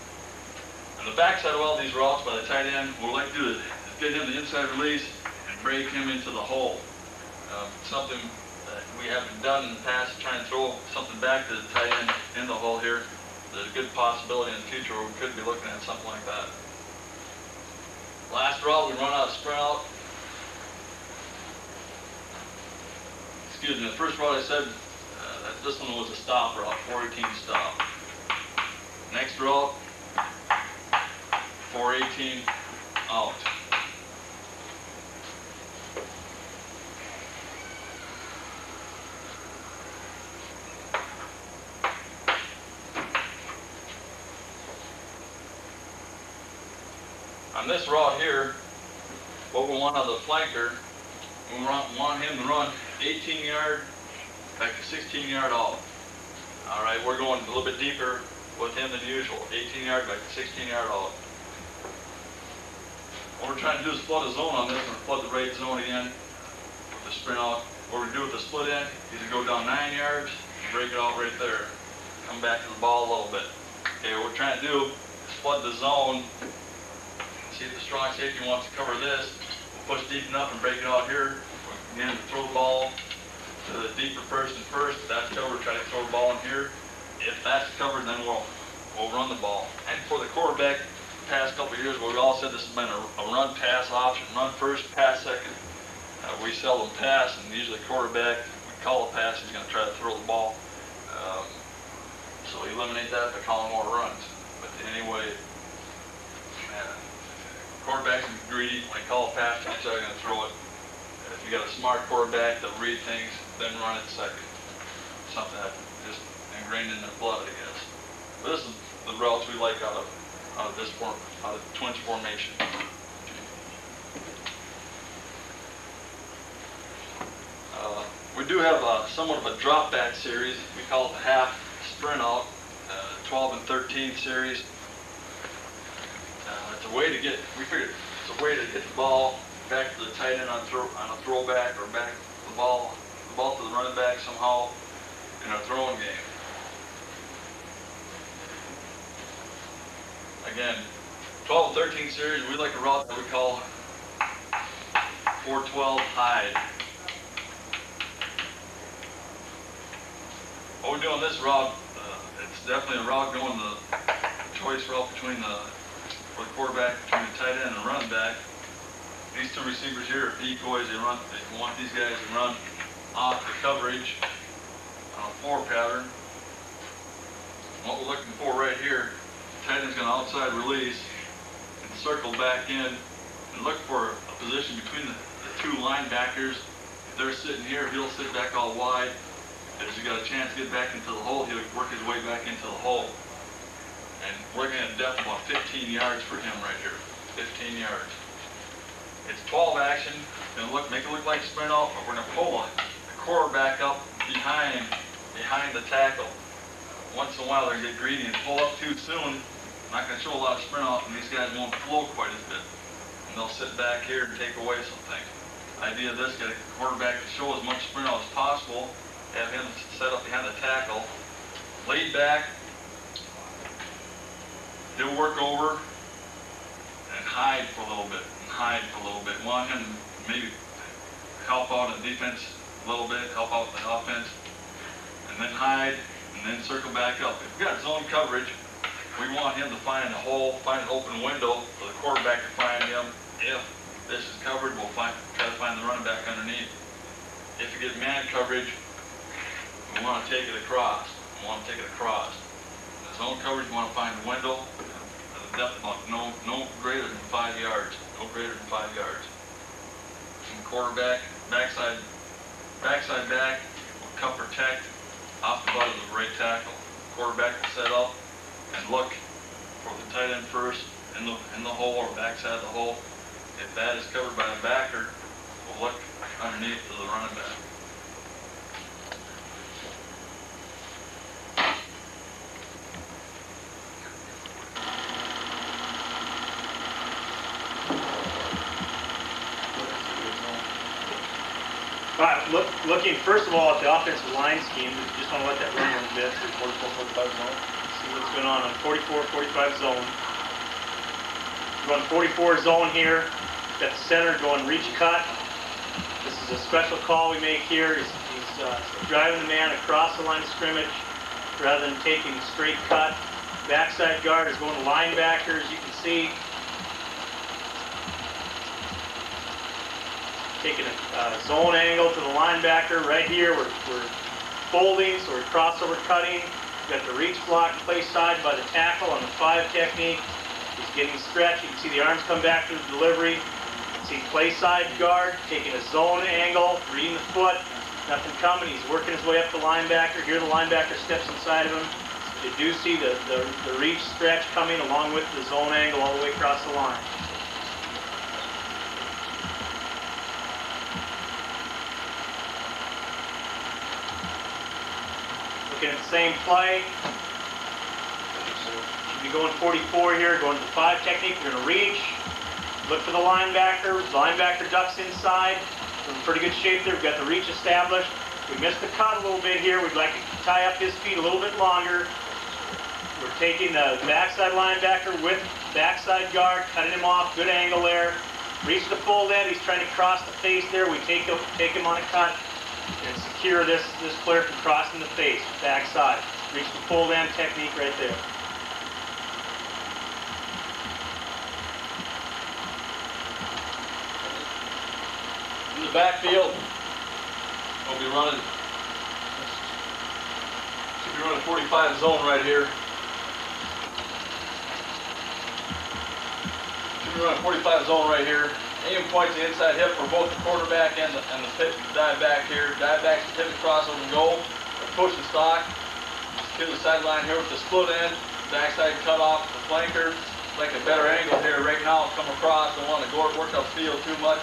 On the backside of all these routes by the tight end, what we'd like to do is get him the inside release and break him into the hole. Something that we haven't done in the past, try and throw something back to the tight end in the hole here. There's a good possibility in the future where we could be looking at something like that. Last route, we run out of sprint out. Excuse me, the first route I said, that this one was a stop route, 418 stop. Next route, 418 out. On this route here, what we want out of the flanker, we want him to run 18 yard back to 16 yard out. All right, we're going a little bit deeper with him than usual. 18 yard back to 16 yard out. What we're trying to do is flood a zone on this. We're going to flood the right zone again with the sprint out. What we do with the split end is to go down 9 yards, break it out right there. Come back to the ball a little bit. Okay, what we're trying to do is flood the zone. See if the strong safety wants to cover this. We'll push deep enough and break it out here. Again, throw the ball to the deeper person first. If that's covered, try to throw the ball in here. If that's covered, then we'll run the ball. And for the quarterback, the past couple of years, we've all said this has been a run pass option. Run first, pass second. We seldom pass, and usually the quarterback, we call a pass, he's going to try to throw the ball. So eliminate that by calling more runs. But anyway, quarterbacks can be greedy. When they call a pass, they're going to throw it. If you got a smart quarterback that'll read things, then run it second. Something that just ingrained in their blood, I guess. But this is the routes we like out of twins formation. We do have somewhat of a drop back series. We call it the half sprint out, 12 and 13 series. It's a way to get, we figured it's a way to get the ball back to the tight end on a throwback, or back the ball to the running back somehow in our throwing game. Again, 12 and 13 series, we like a route that we call 412 hide. What we do on this route, it's definitely a route going the choice route between for the quarterback, between the tight end and the running back. These two receivers here are decoys. They want these guys to run off the coverage on a 4 pattern. What we're looking for right here, the tight end's going to outside release and circle back in and look for a position between the two linebackers. If they're sitting here, he'll sit back all wide. If he's got a chance to get back into the hole, he'll work his way back into the hole. And we're looking at a depth of about 15 yards for him right here. 15 yards. It's 12 action. It's going to make it look like sprint out, but we're going to pull the quarterback up behind the tackle. Once in a while, they're going to get greedy and pull up too soon. I'm not going to show a lot of sprint out, and these guys won't flow quite as bit. And they'll sit back here and take away some things. The idea of this, get the quarterback to show as much sprint out as possible, have him set up behind the tackle, laid back. He'll work over, hide for a little bit, and hide for a little bit. Want him to maybe help out in defense a little bit, help out in the offense, and then hide, and then circle back up. If we got zone coverage, we want him to find a hole, find an open window for the quarterback to find him. If this is covered, we'll try to find the running back underneath. If you get man coverage, we want to take it across. We want to take it across. The zone coverage, we want to find a window at a depth of no greater than 5 yards. No greater than 5 yards. And quarterback, backside back, will come protect off the butt of the right tackle. Quarterback will set up and look for the tight end first in the hole or backside of the hole. If that is covered by a backer, we'll look underneath to the running back. All right, looking first of all at the offensive line scheme, we just want to let that run a little bit through 44-45 zone. See what's going on 44-45 zone. We're going 44 zone here. Got the center going reach cut. This is a special call we make here. He's driving the man across the line of scrimmage rather than taking straight cut. Backside guard is going to linebacker, as you can see. Taking a zone angle to the linebacker right here. We're folding, so we're crossover cutting. We've got the reach block placed side by the tackle on the 5 technique. He's getting stretched. You can see the arms come back to the delivery. You can see play side guard taking a zone angle, reading the foot. Nothing coming. He's working his way up the linebacker. Here the linebacker steps inside of him. You do see the reach stretch coming along with the zone angle all the way across the line. Looking at the same play. Should be going 44 here, going to the 5 technique. We're going to reach. Look for the linebacker. The linebacker ducks inside. We're in pretty good shape there. We've got the reach established. We missed the cut a little bit here. We'd like to tie up his feet a little bit longer. We're taking the backside linebacker with backside guard, cutting him off. Good angle there. Reach the full end. He's trying to cross the face there. We take him on a cut and secure this player from crossing the face, backside. Reach the full end technique right there. In the backfield, we'll be running, should be running 45 zone right here. Should be running 45 zone right here. Aim point to the inside hip for both the quarterback and the dive back here. Dive back to pivot crossover and go. Push and stock. Secure the sideline here with the split end. Backside cut off the flanker. Like a better angle here right now. Come across. Don't want to go work upfield too much.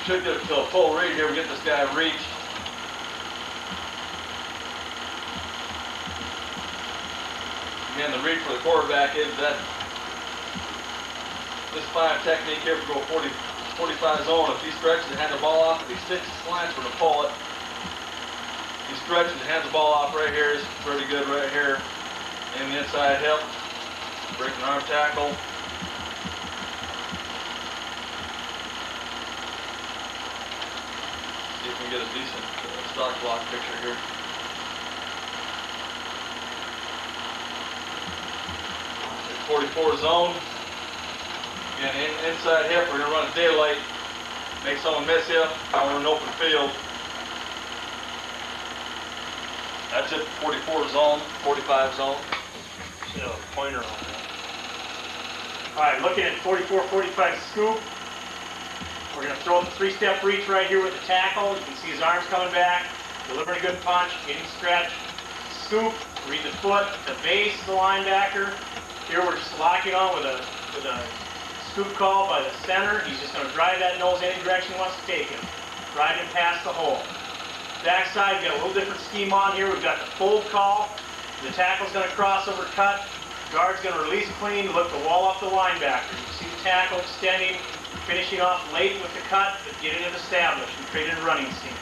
Should get it to a full read here. We get this guy reached. Again, the read for the quarterback is that. This 5 technique here, we go 45 zone. If he stretches and hands the ball off, if he sticks and slants, we're going to pull it. He stretches and hands the ball off right here. It's pretty good right here. In the inside hip. Breaking arm tackle. See if we can get a decent stock block picture here. There's 44 zone. Again, inside hip, we're going to run a daylight, make someone miss you, now we're in an open field. That's it, 44 zone, 45 zone. See a pointer on that. All right, looking at 44-45 scoop. We're going to throw the 3-step reach right here with the tackle. You can see his arms coming back, delivering a good punch, getting stretched. Scoop, read the foot, the base of the linebacker. Here we're just locking on with a scoop call by the center. He's just going to drive that nose any direction he wants to take him. Drive him past the hole. Backside, we've got a little different scheme on here. We've got the fold call. The tackle's going to cross over cut. Guard's going to release clean, look to wall off the linebacker. You can see the tackle extending, finishing off late with the cut, but getting it established and creating a running scheme.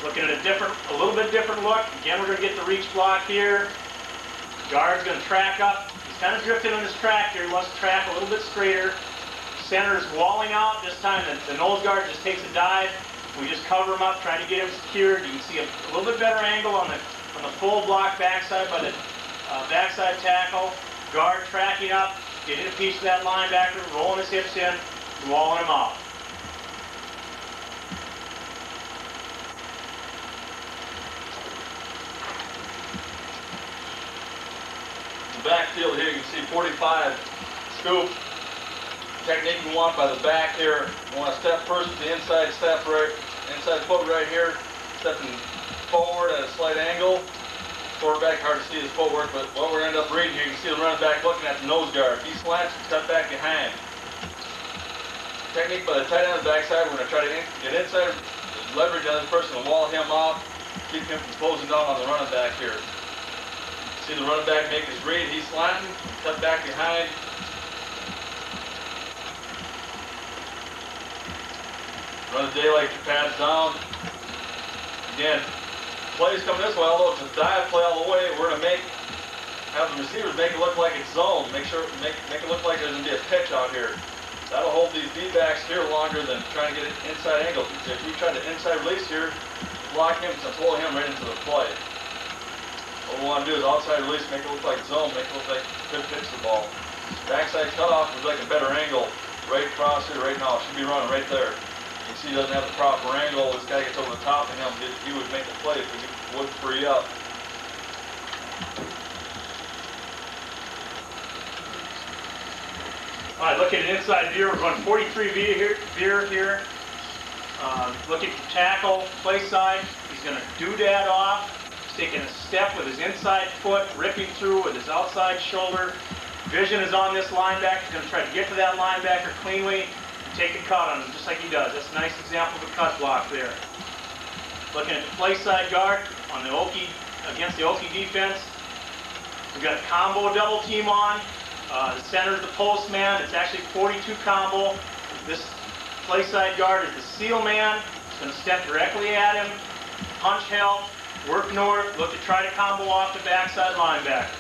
Looking at a little bit different look. Again, we're going to get the reach block here. Guard's going to track up. He's kind of drifting on his track here. He wants to track a little bit straighter. Center's walling out. This time the nose guard just takes a dive. We just cover him up, trying to get him secured. You can see a little bit better angle on the full block backside by the backside tackle. Guard tracking up, getting a piece of that linebacker, rolling his hips in, walling him out. Backfield here, you can see 45 scoop. Technique we want by the back here. We want to step first with the inside step right, inside foot right here, stepping forward at a slight angle. Quarterback, hard to see his footwork, but what we're going to end up reading here, you can see the running back looking at the nose guard. If he slants, step back behind. Technique by the tight end on the backside, we're going to try to get inside, leverage on this person and wall him off, keep him from closing down on the running back here. See the running back make his read, he's slanting, step back behind. Run the daylight pads down. Again, plays coming this way, although it's a dive play all the way, we're going to have the receivers make it look like it's zone, make it look like there's going to be a pitch out here. That'll hold these D-backs here longer than trying to get an inside angle. If we try to inside release here, block him, to pull him right into the play. What we want to do is outside release, make it look like zone, make it look like could pitch the ball. Backside cutoff would like a better angle right across here right now. It should be running right there. You see he doesn't have the proper angle. This guy gets over the top of him. He would make the play if he would free up. All right, looking at inside veer. We're going 43 veer here. Looking for tackle, play side. He's going to doodad off. Taking a step with his inside foot, ripping through with his outside shoulder. Vision is on this linebacker. He's going to try to get to that linebacker cleanly and take a cut on him, just like he does. That's a nice example of a cut block there. Looking at the play side guard on the Okie, against the Okie defense. We've got a combo double team on. The center is the post man. It's actually 42 combo. This play side guard is the seal man. He's going to step directly at him, punch help. Work north, look to try to combo off the backside linebacker.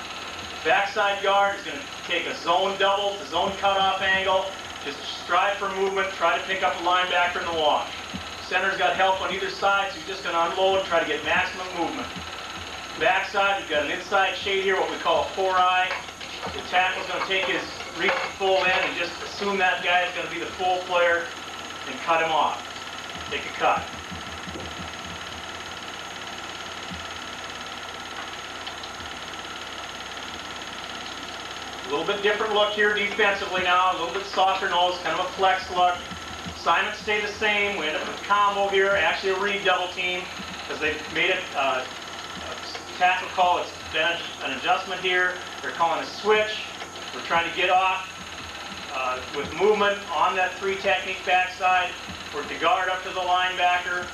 Backside guard is going to take a zone double, the zone cutoff angle, just strive for movement, try to pick up the linebacker in the wash. Center's got help on either side, so he's just going to unload, try to get maximum movement. Backside, we've got an inside shade here, what we call a 4-eye. The tackle's going to take his reach full in and just assume that guy is going to be the full player and cut him off. Take a cut. A little bit different look here defensively now, a little bit softer nose, kind of a flex look. Assignments stay the same. We end up with a combo here, actually a read double team, because they've made it a tackle call. It's been an adjustment here. They're calling a switch. We're trying to get off with movement on that 3 technique backside. Work the guard up to the linebacker.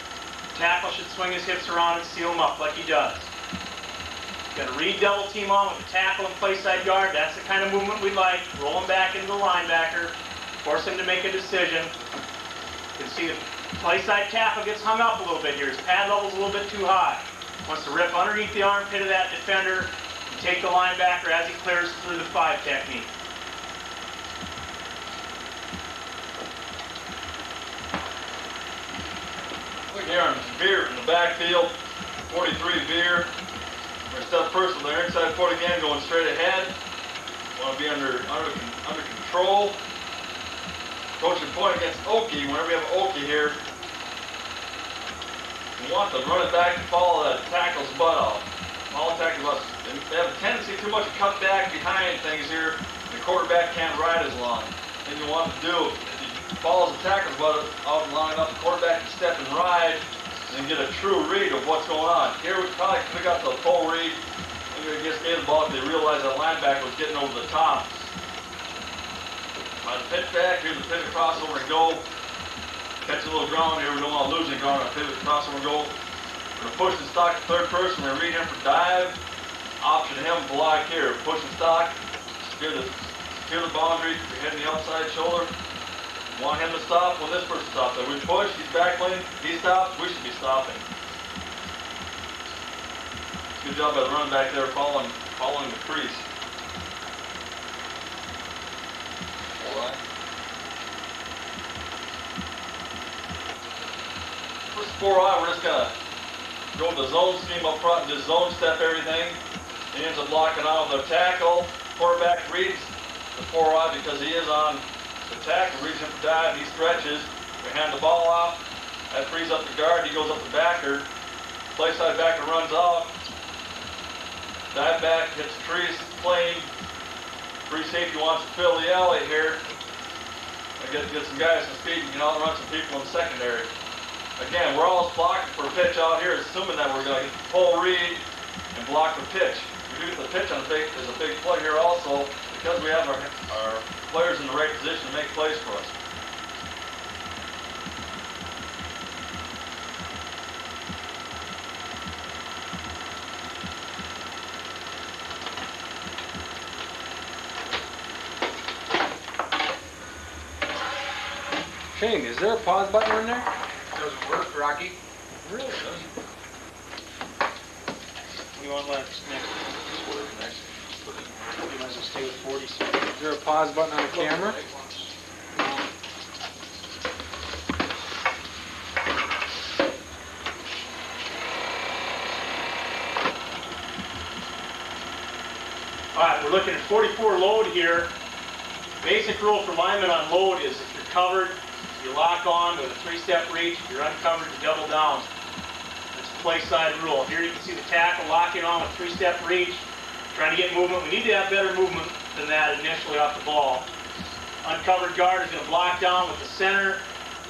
Tackle should swing his hips around and seal him up like he does. Got a read double team on with the tackle and play side guard. That's the kind of movement we like. Roll him back into the linebacker. Force him to make a decision. You can see the play side tackle gets hung up a little bit here. His pad level's a little bit too high. Wants to rip underneath the armpit of that defender and take the linebacker as he clears through the 5 technique. Look here on Veer in the backfield, 43 Veer. We're going to step first with our inside foot again, going straight ahead. Want to be under control. Coaching point against Okie. Whenever we have Okie here, we want to run it back and follow that tackle's butt off. Follow the tackle's butt. They have a tendency too much to cut back behind things here. The quarterback can't ride as long. Then you want to do, if he follows the tackle's butt out long enough, the quarterback can step and ride and get a true read of what's going on. Here we probably could have got the full read. Maybe they just gave the ball if they realized that linebacker was getting over the top. By the pitch back, here's the pivot crossover and go. Catch a little ground here. We don't want to lose any ground on a pivot crossover and go. We're going to push the stock to third person. We're going to read him for dive. Option him block here. Push the stock. Secure the boundary. You're hitting the outside shoulder. Want him to stop when this person stops. If we push, he's backlined, he stops, we should be stopping. Good job by the run back there following the crease. All right. First 4-eye, we're just gonna go with the zone scheme up front and just zone step everything. He ends up locking on the tackle. Quarterback reads the 4-eye because he is on the tackle, reads him for dive, he stretches. We hand the ball off. That frees up the guard, he goes up the backer. Play side backer runs out. Dive back, hits the trees, plane. Free safety wants to fill the alley here. Get some guys some speed and can outrun some people in secondary. Again, we're always blocking for a pitch out here, assuming that we're going to get the full read and block the pitch. We do get the pitch on the big, there's a big play here also, because we have our players in the right position to make plays for us. Shane, is there a pause button in there? Doesn't work, Rocky. Really doesn't. You want to let next? You might as well stay with 40 seconds. Is there a pause button on the camera? All right, we're looking at 44 load here. Basic rule for linemen on load is if you're covered, you lock on with a 3-step reach. If you're uncovered, you double down. It's a play side rule. Here you can see the tackle locking on with 3-step reach, trying to get movement. We need to have better movement than that initially off the ball. Uncovered guard is going to block down with the center.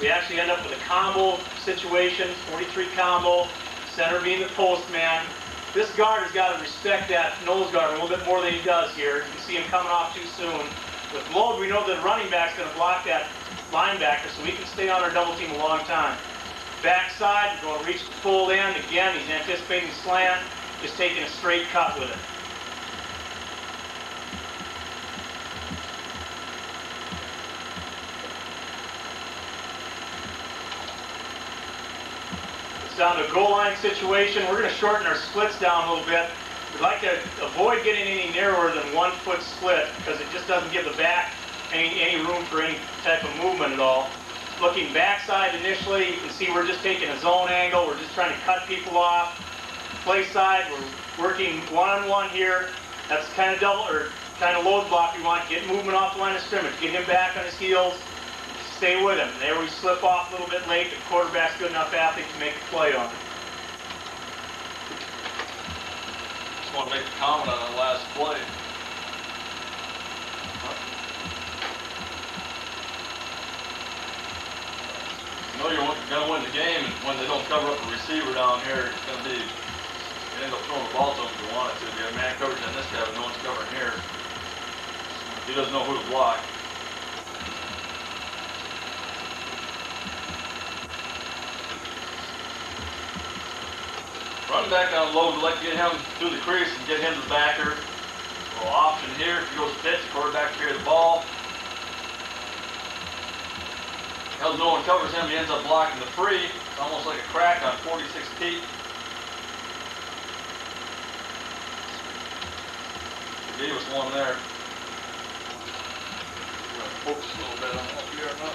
We actually end up with a combo situation, 43 combo, center being the post man. This guard has got to respect that nose guard a little bit more than he does here. You can see him coming off too soon. With load, we know that the running back's going to block that linebacker so we can stay on our double team a long time. Backside, we're going to reach the full end. Again, he's anticipating slant, just taking a straight cut with it. It's down to a goal line situation. We're going to shorten our splits down a little bit. We'd like to avoid getting any narrower than 1 foot split because it just doesn't give the back any room for any type of movement at all. Looking backside initially, you can see we're just taking a zone angle. We're just trying to cut people off. Play side, we're working one-on-one here. That's kind of double or kind of load block we want. Get movement off the line of scrimmage. Get him back on his heels. Stay with him. There we slip off a little bit late. The quarterback's good enough athlete to make a play on it. I want to make a comment on that last play. You know you're going to win the game, and when they don't cover up a receiver down here, it's going to be, you end up throwing the ball to them if you want it to. You have man coverage on this guy, but no one's covering here. He doesn't know who to block. Run back down low to let get him through the crease and get him to the backer. A little option here. If he goes to pitch, the quarterback carry the ball. Because no one covers him, he ends up blocking the free. It's almost like a crack on 46 feet. He gave us one there. We're going to focus a little bit on that here or not.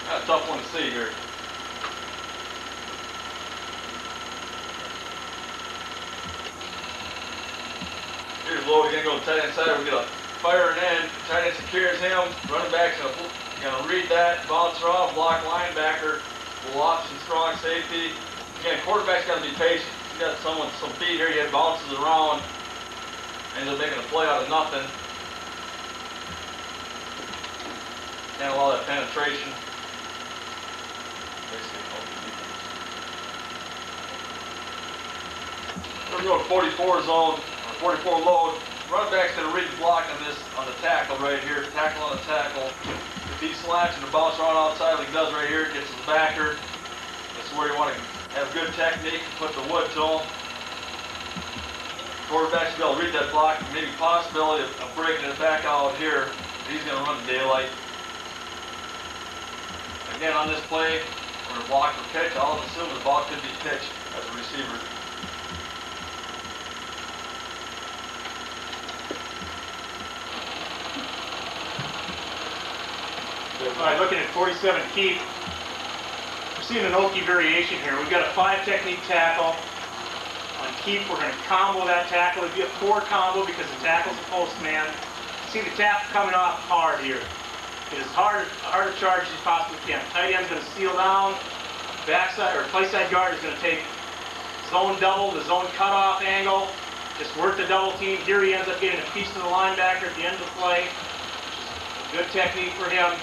That's a tough one to see here. Here's low, he's going to go tight end side. We get a firing end. Tight end secures him. Running back's going to read that, bounce her off, block linebacker. Little option, strong safety. Again, quarterback's got to be patient. He's got some feet here. He bounces around. Ends up making a play out of nothing. Can't allow that penetration. We're going to 44 zone, or 44 load. Running back's going to read the block on the tackle right here. Tackle on the tackle. If he slants and the bounce around outside like he does right here, gets the backer. That's where you want to have good technique and put the wood to him. Quarterback should be able to read that block. Maybe possibility of breaking it back out here. He's going to run the daylight. Again, on this play, we're or block or pitch, I'll assume the ball could be pitched as a receiver. All right, looking at 47 keep, we're seeing an Okie variation here. We've got a 5 technique tackle. On keep, we're going to combo that tackle. It'd be a 4 combo because the tackle's a post man. See the tackle coming off hard here. It is hard to charge as you possibly can. Tight end's going to seal down. Backside or play side guard is going to take zone double, the zone cutoff angle. Just work the double team. Here he ends up getting a piece to the linebacker at the end of the play. Good technique for him.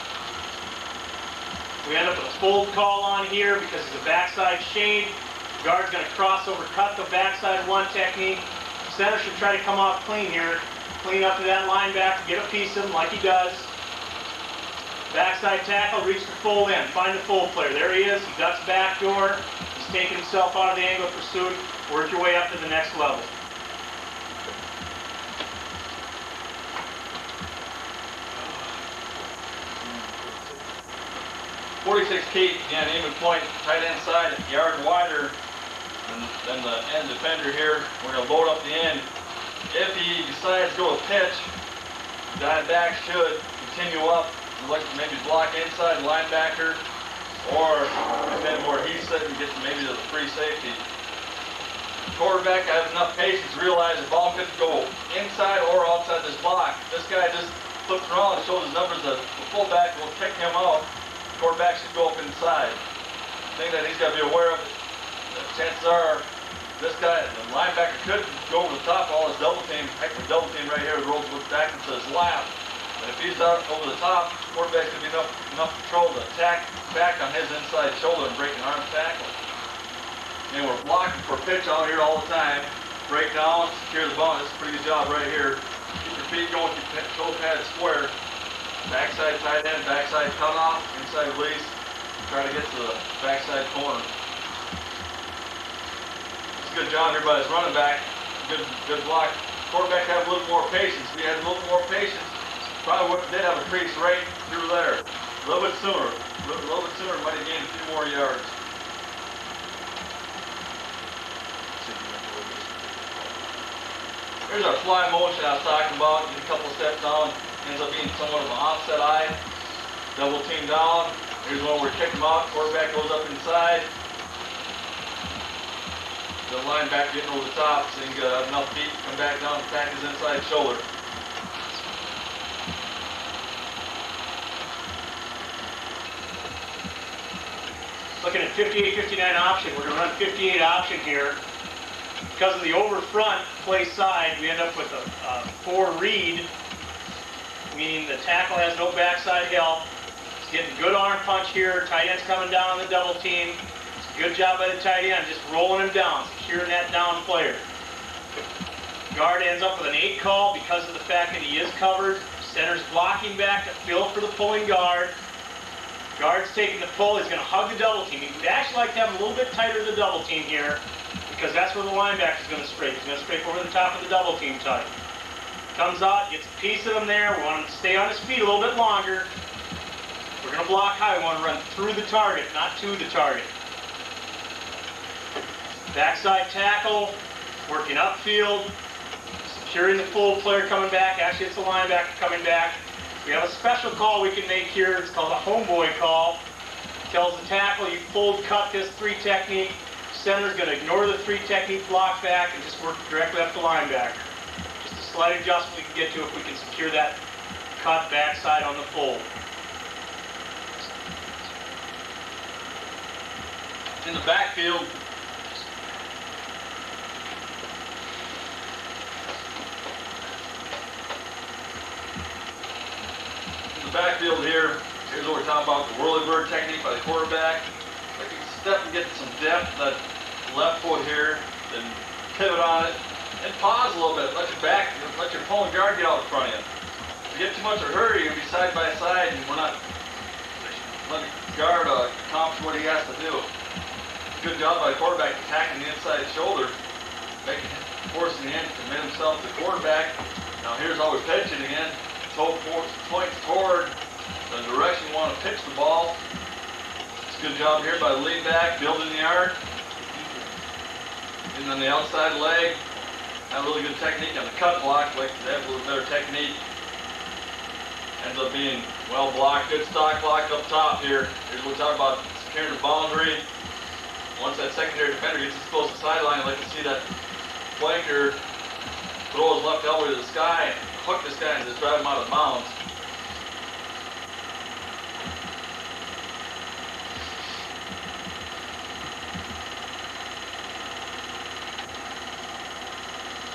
We end up with a fold call on here because it's a backside shade. Guard's going to cross over, cut the backside 1 technique. Center should try to come off clean here. Clean up to that linebacker, get a piece of him like he does. Backside tackle, reach the fold in. Find the fold player. There he is. He ducks back door. He's taking himself out of the angle of pursuit. Work your way up to the next level. .46 keep, again, even point, tight end side, a yard wider than the end defender here. We're going to load up the end. If he decides to go a pitch, dive back should continue up, maybe block inside linebacker, or depending where he's sitting, get maybe to the free safety. Quarterback has enough patience to realize the ball could go inside or outside this block. This guy just flips around and shows his numbers. The fullback will kick him out. Quarterback should go up inside. The thing that he's got to be aware of, chances are, this guy, the linebacker could go over the top of all his double team. Heck, the double team right here rolls back into his lap. And if he's out over the top, quarterback's going to be enough control to attack back on his inside shoulder and break an arm tackle. And we're blocking for pitch out here all the time. Break down, secure the ball. This is a pretty good job right here. Keep your feet going, keep your shoulder pads square. Backside tight end, backside cutoff, inside release. Try to get to the backside corner. It's a good job here by his running back. Good block. Quarterback had a little more patience. If he had a little more patience, probably did have a crease right through there. A little bit sooner. Might have gained a few more yards. Here's our fly motion I was talking about. Get a couple steps down. Ends up being somewhat of an offset eye. Double team down. Here's one where we kick him out. Quarterback goes up inside. The linebacker getting over the top, so he's got enough feet to come back down and attack his inside shoulder. Looking at 58-59 option. We're going to run 58 option here. Because of the over front play side, we end up with a 4 read, meaning the tackle has no backside help. He's getting good arm punch here. Tight end's coming down on the double team. It's a good job by the tight end, just rolling him down, securing that down player. Guard ends up with an 8 call because of the fact that he is covered. Center's blocking back to fill for the pulling guard. Guard's taking the pull. He's going to hug the double team. He'd actually like to have a little bit tighter the double team here because that's where the linebacker's going to scrape. He's going to scrape over the top of the double team tight. Comes out, gets a piece of him there. We want him to stay on his feet a little bit longer. We're going to block high. We want to run through the target, not to the target. Backside tackle, working upfield, securing the full player coming back. Actually, it's the linebacker coming back. We have a special call we can make here. It's called a homeboy call. It tells the tackle, you fold cut this 3 technique. Center's going to ignore the 3 technique block back and just work directly up the linebacker. Just a slight adjustment we can get to if we can secure that cut backside on the fold. In the backfield, here, here's what we're talking about, the whirly bird technique by the quarterback. Like you step and get some depth, that left foot here, then pivot on it, and pause a little bit, let your pulling guard get out in front of you. If you get too much of a hurry, you'll be side by side, and we're not letting the guard accomplish what he has to do. Good job by the quarterback attacking the inside shoulder, forcing the end to commit himself to the quarterback. Now here's how we pitch it again. Toe points toward the direction you want to pitch the ball. Good job here by the lead back, building the yard. And on the outside leg, had a really good technique on the cut block, like to have a little better technique. Ends up being well blocked, good stock block up top here. Here's what we're talking about, securing the boundary. Once that secondary defender gets as close to the sideline, I'd like to see that flanker throw his left elbow to the sky, hook this guy and just drive him out of bounds.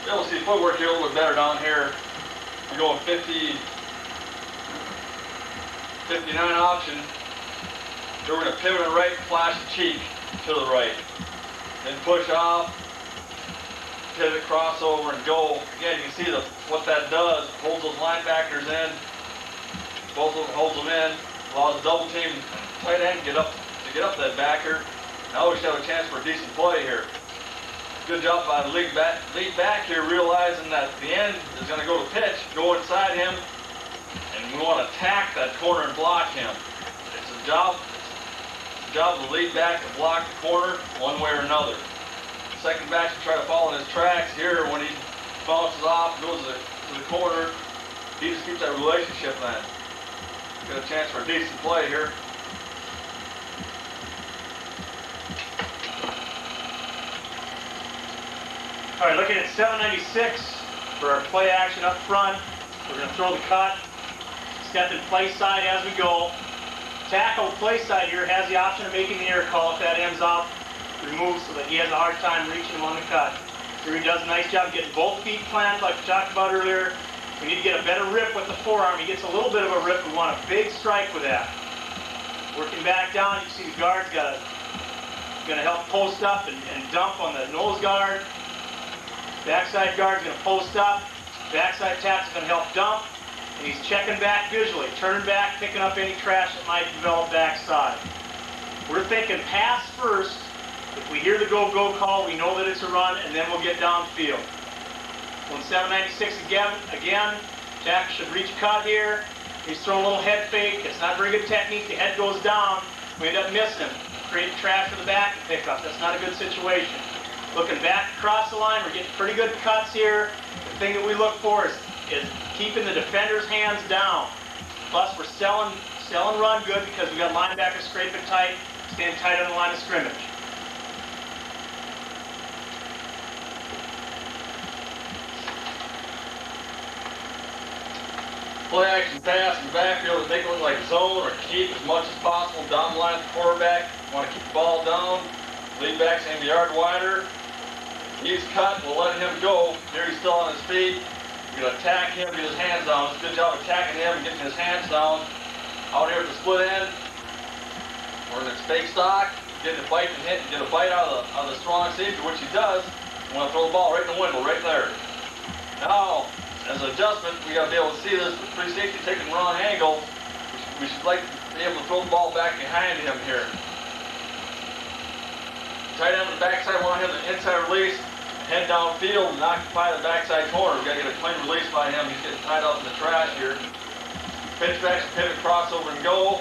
Be able to see footwork here a little bit better down here. We're going 59 option. Then we're going to pivot to the right, flash the cheek to the right. Then push off, pivot, crossover, and go. Again, you can see what that does. Holds those linebackers in. Both of them holds them in. Allows the double team tight end to get up that backer. Now we should have a chance for a decent play here. Good job by the lead back here, realizing that the end is going to go to pitch, go inside him, and we want to attack that corner and block him. It's the job of the lead back to block the corner one way or another. Second back should try to follow in his tracks here. When he bounces off, goes to the corner, he just keeps that relationship then. Got a chance for a decent play here. All right, looking at 796 for our play action up front. We're going to throw the cut, step in play side as we go. Tackle play side here has the option of making the air call if that ends up removed so that he has a hard time reaching him on the cut. Here he does a nice job getting both feet planted like we talked about earlier. We need to get a better rip with the forearm. He gets a little bit of a rip. We want a big strike with that. Working back down, you see the guard's going to help post up and dump on the nose guard. Backside guard's going to post up. Backside tap's going to help dump. And he's checking back visually, turning back, picking up any trash that might develop backside. We're thinking pass first. If we hear the go-go call, we know that it's a run, and then we'll get downfield. On 796 again, tackle should reach cut here. He's throwing a little head fake. It's not very good technique. The head goes down. We end up missing him. Creating trash for the back to pick up. That's not a good situation. Looking back across the line, we're getting pretty good cuts here. The thing that we look for is keeping the defender's hands down. Plus, we're selling run good because we got linebackers scraping tight, staying tight on the line of scrimmage. Play action pass in the backfield to make it look like zone or keep as much as possible down the line of the quarterback. Want to keep the ball down. Lead back's aim the yard wider. He's cut, we'll let him go. Here he's still on his feet. We're going to attack him, get his hands down. It's a good job attacking him and getting his hands down. Out here at the split end, we're in its fake stock, getting a bite and hit, and get a bite out of the strong safety, which he does. We want to throw the ball right in the window, right there. Now, as an adjustment, we got to be able to see this free safety taking the wrong angle. We should like to be able to throw the ball back behind him here. Tight end on the backside, want him to inside release, head downfield and occupy the backside corner. We've got to get a clean release by him. He's getting tied up in the trash here. Pitch back, pivot, crossover, and go.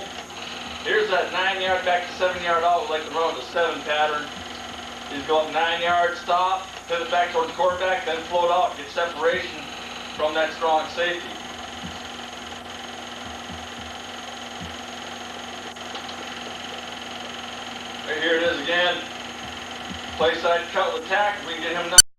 Here's that 9-yard back to 7-yard out. We like to run with a 7 pattern. He's going 9-yard stop, pivot back toward the quarterback, then float out, get separation from that strong safety. Right here it is again. Play side cut with attack. We can get him now.